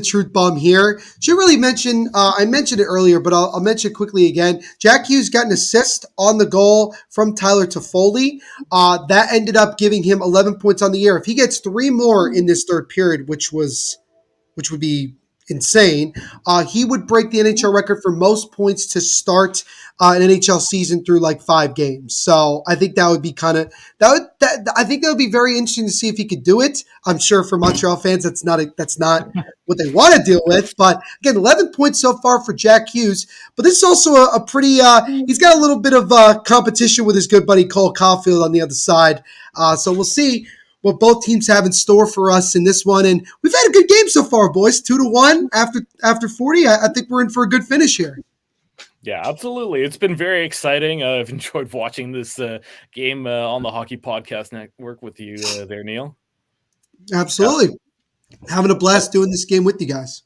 truth bomb here. Should really mention, I mentioned it earlier, but I'll mention it quickly again. Jack Hughes got an assist on the goal from Tyler Toffoli. That ended up giving him 11 points on the year. If he gets 3 more in this third period, which would be insane, he would break the NHL record for most points to start an NHL season through like 5 games. So I think that would be I think that would be very interesting to see if he could do it. I'm sure for Montreal fans, that's not what they want to deal with. But again, 11 points so far for Jack Hughes. But this is also a pretty, he's got a little bit of competition with his good buddy Cole Caulfield on the other side. So we'll see what both teams have in store for us in this one. And we've had a good game so far, boys. 2-1 after 40. I think we're in for a good finish here. Yeah, absolutely. It's been very exciting. I've enjoyed watching this game on the Hockey Podcast Network with you there, Neil. Absolutely. Yeah. Having a blast doing this game with you guys.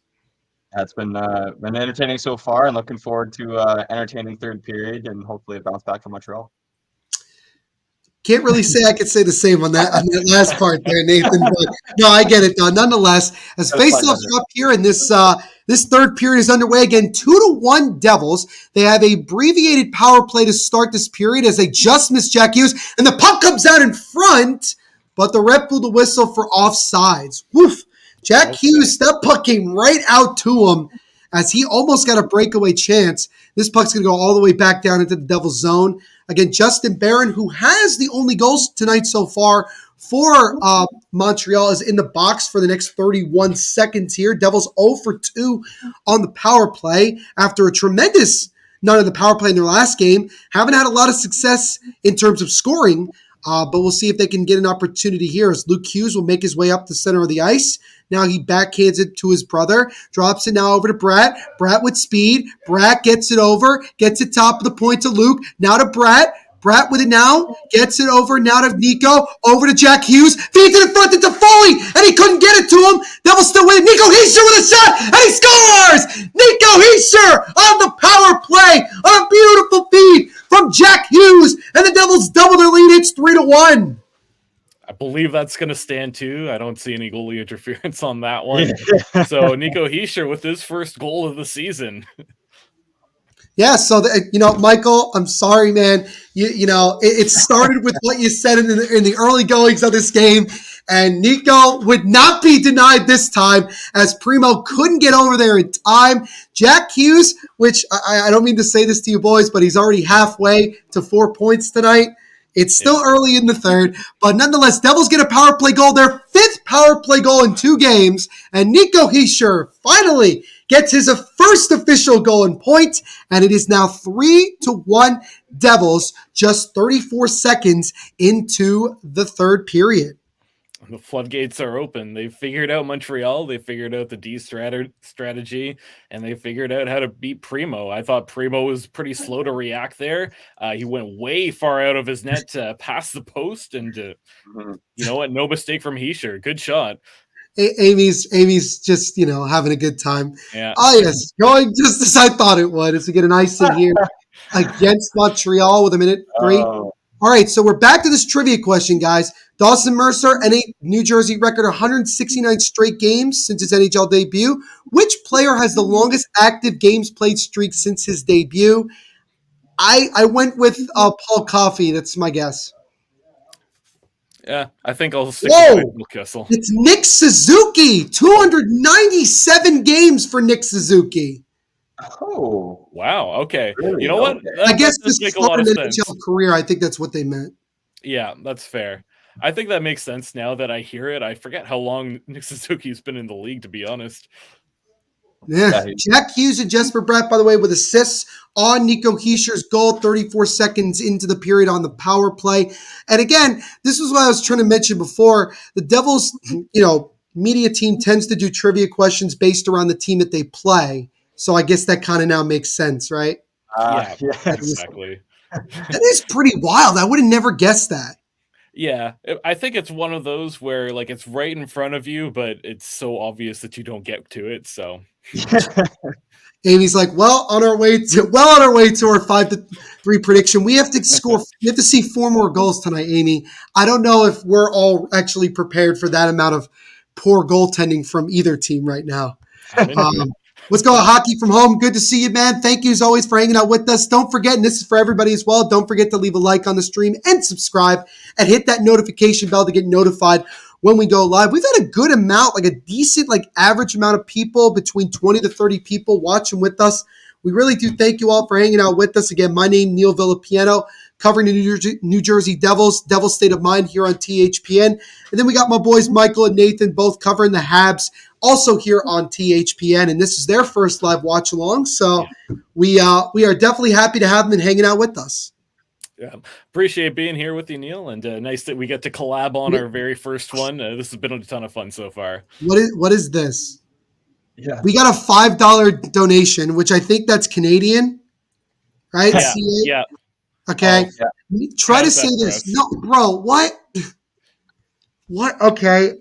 It's been entertaining so far, and looking forward to entertaining third period and hopefully a bounce back from Montreal. Can't really say I could say the same on that last part there, Nathan. But no, I get it though. Nonetheless, as faceoffs up here in this This third period is underway again, 2-1 Devils. They have a abbreviated power play to start this period as they just miss Jack Hughes, and the puck comes out in front, but the ref blew the whistle for offsides. Woof. Jack Hughes, that puck came right out to him as he almost got a breakaway chance. This puck's going to go all the way back down into the Devils zone. Again, Justin Barron, who has the only goals tonight so far for Montreal, is in the box for the next 31 seconds here. Devils 0 for 2 on the power play after a tremendous night of the power play in their last game. Haven't had a lot of success in terms of scoring, but we'll see if they can get an opportunity here as Luke Hughes will make his way up the center of the ice. Now he backhands it to his brother, drops it now over to Bratt. Bratt with speed. Bratt gets it over, gets it top of the point to Luke. Now to Bratt. Bratt with it now, gets it over now to Nico, over to Jack Hughes, feeds it in front to Toffoli, and he couldn't get it to him. Devils still with it. Nico Hischier with a shot, and he scores! Nico Hischier on the power play on a beautiful feed from Jack Hughes, and the Devils double their lead. It's 3-1. I believe that's going to stand too. I don't see any goalie interference on that one. So Nico Hischier with his first goal of the season. Yeah, so, Michael, I'm sorry, man. It started with what you said in the early goings of this game, and Nico would not be denied this time as Primo couldn't get over there in time. Jack Hughes, which I don't mean to say this to you boys, but he's already halfway to 4 points tonight. It's still early in the third, but nonetheless, Devils get a power play goal, their fifth power play goal in 2 games, and Nico Hischier finally gets his first official goal in point, and it is now 3-1 Devils, just 34 seconds into the third period. The floodgates are open. They figured out Montreal. They figured out the D strategy, and they figured out how to beat Primo. I thought Primo was pretty slow to react there. He went way far out of his net past the post, and you know what? No mistake from Hischier. Good shot. Amy's just, having a good time. Yeah. Oh, yes. Going just as I thought it would as we get an icing here against Montreal with 1:03. All right, so we're back to this trivia question, guys. Dawson Mercer, New Jersey record 169 straight games since his NHL debut. Which player has the longest active games played streak since his debut? I went with Paul Coffey. That's my guess. Yeah, I think I'll stick with Michael Kessel. It's Nick Suzuki. 297 games for Nick Suzuki. Oh, wow. Okay. Really? You know what? I guess this makes is a lot of an sense. NHL career. I think that's what they meant. Yeah, that's fair. I think that makes sense now that I hear it. I forget how long Nick Suzuki's been in the league, to be honest. Yeah. Jack Hughes and Jesper Bratt, by the way, with assists on Nico Hischier's goal 34 seconds into the period on the power play. And again, this is what I was trying to mention before. The Devils, media team tends to do trivia questions based around the team that they play. So I guess that kind of now makes sense, right? Yeah, exactly. That is pretty wild. I would have never guessed that. Yeah, I think it's one of those where it's right in front of you, but it's so obvious that you don't get to it. So Amy's like, on our way to our 5-3 prediction. We have to score. We have to see 4 more goals tonight, Amy. I don't know if we're all actually prepared for that amount of poor goaltending from either team right now. Let's go hockey from home. Good to see you, man. Thank you as always for hanging out with us. Don't forget, and this is for everybody as well, don't forget to leave a like on the stream and subscribe and hit that notification bell to get notified when we go live. We've had a good amount, a decent, average amount of people, between 20 to 30 people watching with us. We really do thank you all for hanging out with us. Again, my name, Neil Villapiano, covering the New Jersey Devils State of Mind here on THPN. And then we got my boys Michael and Nathan both covering the Habs, also here on THPN. And this is their first live watch along. So we are definitely happy to have them and hanging out with us. Yeah, appreciate being here with you, Neil, and nice that we get to collab on our very first one. This has been a ton of fun so far. What is this? Yeah, we got a $5 donation, which I think that's Canadian, right? Yeah. Yeah. Okay. Oh, yeah. Try to say this. No, bro. What? What? Okay.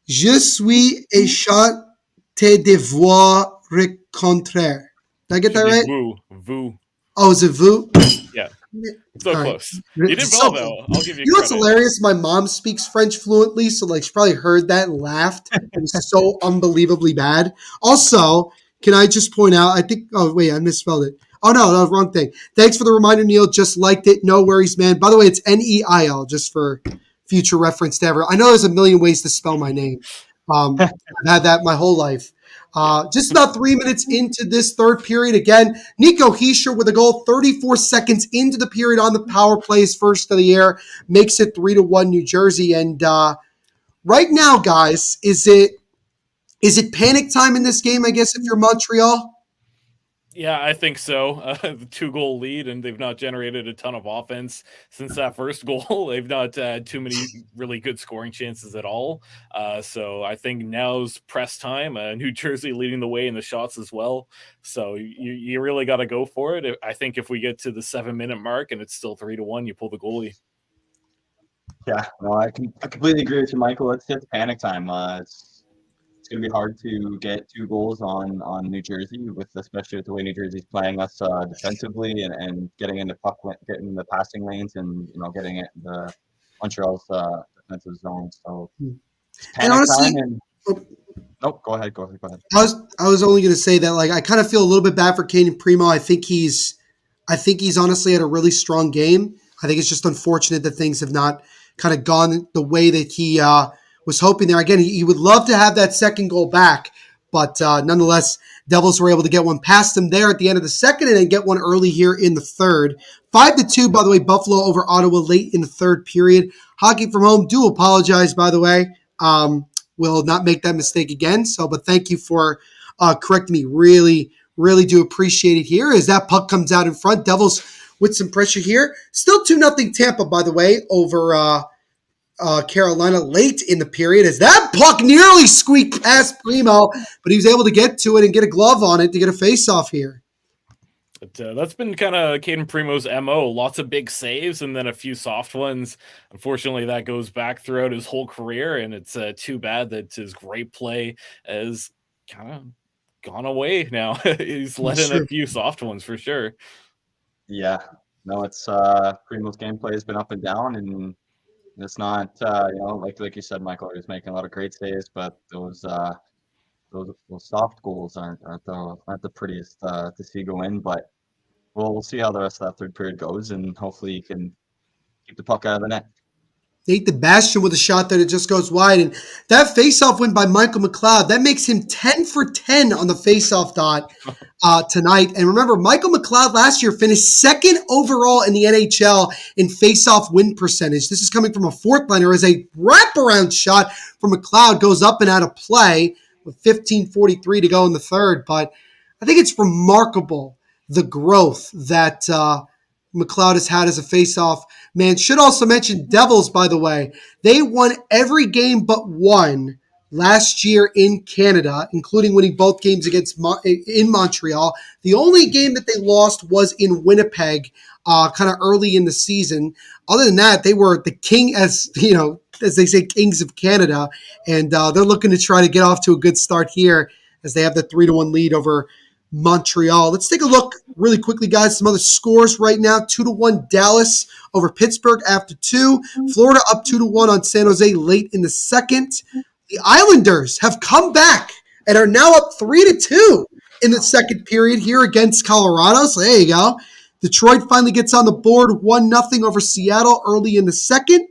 Je suis échanté de voir rencontrer. Did I get that right? Vous. Oh, is it vous? Yeah. So All right. close. You did So well, though. I'll give you You know what's credit. hilarious? My mom speaks French fluently, so like she probably heard that and laughed. It was so unbelievably bad. Also, can I just point out? I think. Oh wait, I misspelled it. Oh no, that was the wrong thing. Thanks for the reminder, Neil. Just liked it. No worries, man. By the way, it's Neil, just for future reference to ever. I know there's a million ways to spell my name. I've had that my whole life. Just about 3 minutes into this third period. Again, Nico Hischier with a goal 34 seconds into the period on the power play, his first of the year, makes it 3-1 New Jersey. And right now, guys, is it panic time in this game, I guess, if you're Montreal? Yeah, I think so. The 2-goal lead, and they've not generated a ton of offense since that first goal. They've not had too many really good scoring chances at all. So I think now's press time. New Jersey leading the way in the shots as well. So you really got to go for it. I think if we get to the 7-minute mark and it's still 3-1, you pull the goalie. Yeah, no, I completely agree with you, Michael. It's panic time. It's going to be hard to get 2 goals on New Jersey, especially with the way New Jersey's playing us defensively and getting into getting in the passing lanes and getting it in the Montreal's defensive zone. So And panic honestly, time. And nope, go ahead. I was only going to say that like I kind of feel a little bit bad for Caden Primo. I think he's honestly had a really strong game. I think it's just unfortunate that things have not kind of gone the way that he was hoping there. Again, he would love to have that second goal back, but nonetheless, Devils were able to get one past him there at the end of the second and then get one early here in the third. 5-2, by the way, Buffalo over Ottawa late in the third period. Hockey from home, do apologize, by the way. Will not make that mistake again. So, but thank you for correcting me. Really, really do appreciate it here as that puck comes out in front. Devils with some pressure here. Still 2-0 Tampa, by the way, over Carolina late in the period as that puck nearly squeaked past Primo, but he was able to get to it and get a glove on it to get a face-off here. But that's been kind of Caden Primo's MO. Lots of big saves and then a few soft ones. Unfortunately, that goes back throughout his whole career, and it's too bad that his great play has kind of gone away now. He's let in a few soft ones for sure. Yeah, no, it's Primo's gameplay has been up and down, and it's not like you said, Michael. He's making a lot of great saves, but those soft goals aren't the prettiest to see go in. But we'll see how the rest of that third period goes, and hopefully you can keep the puck out of the net. Nate the Bastion with a shot that it just goes wide. And that faceoff win by Michael McLeod, that makes him 10 for 10 on the faceoff dot tonight. And remember, Michael McLeod last year finished second overall in the NHL in faceoff win percentage. This is coming from a fourth liner as a wraparound shot from McLeod goes up and out of play with 15:43 to go in the third. But I think it's remarkable the growth that McLeod has had as a faceoff man. Should also mention Devils, by the way. They won every game but one last year in Canada, including winning both games against in Montreal. The only game that they lost was in Winnipeg, kind of early in the season. Other than that, they were the king, as they say, kings of Canada, and they're looking to try to get off to a good start here as they have the 3-1 lead over Montreal. Let's take a look really quickly, guys. Some other scores right now. 2-1 Dallas over Pittsburgh after 2. Florida up 2-1 on San Jose late in the second. The Islanders have come back and are now up 3-2 in the second period here against Colorado. So there you go. Detroit finally gets on the board 1-0 over Seattle early in the second.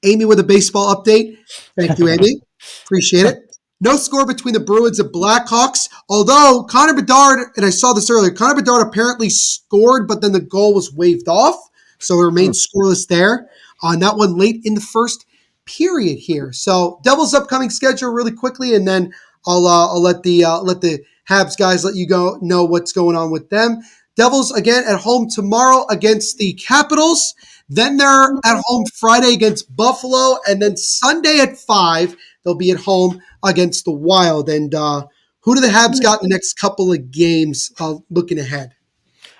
Amy with a baseball update. Thank you, Amy. Appreciate it. No score between the Bruins and Blackhawks, although Connor Bedard, and I saw this earlier, Connor Bedard apparently scored, but then the goal was waved off, so it remains scoreless there on that one late in the first period here. So Devils' upcoming schedule really quickly, and then I'll let the Habs guys let you know what's going on with them. Devils again at home tomorrow against the Capitals. Then they're at home Friday against Buffalo, and then Sunday at 5 they'll be at home against the Wild. And who do the Habs got in the next couple of games looking ahead?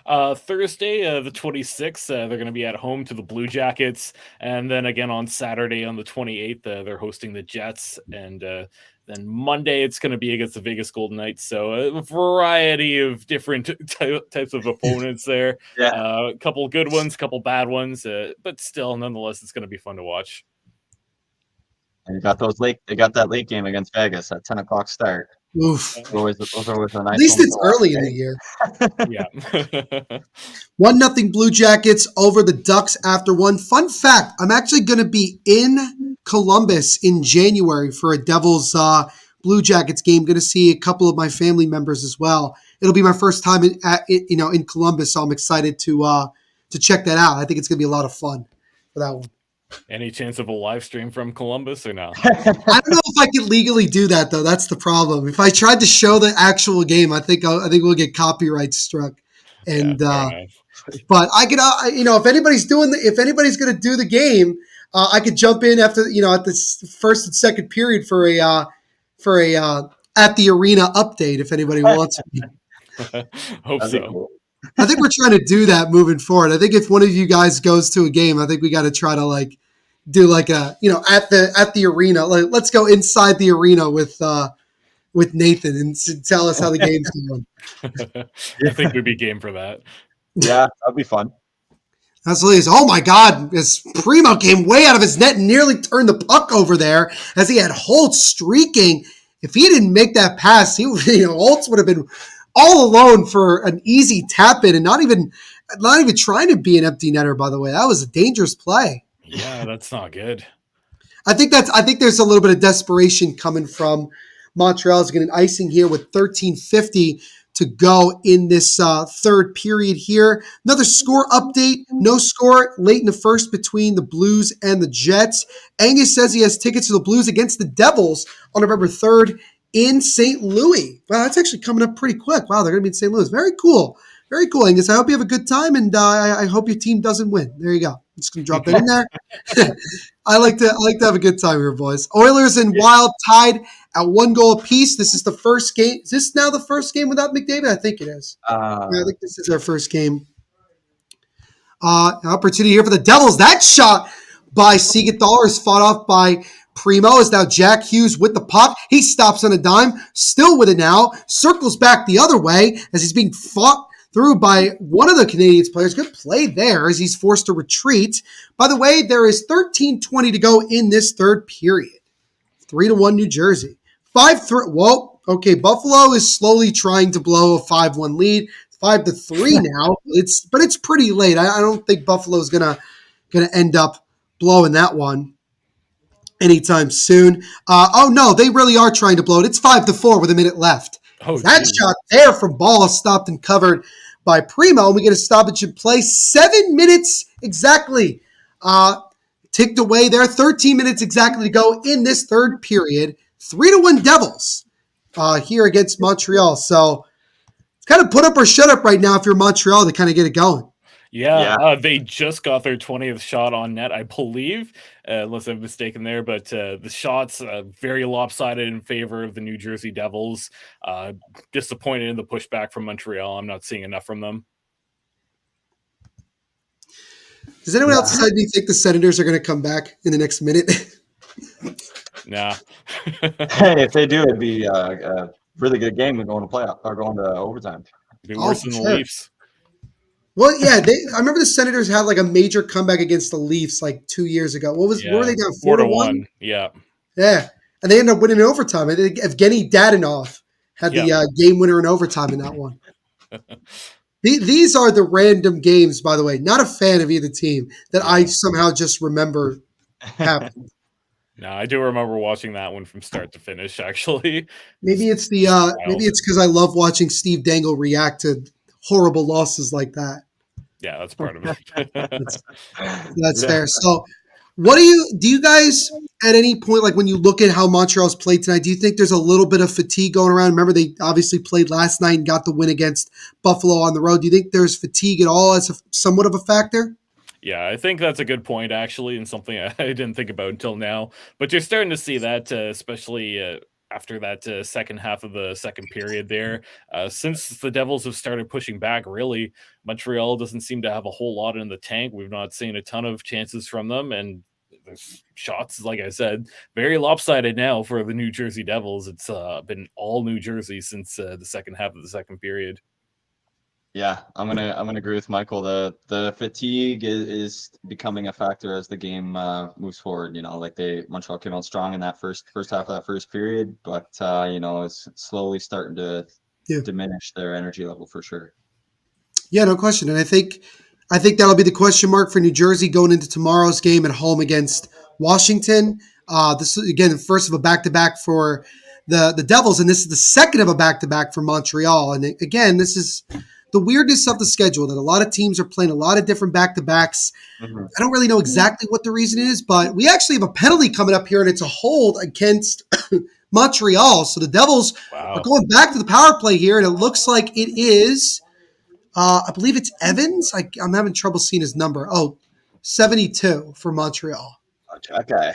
Thursday, the 26th, they're going to be at home to the Blue Jackets. And then again on Saturday on the 28th, they're hosting the Jets. And Then Monday, it's going to be against the Vegas Golden Knights. So a variety of different types of opponents there. A couple good ones, couple bad ones, but still, nonetheless, it's going to be fun to watch. And you got they got that late game against Vegas at 10:00 start. Oof. Those are always a nice. At least it's early in the year. Yeah. 1-0 Blue Jackets over the Ducks after one. Fun fact, I'm actually going to be in Columbus in January for a Devils Blue Jackets game. Going to see a couple of my family members as well. It'll be my first time in Columbus, so I'm excited to check that out. I think it's going to be a lot of fun for that one. Any chance of a live stream from Columbus or no? I don't know if I could legally do that though. That's the problem. If I tried to show the actual game, I think we'll get copyright struck. And but I could, if anybody's if anybody's going to do the game, I could jump in after at the first and second period for a at the arena update if anybody wants it. Hope so. Cool. I think we're trying to do that moving forward. I think if one of you guys goes to a game, I think we got to try to do a at the arena. Let's go inside the arena with Nathan and tell us how the game's going. I think we'd be game for that. Yeah, that'd be fun. Absolutely. Oh my God! As Primo came way out of his net and nearly turned the puck over there as he had Holtz streaking. If he didn't make that pass, Holtz would have been all alone for an easy tap in and not even trying to be an empty netter, by the way. That was a dangerous play. Yeah, that's not good. I think there's a little bit of desperation coming from Montreal's getting icing here with 13:50 to go in this third period here. Another score update. No score late in the first between the Blues and the Jets. Angus says he has tickets to the Blues against the Devils on November 3rd in St. Louis. Wow, that's actually coming up pretty quick. Wow, they're going to be in St. Louis. Very cool. Very cool, Angus. I hope you have a good time, and I hope your team doesn't win. There you go. I'm just going to drop that in there. I like to have a good time here, boys. Oilers and Wild tied at 1 goal apiece. This is the first game. Is this now the first game without McDavid? I think it is. I think this is our first game. Opportunity here for the Devils. That shot by Siegenthaler is fought off by Primo. Is now Jack Hughes with the puck. He stops on a dime, still with it now. Circles back the other way as he's being fought through by one of the Canadiens players. Good play there as he's forced to retreat. By the way, there is 13:20 to go in this third period. 3-1 New Jersey. 5-3. Whoa. Okay, Buffalo is slowly trying to blow a 5-1 lead. 5-3 now. It's pretty late. I don't think Buffalo's gonna end up blowing that one anytime soon. No, they really are trying to blow it. It's 5-4 with a minute left. That shot there from Ball stopped and covered by Primo. We get a stoppage in play. 7 minutes exactly ticked away there. 13 minutes exactly to go in this third period. 3-1 Devils here against Montreal. So it's kind of put up or shut up right now if you're Montreal to kind of get it going. Yeah. They just got their 20th shot on net, I believe, unless I'm mistaken there. But the shots very lopsided in favor of the New Jersey Devils. Disappointed in the pushback from Montreal. I'm not seeing enough from them. Does anyone else decide you think the Senators are going to come back in the next minute? Nah. Hey, if they do, it'd be a really good game going to playoff or going to overtime. It'd be worse than the Leafs. Well, yeah, I remember the Senators had a major comeback against the Leafs 2 years ago. What were they down 4-1? Yeah. Yeah, and they ended up winning in overtime. I think Evgeny Dadonov had the game winner in overtime in that one. These are the random games, by the way. Not a fan of either team that I somehow just remember happening. No, I do remember watching that one from start to finish. Actually, maybe it's because I love watching Steve Dangle react to horrible losses like that. Yeah, that's part of it. That's fair. So, what do you guys at any point, when you look at how Montreal's played tonight, do you think there's a little bit of fatigue going around? Remember, they obviously played last night and got the win against Buffalo on the road. Do you think there's fatigue at all as somewhat of a factor? Yeah, I think that's a good point, actually, and something I didn't think about until now. But you're starting to see that, especially after that second half of the second period there. Since the Devils have started pushing back, really, Montreal doesn't seem to have a whole lot in the tank. We've not seen a ton of chances from them, and there's shots, like I said, very lopsided now for the New Jersey Devils. It's been all New Jersey since the second half of the second period. Yeah, I'm gonna agree with Michael. The fatigue is becoming a factor as the game moves forward. Like Montreal came out strong in that first half of that first period, but it's slowly starting to diminish their energy level for sure. Yeah, no question. And I think that'll be the question mark for New Jersey going into tomorrow's game at home against Washington. This is, again, the first of a back-to-back for the Devils, and this is the second of a back-to-back for Montreal. And again, this is the weirdness of the schedule, that a lot of teams are playing a lot of different back-to-backs. Mm-hmm. I don't really know exactly what the reason is, but we actually have a penalty coming up here, and it's a hold against Montreal. So the Devils are going back to the power play here, and it looks like it is, I believe it's Evans. I'm having trouble seeing his number. 72 for Montreal. Okay.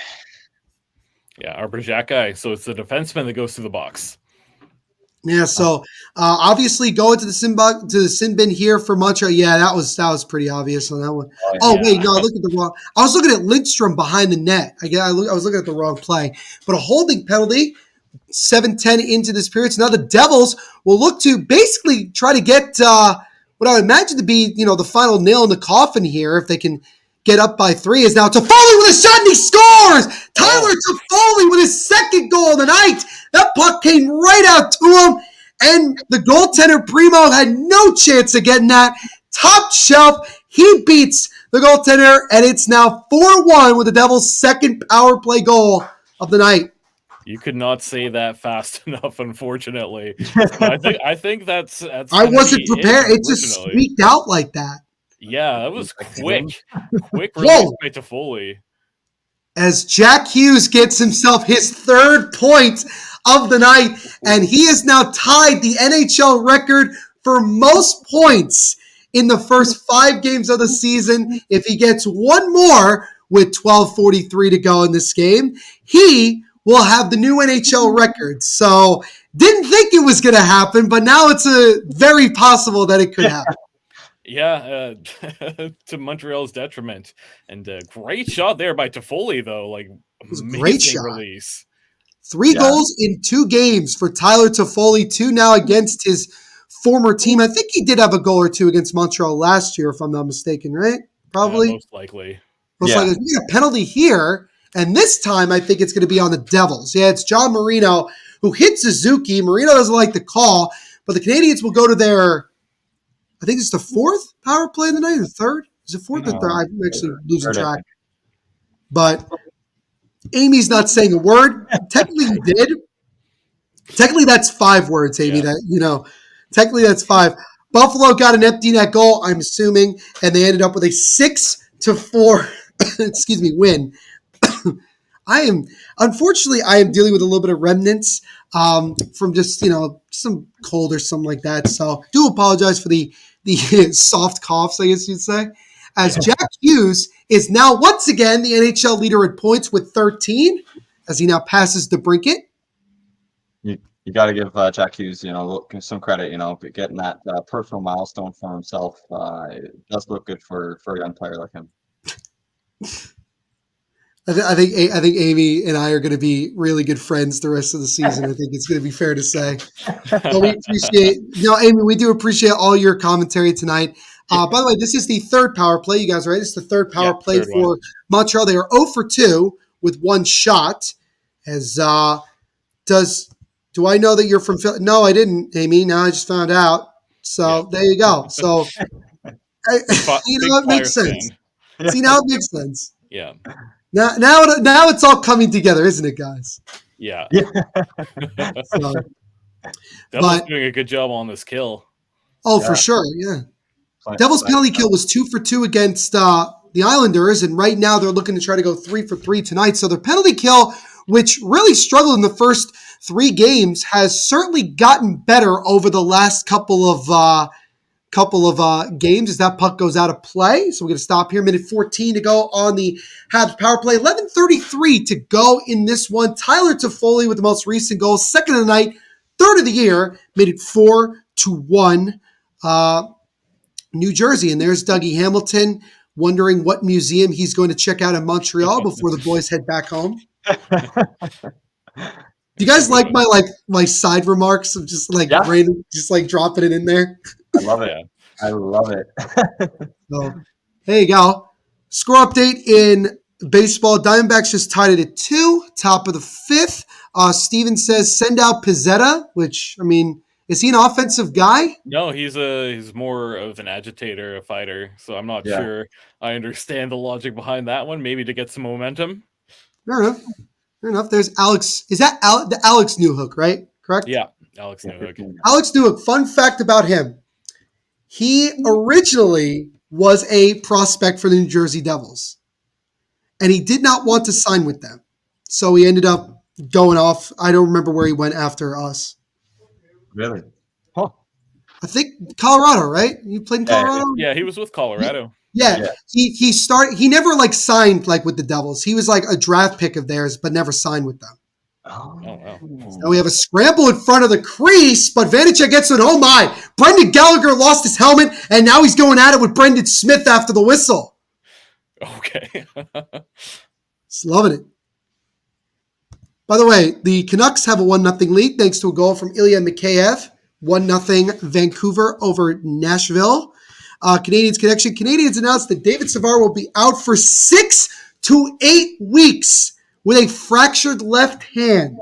Yeah, our Xhekaj. So it's the defenseman that goes to the box. Yeah, so obviously going to the sin bin here for Montreal. Yeah, that was pretty obvious on that one. Wait, no, look at the wrong. I was looking at Lindstrom behind the net. I was looking at the wrong play, but a holding penalty. 7-10 into this period. So now the Devils will look to basically try to get what I would imagine to be, the final nail in the coffin here, if they can get up by 3, is now Toffoli with a shot and he scores! Tyler Toffoli with his second goal of the night. That puck came right out to him, and the goaltender Primo had no chance of getting that. Top shelf, he beats the goaltender, and it's now 4-1 with the Devils' second power play goal of the night. You could not say that fast enough, unfortunately. I think that's I wasn't prepared. It just squeaked out like that. Yeah, that was quick release by Toffoli. As Jack Hughes gets himself his third point of the night, and he has now tied the NHL record for most points in the first 5 games of the season. If he gets one more with 12:43 to go in this game, he will have the new NHL record. So didn't think it was going to happen, but now it's very possible that it could happen. Yeah, to Montreal's detriment. And great shot there by Toffoli, though. Like, it was a great shot. Release. 3 goals in 2 games for Tyler Toffoli, 2 now against his former team. I think he did have a goal or 2 against Montreal last year, if I'm not mistaken, right? Probably. Most likely. We got a penalty here, and this time I think it's going to be on the Devils. Yeah, it's John Marino who hit Suzuki. Marino doesn't like the call, but the Canadiens will go to their, I think it's the 4th power play of the night, or 3rd? Is it 4th or 3rd? I'm actually losing track. But Amy's not saying a word. Technically, he did. Technically, that's 5 words, Amy. Yeah. Technically, that's 5. Buffalo got an empty net goal, I'm assuming, and they ended up with a 6-4 win. I am dealing with a little bit of remnants from just, some cold or something like that. So do apologize for the soft coughs, I guess you'd say. As Jack Hughes is now once again the NHL leader at points with 13, as he now passes DeBrincat. You got to give Jack Hughes, some credit, getting that personal milestone for himself. It does look good for a young player like him. I think Amy and I are going to be really good friends the rest of the season. I think it's going to be fair to say. But we appreciate, Amy, we do appreciate all your commentary tonight. By the way, this is the 3rd power play. You guys are right. It's the 3rd power play for one. Montreal. They are 0 for 2 with 1 shot. As do I know that you're from Philly? No, I didn't, Amy. Now I just found out. So there you go. So it makes sense. See, now it makes sense. Yeah. Now it's all coming together, isn't it, guys? Yeah. So, Devil's doing a good job on this kill. Oh, for sure, yeah. Devil's penalty kill was 2 for 2 against the Islanders, and right now they're looking to try to go 3 for 3 tonight. So their penalty kill, which really struggled in the first 3 games, has certainly gotten better over the last couple of games as that puck goes out of play. So we're going to stop here. Minute 14 to go on the Habs power play. 11:33 to go in this one. Tyler Toffoli with the most recent goal. 2nd of the night. 3rd of the year. Made it 4-1. New Jersey. And there's Dougie Hamilton wondering what museum he's going to check out in Montreal before the boys head back home. Do you guys like my side remarks of just random, just dropping it in there? I love it. I love it. So, there you go. Score update in baseball. Diamondbacks just tied it at 2, top of the 5th. Steven says send out Pizzetta, which, I mean, is he an offensive guy? No, he's more of an agitator, a fighter. So I'm not sure I understand the logic behind that one. Maybe to get some momentum. Fair enough. There's Alex. Is that the Alex Newhook, right? Correct? Yeah, Alex Newhook. Alex Newhook, fun fact about him. He originally was a prospect for the New Jersey Devils. And he did not want to sign with them. So he ended up going off. I don't remember where he went after us. Really? Huh. I think Colorado, right? You played in Colorado? Yeah, he was with Colorado. Yeah. He never signed with the Devils. He was a draft pick of theirs, but never signed with them. Oh, wow. Now we have a scramble in front of the crease, but Vanacek gets it. Oh my! Brendan Gallagher lost his helmet, and now he's going at it with Brendan Smith after the whistle. Okay. Just loving it. By the way, the Canucks have a 1-0 lead thanks to a goal from Ilya Mikheyev. 1-0 Vancouver over Nashville. Canadiens connection. Canadiens announced that David Savard will be out for 6 to 8 weeks with a fractured left hand.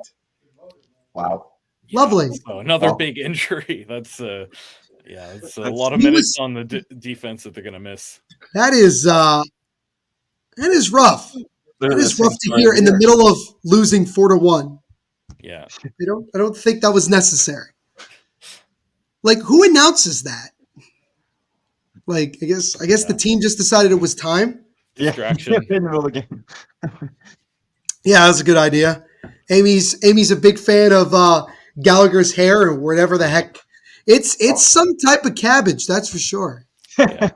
Wow. Lovely. So another big injury. That's it's a lot of minutes on the defense that they're going to miss. That is rough. That is rough to hear in the middle of losing 4-1. Yeah. I don't think that was necessary. Who announces that? I guess the team just decided it was time. Distraction. In the middle of the game. Yeah, that's a good idea. Amy's a big fan of Gallagher's hair or whatever the heck. It's some type of cabbage, that's for sure. Yeah.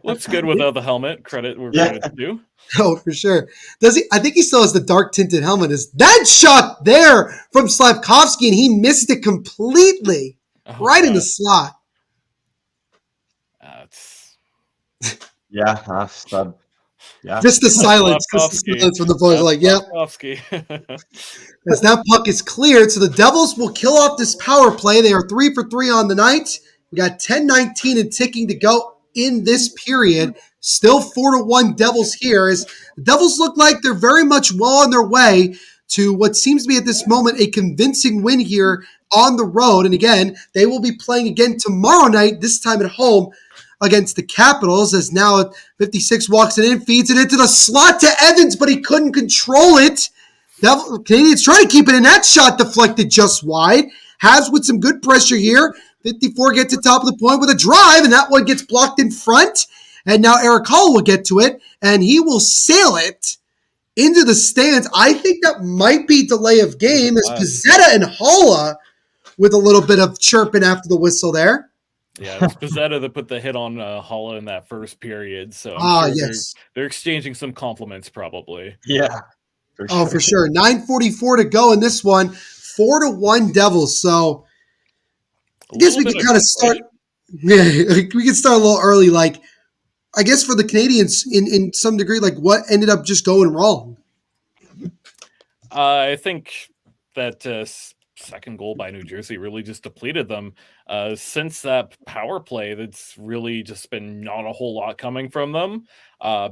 Looks good without the helmet. Credit where credit's due. Oh, for sure. Does he? I think he still has the dark tinted helmet. Is that shot there from Slavkovsky, and he missed it completely in the slot. Stud. Yeah. Just the silence. Just the silence from the boys. As that puck is cleared, so the Devils will kill off this power play. They are 3 for 3 on the night. We got 10:19 and ticking to go in this period. Still 4-1 Devils here. As the Devils look like they're very much well on their way to what seems to be at this moment a convincing win here on the road. And again, they will be playing again tomorrow night, this time at home, against the Capitals, as now 56 walks it in, feeds it into the slot to Evans, but he couldn't control it. Canadians trying to keep it in. That shot deflected just wide. Habs with some good pressure here. 54 gets to top of the point with a drive, and that one gets blocked in front. And now Eric Hall will get to it, and he will sail it into the stands. I think that might be delay of game as Pizzetta and Holla with a little bit of chirping after the whistle there. Yeah, it was Pizzetta that put the hit on Holla in that first period. So they're exchanging some compliments probably. Yeah. For sure. 9:44 to go in this one. 4-1 Devils. So I guess we can kind of start. Yeah, we can start a little early. I guess for the Canadiens, in some degree, what ended up just going wrong? I think that second goal by New Jersey really just depleted them. Since that power play, that's really just been not a whole lot coming from them.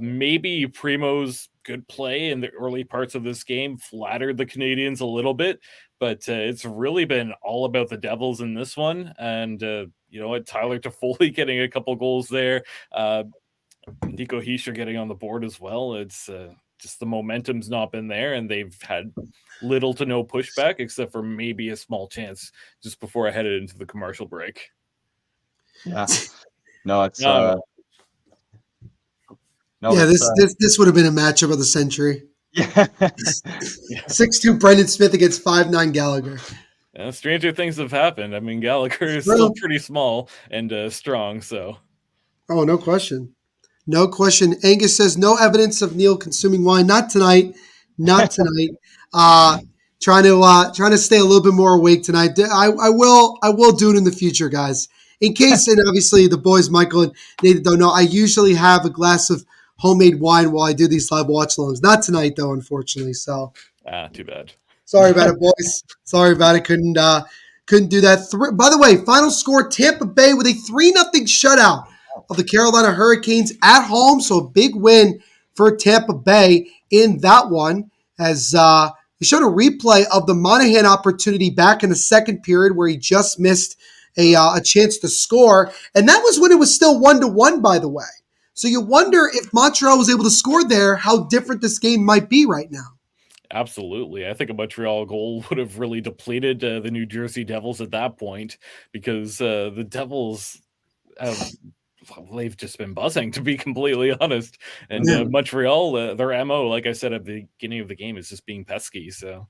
Maybe Primo's good play in the early parts of this game flattered the Canadiens a little bit, but it's really been all about the Devils in this one. And you know what, Tyler Toffoli getting a couple goals there. Nico Hischier getting on the board as well. It's just the momentum's not been there, and they've had little to no pushback, except for maybe a small chance just before I headed into the commercial break. Yeah. No, it's this would have been a matchup of the century. Yeah. 6'2" Brendan Smith against 5'9" Gallagher. Stranger things have happened. I mean, Gallagher is still pretty small and strong, so. Oh, no question. No question. Angus says no evidence of Neil consuming wine. Not tonight. Not tonight. Trying to stay a little bit more awake tonight. I will do it in the future, guys. In case, and obviously the boys, Michael and Nathan, don't know, I usually have a glass of homemade wine while I do these live watch alongs. Not tonight, though, unfortunately. So Too bad. sorry about it, boys. Sorry about it. Couldn't do that. By the way, final score: Tampa Bay with a 3-0 shutout of the Carolina Hurricanes at home. So a big win for Tampa Bay in that one. As they showed a replay of the Monahan opportunity back in the second period where he just missed a chance to score, and that was when it was still 1-1. By the way, so you wonder if Montreal was able to score there, how different this game might be right now. Absolutely. I think a Montreal goal would have really depleted the New Jersey Devils at that point, because the Devils have they've just been buzzing, to be completely honest. And Montreal, their MO, like I said at the beginning of the game, is just being pesky. So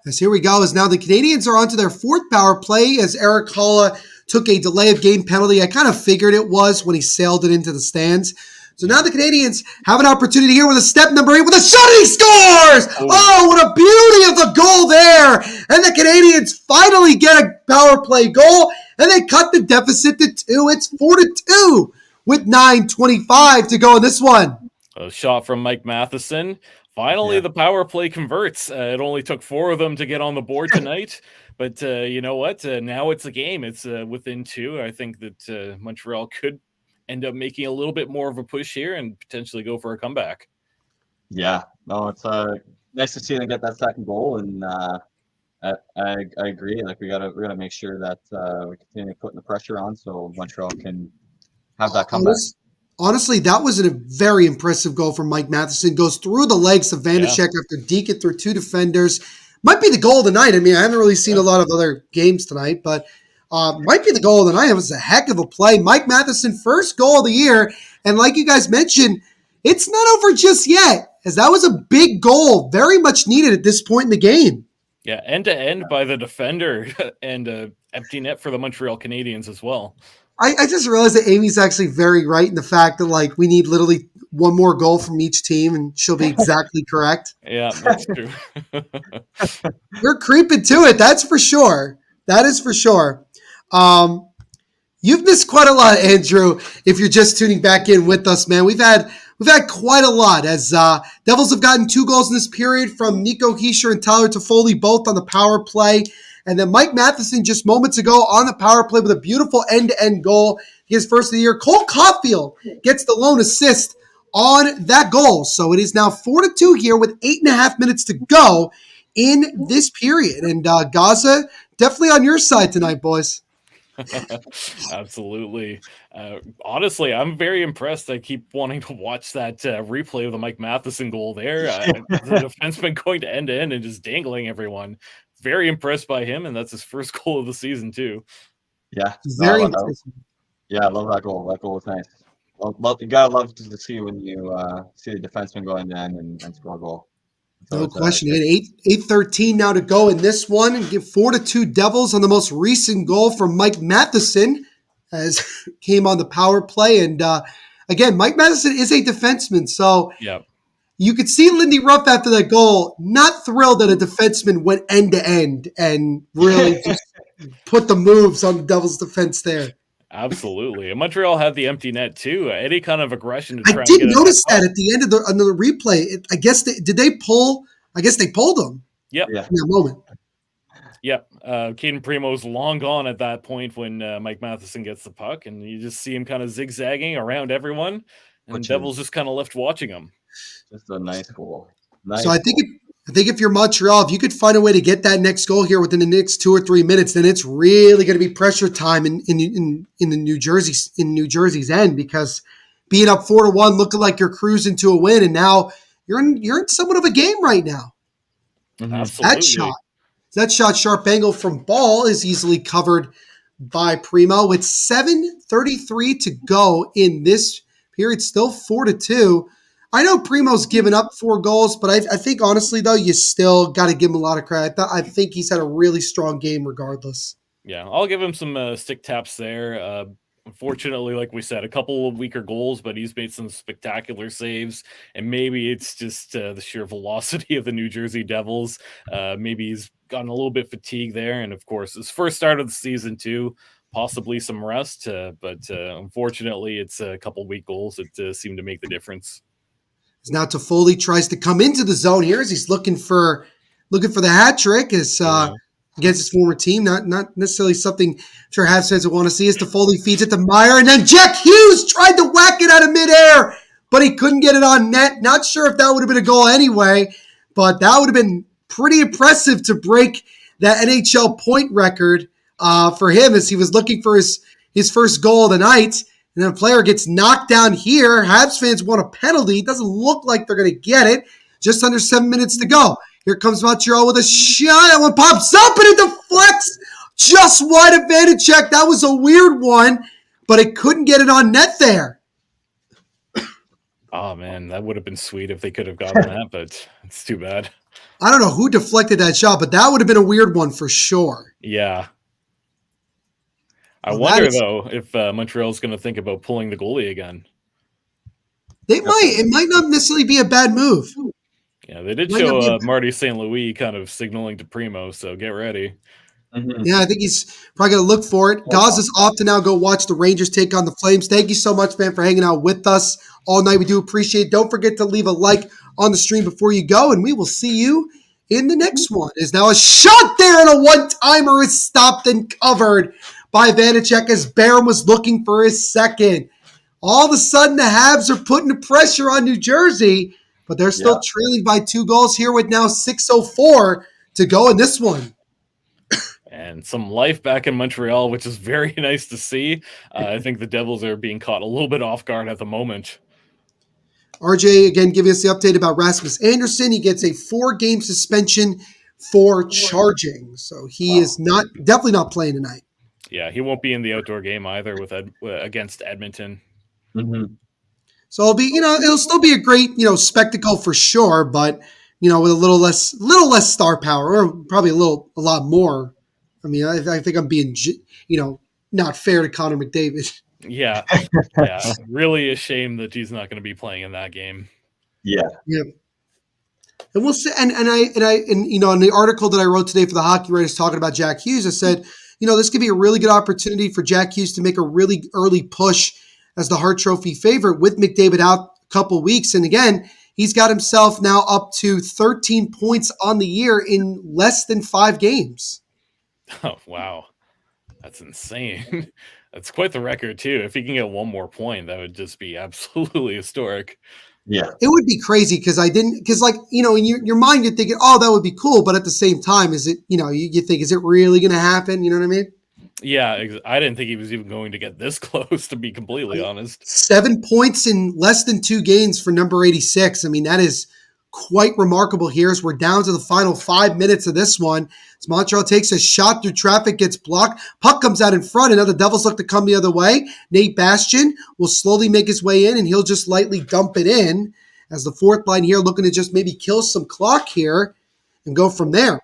As here we go, as now the Canadiens are onto their fourth power play as Eric Holla took a delay of game penalty. I kind of figured it was when he sailed it into the stands. So now the Canadiens have an opportunity here with a step number 8 with a shot, and he scores! Oh, what a beauty of the goal there! And the Canadiens finally get a power play goal, and they cut the deficit to 2. It's 4-2 with 9:25 to go in this one. A shot from Mike Matheson. Finally, the power play converts. It only took 4 of them to get on the board tonight. But you know what? Now it's a game. It's within 2. I think that Montreal could end up making a little bit more of a push here and potentially go for a comeback. Yeah, no, it's nice to see them get that second goal, and I agree. Like we gotta make sure that we continue putting the pressure on so Montreal can have that comeback. Honestly, that was a very impressive goal from Mike Matheson. Goes through the legs of Vanacek after deking through 2 defenders. Might be the goal of the night. I mean, I haven't really seen a lot of other games tonight, but might be the goal of the night. It was a heck of a play. Mike Matheson, first goal of the year. And like you guys mentioned, it's not over just yet, as that was a big goal, very much needed at this point in the game. Yeah, end-to-end by the defender and empty net for the Montreal Canadiens as well. I just realized that Amy's actually very right in the fact that, like, we need literally one more goal from each team, and she'll be exactly correct. Yeah, that's true. We're creeping to it, that's for sure. That is for sure. You've missed quite a lot, Andrew, if you're just tuning back in with us, man. We've had quite a lot, as Devils have gotten 2 goals in this period from Nico Hischier and Tyler Toffoli, both on the power play. And then Mike Matheson just moments ago on the power play with a beautiful end-to-end goal. His first of the year. Cole Caulfield gets the lone assist on that goal. So it is now 4-2 here with 8.5 minutes to go in this period. And Gaza, definitely on your side tonight, boys. Absolutely. Honestly, I'm very impressed. I keep wanting to watch that replay of the Mike Matheson goal there. The defenseman going to end and just dangling everyone. Very impressed by him, and that's his first goal of the season too. Yeah, very impressive. Yeah, I love that goal. That goal was nice. You gotta love to see when you see the defenseman go in and score a goal. So no question. 8:13 now to go in this one, and give 4-2 Devils on the most recent goal from Mike Matheson, as came on the power play. And again, Mike Matheson is a defenseman, so you could see Lindy Ruff after that goal not thrilled that a defenseman went end to end and really just put the moves on the Devils' defense there. Absolutely. And Montreal had the empty net too. Any kind of aggression to try I did notice that at the end of the replay. I guess they pull? I guess they pulled him. Yep. In that moment. Yep. Caden Primo's long gone at that point when Mike Matheson gets the puck, and you just see him kind of zigzagging around everyone, and Devils just kind of left watching him. Just a nice goal. So I think if you're Montreal, if you could find a way to get that next goal here within the next 2 or 3 minutes, then it's really going to be pressure time in New Jersey's end, because being up 4-1, looking like you're cruising to a win, and now you're in somewhat of a game right now. Mm-hmm. Absolutely. That shot, sharp angle from Ball, is easily covered by Primo with 7:33 to go in this period. Still 4-2. I know Primo's given up 4 goals, but I think honestly, though, you still got to give him a lot of credit. I think he's had a really strong game regardless. Yeah, I'll give him some stick taps there. Unfortunately, like we said, a couple of weaker goals, but he's made some spectacular saves. And maybe it's just the sheer velocity of the New Jersey Devils. Maybe he's gotten a little bit fatigued there. And of course, his first start of the season too. possibly some rest, but unfortunately, it's a couple weak goals that seem to make the difference. Now Toffoli tries to come into the zone here as he's looking for the hat trick against his former team. Not necessarily something I'm sure Habs fans would want to see as Toffoli feeds it to Meyer, and then Jack Hughes tried to whack it out of midair, but he couldn't get it on net. Not sure if that would have been a goal anyway, but that would have been pretty impressive to break that NHL point record for him as he was looking for his first goal of the night. And then a player gets knocked down here. Habs fans want a penalty. It doesn't look like they're going to get it. Just under 7 minutes to go. Here comes Montreal with a shot. That one pops up and it deflects just wide of Vanacek. That was a weird one, but it couldn't get it on net there. Oh, man, that would have been sweet if they could have gotten that, but it's too bad. I don't know who deflected that shot, but that would have been a weird one for sure. Yeah. I wonder, though, if Montreal's going to think about pulling the goalie again. They might. It might not necessarily be a bad move. Yeah, they did show Marty St. Louis kind of signaling to Primo, so get ready. Mm-hmm. Yeah, I think he's probably going to look for it. Gaza's off to now go watch the Rangers take on the Flames. Thank you so much, man, for hanging out with us all night. We do appreciate it. Don't forget to leave a like on the stream before you go, and we will see you in the next one. Is now a shot there, and a one-timer is stopped and covered by Vanacek as Barron was looking for his second. All of a sudden, the Habs are putting the pressure on New Jersey, but they're still trailing by 2 goals here with now 6:04 to go in this one. And some life back in Montreal, which is very nice to see. I think the Devils are being caught a little bit off guard at the moment. RJ, again, giving us the update about Rasmus Anderson. He gets a 4-game suspension for charging. So he is definitely not playing tonight. Yeah, he won't be in the outdoor game either against Edmonton. Mm-hmm. So it'll still be a great, spectacle for sure, but with a little less star power, or probably a lot more. I mean, I think I'm being, not fair to Connor McDavid. Yeah, really a shame that he's not going to be playing in that game. Yeah. And we'll see. And in the article that I wrote today for the Hockey Writers talking about Jack Hughes, I said, this could be a really good opportunity for Jack Hughes to make a really early push as the Hart Trophy favorite with McDavid out a couple weeks. And again, he's got himself now up to 13 points on the year in less than 5 games. Oh, wow. That's insane. That's quite the record, too. If he can get one more point, that would just be absolutely historic. Yeah. It would be crazy because in your mind, you're thinking, oh, that would be cool. But at the same time, is it, you think, is it really going to happen? You know what I mean? Yeah, I didn't think he was even going to get this close, to be completely honest. 7 points in less than 2 games for number 86. I mean, that is quite remarkable here as we're down to the final 5 minutes of this one. As Montreal takes a shot through traffic, gets blocked. Puck comes out in front, and now the Devils look to come the other way. Nate Bastian will slowly make his way in, and he'll just lightly dump it in as the fourth line here looking to just maybe kill some clock here and go from there.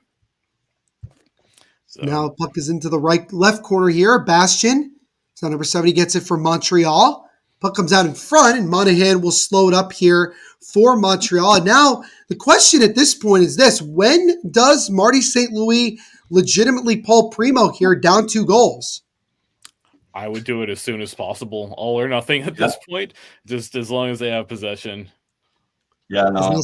So now puck is into the left corner here. Bastian, so number 70 gets it for Montreal. Puck comes out in front, and Monahan will slow it up here for Montreal. And now the question at this point is this: when does Marty St. Louis legitimately pull Primo here down 2 goals? I would do it as soon as possible. All or nothing at this point, just as long as they have possession. Yeah, no,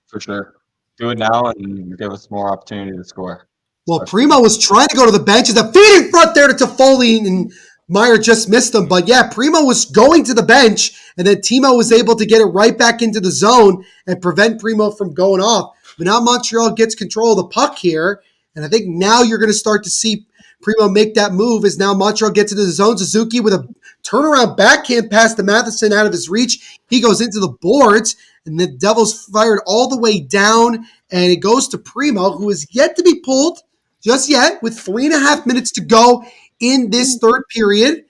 for sure. Do it now and give us more opportunity to score. Well, Primo was trying to go to the bench. As a feed in front there to Toffoli, and Meyer just missed him. But yeah, Primo was going to the bench, and then Timo was able to get it right back into the zone and prevent Primo from going off. But now Montreal gets control of the puck here, and I think now you're going to start to see Primo make that move as now Montreal gets into the zone. Suzuki with a turnaround backhand pass to Matheson out of his reach. He goes into the boards, and the Devils fired all the way down, and it goes to Primo, who is yet to be pulled just yet with 3.5 minutes to go in this third period.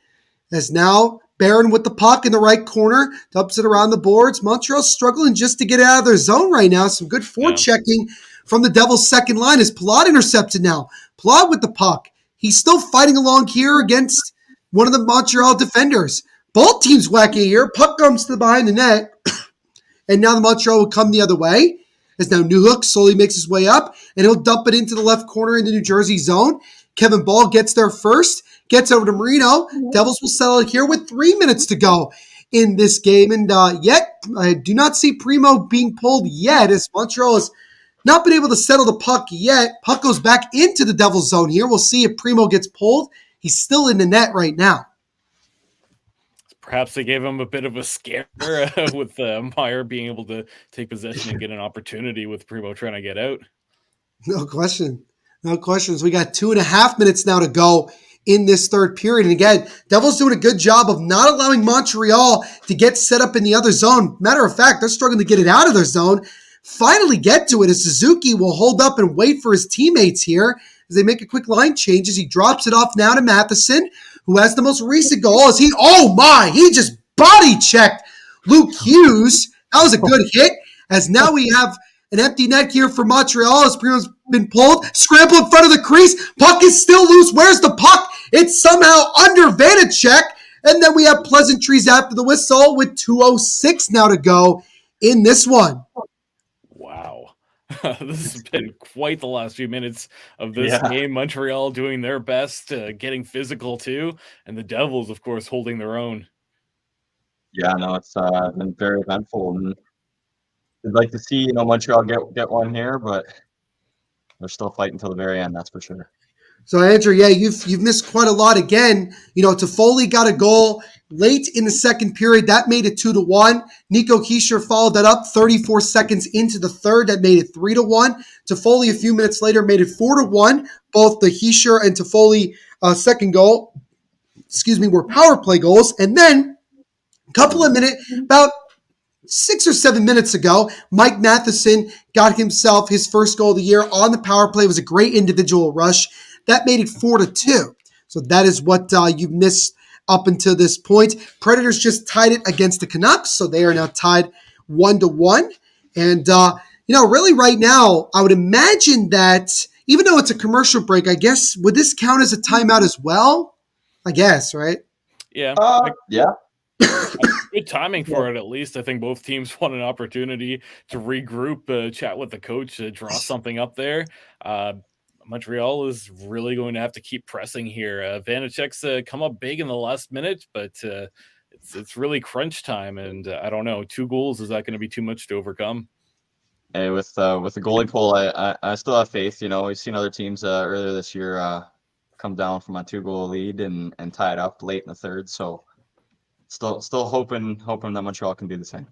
As now Barron with the puck in the right corner, dumps it around the boards. Montreal's struggling just to get out of their zone right now. Some good forechecking from the Devils' second line as Palat intercepted now. Palat with the puck. He's still fighting along here against one of the Montreal defenders. Both teams whacking here. Puck comes to the behind the net. And now the Montreal will come the other way. As now Newhook slowly makes his way up, and he'll dump it into the left corner in the New Jersey zone. Kevin Ball gets there first, gets over to Marino. Devils will settle here with 3 minutes to go in this game. And yet, I do not see Primo being pulled yet, as Montreal has not been able to settle the puck yet. Puck goes back into the Devils zone here. We'll see if Primo gets pulled. He's still in the net right now. Perhaps they gave him a bit of a scare with Meyer being able to take possession and get an opportunity with Primo trying to get out. No question. No questions. We got 2.5 minutes now to go in this third period. And again, Devils doing a good job of not allowing Montreal to get set up in the other zone. Matter of fact, they're struggling to get it out of their zone. Finally get to it as Suzuki will hold up and wait for his teammates here as they make a quick line change as he drops it off now to Matheson, who has the most recent goal as he just body checked Luke Hughes. That was a good hit, as now we have an empty net here for Montreal as Primo's been pulled. Scramble in front of the crease. Puck is still loose. Where's the puck? It's somehow under Vanacek. And then we have pleasantries after the whistle with 2:06 now to go in this one. Wow. This has been quite the last few minutes of this game. Montreal doing their best, getting physical too, and the Devils, of course, holding their own. Yeah, no, it's been very eventful, and I'd like to see Montreal get one here, but they're still fighting until the very end. That's for sure. So Andrew, yeah, you've missed quite a lot again. Toffoli got a goal late in the second period. That made it 2-1. Nico Hischier followed that up 34 seconds into the third. That made it 3-1. Toffoli a few minutes later made it 4-1. Both the Hischier and Toffoli second goal, were power play goals. And then a couple of minutes, about 6 or 7 minutes ago, Mike Matheson got himself his first goal of the year on the power play. It was a great individual rush. That made it 4-2. So that is what you've missed up until this point. Predators just tied it against the Canucks, so they are now tied 1-1. And, really right now, I would imagine that even though it's a commercial break, I guess, would this count as a timeout as well? I guess, right? Yeah. Yeah. Good timing for it, at least. I think both teams want an opportunity to regroup, chat with the coach, draw something up there. Montreal is really going to have to keep pressing here. Vanacek's come up big in the last minute, but it's really crunch time, and I don't know. 2 goals, is that going to be too much to overcome? Hey, with the goalie pull, I still have faith. We've seen other teams earlier this year come down from a 2-goal lead and tie it up late in the third. So still hoping that Montreal can do the same.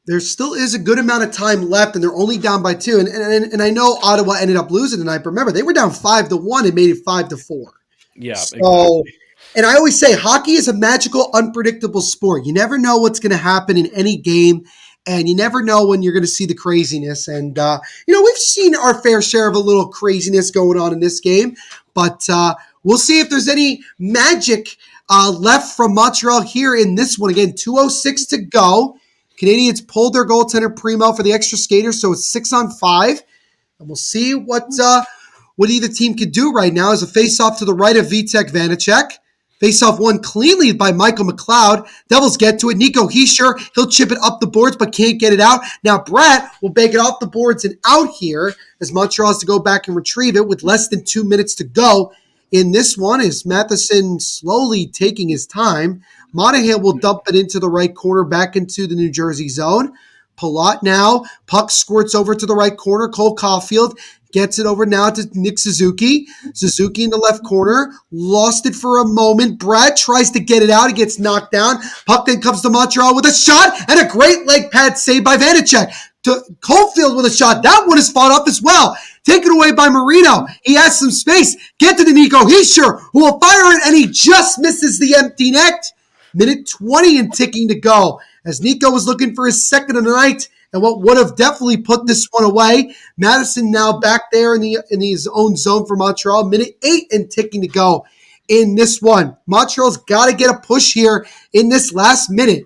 There still is a good amount of time left, and they're only down by 2. And I know Ottawa ended up losing tonight, but remember, they were down 5-1 and made it 5-4. Yeah, so, exactly. And I always say hockey is a magical, unpredictable sport. You never know what's going to happen in any game, and you never know when you're going to see the craziness. And, we've seen our fair share of a little craziness going on in this game, but we'll see if there's any magic left from Montreal here in this one. Again, 2:06 to go. Canadians pulled their goaltender Primo for the extra skater, so it's 6-on-5. And we'll see what either team can do right now as a face-off to the right of Vitek Vanacek. Face-off won cleanly by Michael McLeod. Devils get to it. Nico Hischier, he'll chip it up the boards but can't get it out. Now Bratt will bake it off the boards and out here as Montreal has to go back and retrieve it with less than 2 minutes to go. In this one is Matheson slowly taking his time. Monahan will dump it into the right corner back into the New Jersey zone. Palat now. Puck squirts over to the right corner. Cole Caulfield gets it over now to Nick Suzuki. Suzuki in the left corner. Lost it for a moment. Brad tries to get it out. He gets knocked down. Puck then comes to Montreal with a shot and a great leg pad save by Vanacek. To Caulfield with a shot. That one is fought up as well. Taken away by Marino. He has some space. Get to the Nico Hischier, who will fire it, and he just misses the empty net. Minute 20 and ticking to go as Nico was looking for his second of the night and what would have definitely put this one away. Madison now back there in his own zone for Montreal. Minute 8 and ticking to go in this one. Montreal's got to get a push here in this last minute.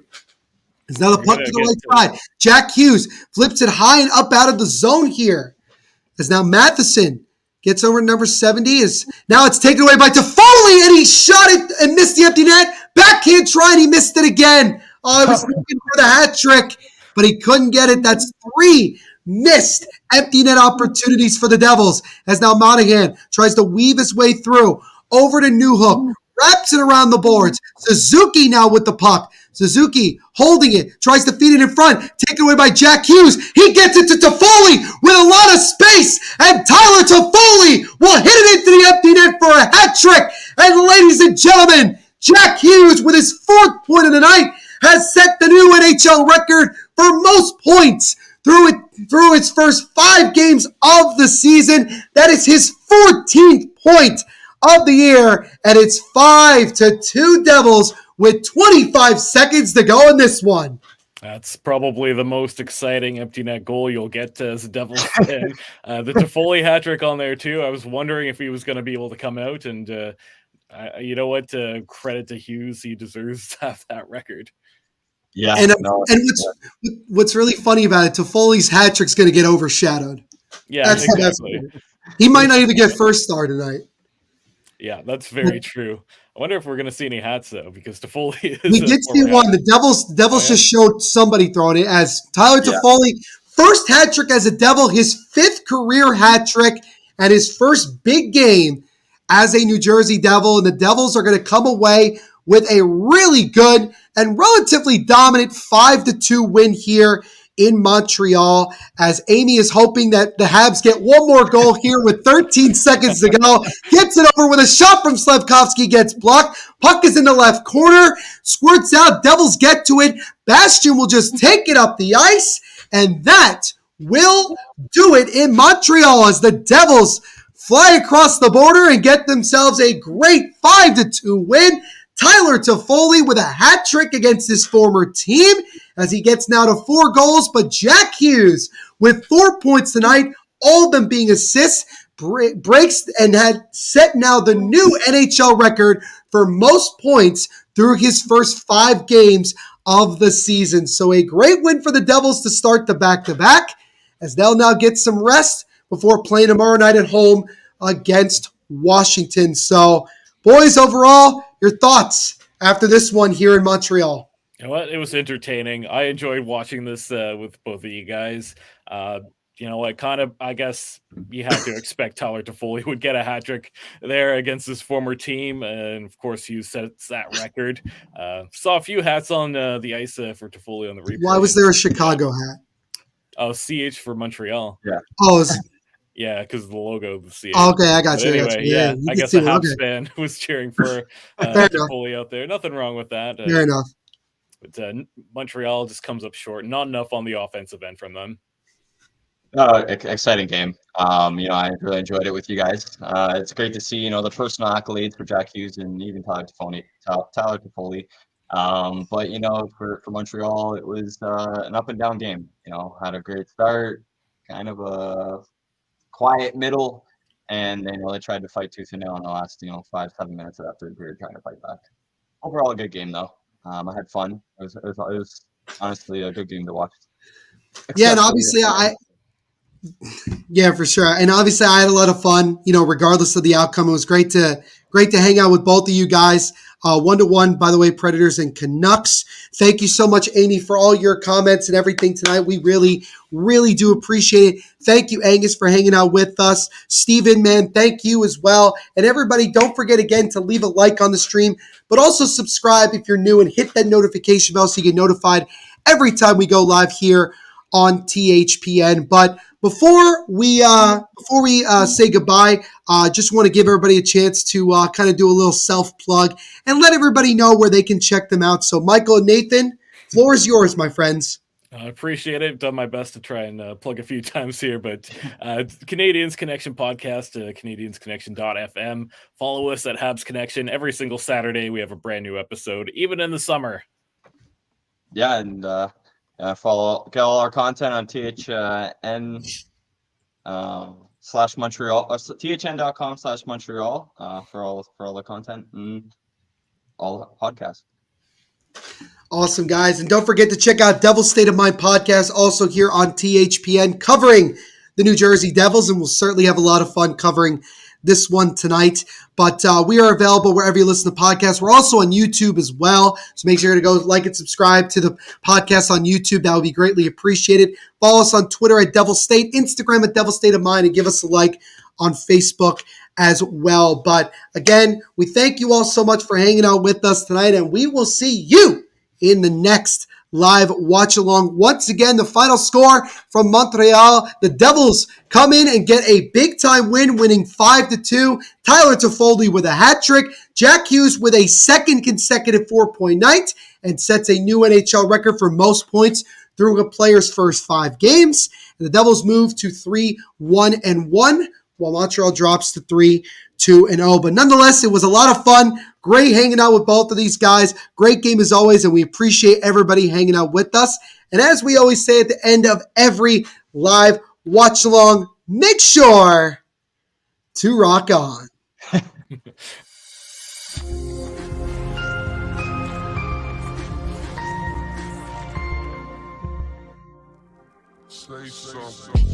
It's now the puck to the right side. Jack Hughes flips it high and up out of the zone here. As now Matheson gets over to number 70. Now it's taken away by Toffoli, and he shot it and missed the empty net. Backhand try, and he missed it again. Oh, I was looking for the hat trick, but he couldn't get it. That's 3 missed empty net opportunities for the Devils. As now Monahan tries to weave his way through. over to Newhook, wraps it around the boards. Suzuki now with the puck. Suzuki holding it, tries to feed it in front, taken away by Jack Hughes. He gets it to Toffoli with a lot of space, and Tyler Toffoli will hit it into the empty net for a hat trick. And ladies and gentlemen, Jack Hughes with his 4th point of the night has set the new NHL record for most points through its first 5 games of the season. That is his 14th point of the year, and it's 5-2 Devils with 25 seconds to go in this one. That's probably the most exciting empty net goal you'll get as a Devils fan. The Toffoli hat trick on there too. I was wondering if he was going to be able to come out, and you know what? Credit to Hughes, he deserves to have that record. Yeah, and what's really funny about it, Toffoli's hat trick's going to get overshadowed. Yeah, exactly. He might not even get first star tonight. Yeah, that's very true. I wonder if we're going to see any hats though, because Toffoli is. We did see one. The Devils just showed somebody throwing it as Tyler Toffoli, first hat trick as a Devil, his 5th career hat trick, and his first big game as a New Jersey Devil. And the Devils are going to come away with a really good and relatively dominant 5-2 win here in Montreal, as Amy is hoping that the Habs get one more goal here with 13 seconds to go. Gets it over with a shot from Slafkovsky, gets blocked. Puck is in the left corner, squirts out. Devils get to it. Bastian will just take it up the ice, and that will do it in Montreal as the Devils fly across the border and get themselves a great 5-2 win. Tyler Toffoli with a hat trick against his former team as he gets now to 4 goals. But Jack Hughes with 4 points tonight, all of them being assists, breaks and had set now the new NHL record for most points through his first 5 games of the season. So a great win for the Devils to start the back-to-back, as they'll now get some rest before playing tomorrow night at home against Washington. So, boys, overall, your thoughts after this one here in Montreal? You know what? It was entertaining. I enjoyed watching this with both of you guys. You know what? I guess you have to expect Tyler Toffoli would get a hat trick there against his former team. And, of course, Hughes sets that record. Saw a few hats on the ice for Toffoli on the replay. Why was there a Chicago hat? Oh, CH for Montreal. Yeah. Oh, yeah, because the logo of the CH. Oh, okay, I got you. Anyway, yeah, I guess a Habs fan was cheering for Toffoli out there. Nothing wrong with that. Fair enough. But Montreal just comes up short. Not enough on the offensive end from them. Exciting game. I really enjoyed it with you guys. It's great to see, the personal accolades for Jack Hughes and even Tyler Toffoli. But, for Montreal, it was an up and down game. Had a great start, kind of a quiet middle, and they tried to fight tooth and nail in the last 5-7 minutes of that third period, trying to fight back. Overall, a good game though. I had fun. It was honestly a good game to watch. Yeah, and obviously for sure. And obviously I had a lot of fun, regardless of the outcome. It was great to hang out with both of you guys. 1-1, by the way, Predators and Canucks. Thank you so much, Amy, for all your comments and everything tonight. We really, really do appreciate it. Thank you, Angus, for hanging out with us. Steven, man, thank you as well. And everybody, don't forget again to leave a like on the stream, but also subscribe if you're new and hit that notification bell so you get notified every time we go live here on THPN. But before we say goodbye, just want to give everybody a chance to kind of do a little self-plug and let everybody know where they can check them out. So, Michael and Nathan, floor is yours, my friends. I appreciate it. I've done my best to try and plug a few times here, but Canadiens Connection podcast, canadiensconnection.fm. Follow us at Habs Connection. Every single Saturday, we have a brand new episode, even in the summer. Yeah, and get all our content on THN /Montreal, THN.com/Montreal for all the content and all the podcasts. Awesome, guys. And don't forget to check out Devil's State of Mind podcast, also here on THPN, covering the New Jersey Devils, and we'll certainly have a lot of fun covering this one tonight. But we are available wherever you listen to podcasts. We're also on YouTube as well, so make sure to go like and subscribe to the podcast on YouTube. That would be greatly appreciated. Follow us on Twitter at Devil State, Instagram at Devil State of Mind, and give us a like on Facebook as well. But again, we thank you all so much for hanging out with us tonight, and we will see you in the next live watch along. Once again, the final score from Montreal. The Devils come in and get a big time win, winning 5-2. Tyler Toffoli with a hat trick. Jack Hughes with a second consecutive 4-point night and sets a new NHL record for most points through a player's first 5 games. And the Devils move to 3-1-1, while Montreal drops to 3-2-0. But nonetheless, it was a lot of fun. Great hanging out with both of these guys. Great game as always, and we appreciate everybody hanging out with us. And as we always say at the end of every live watch along, make sure to rock on. Say something.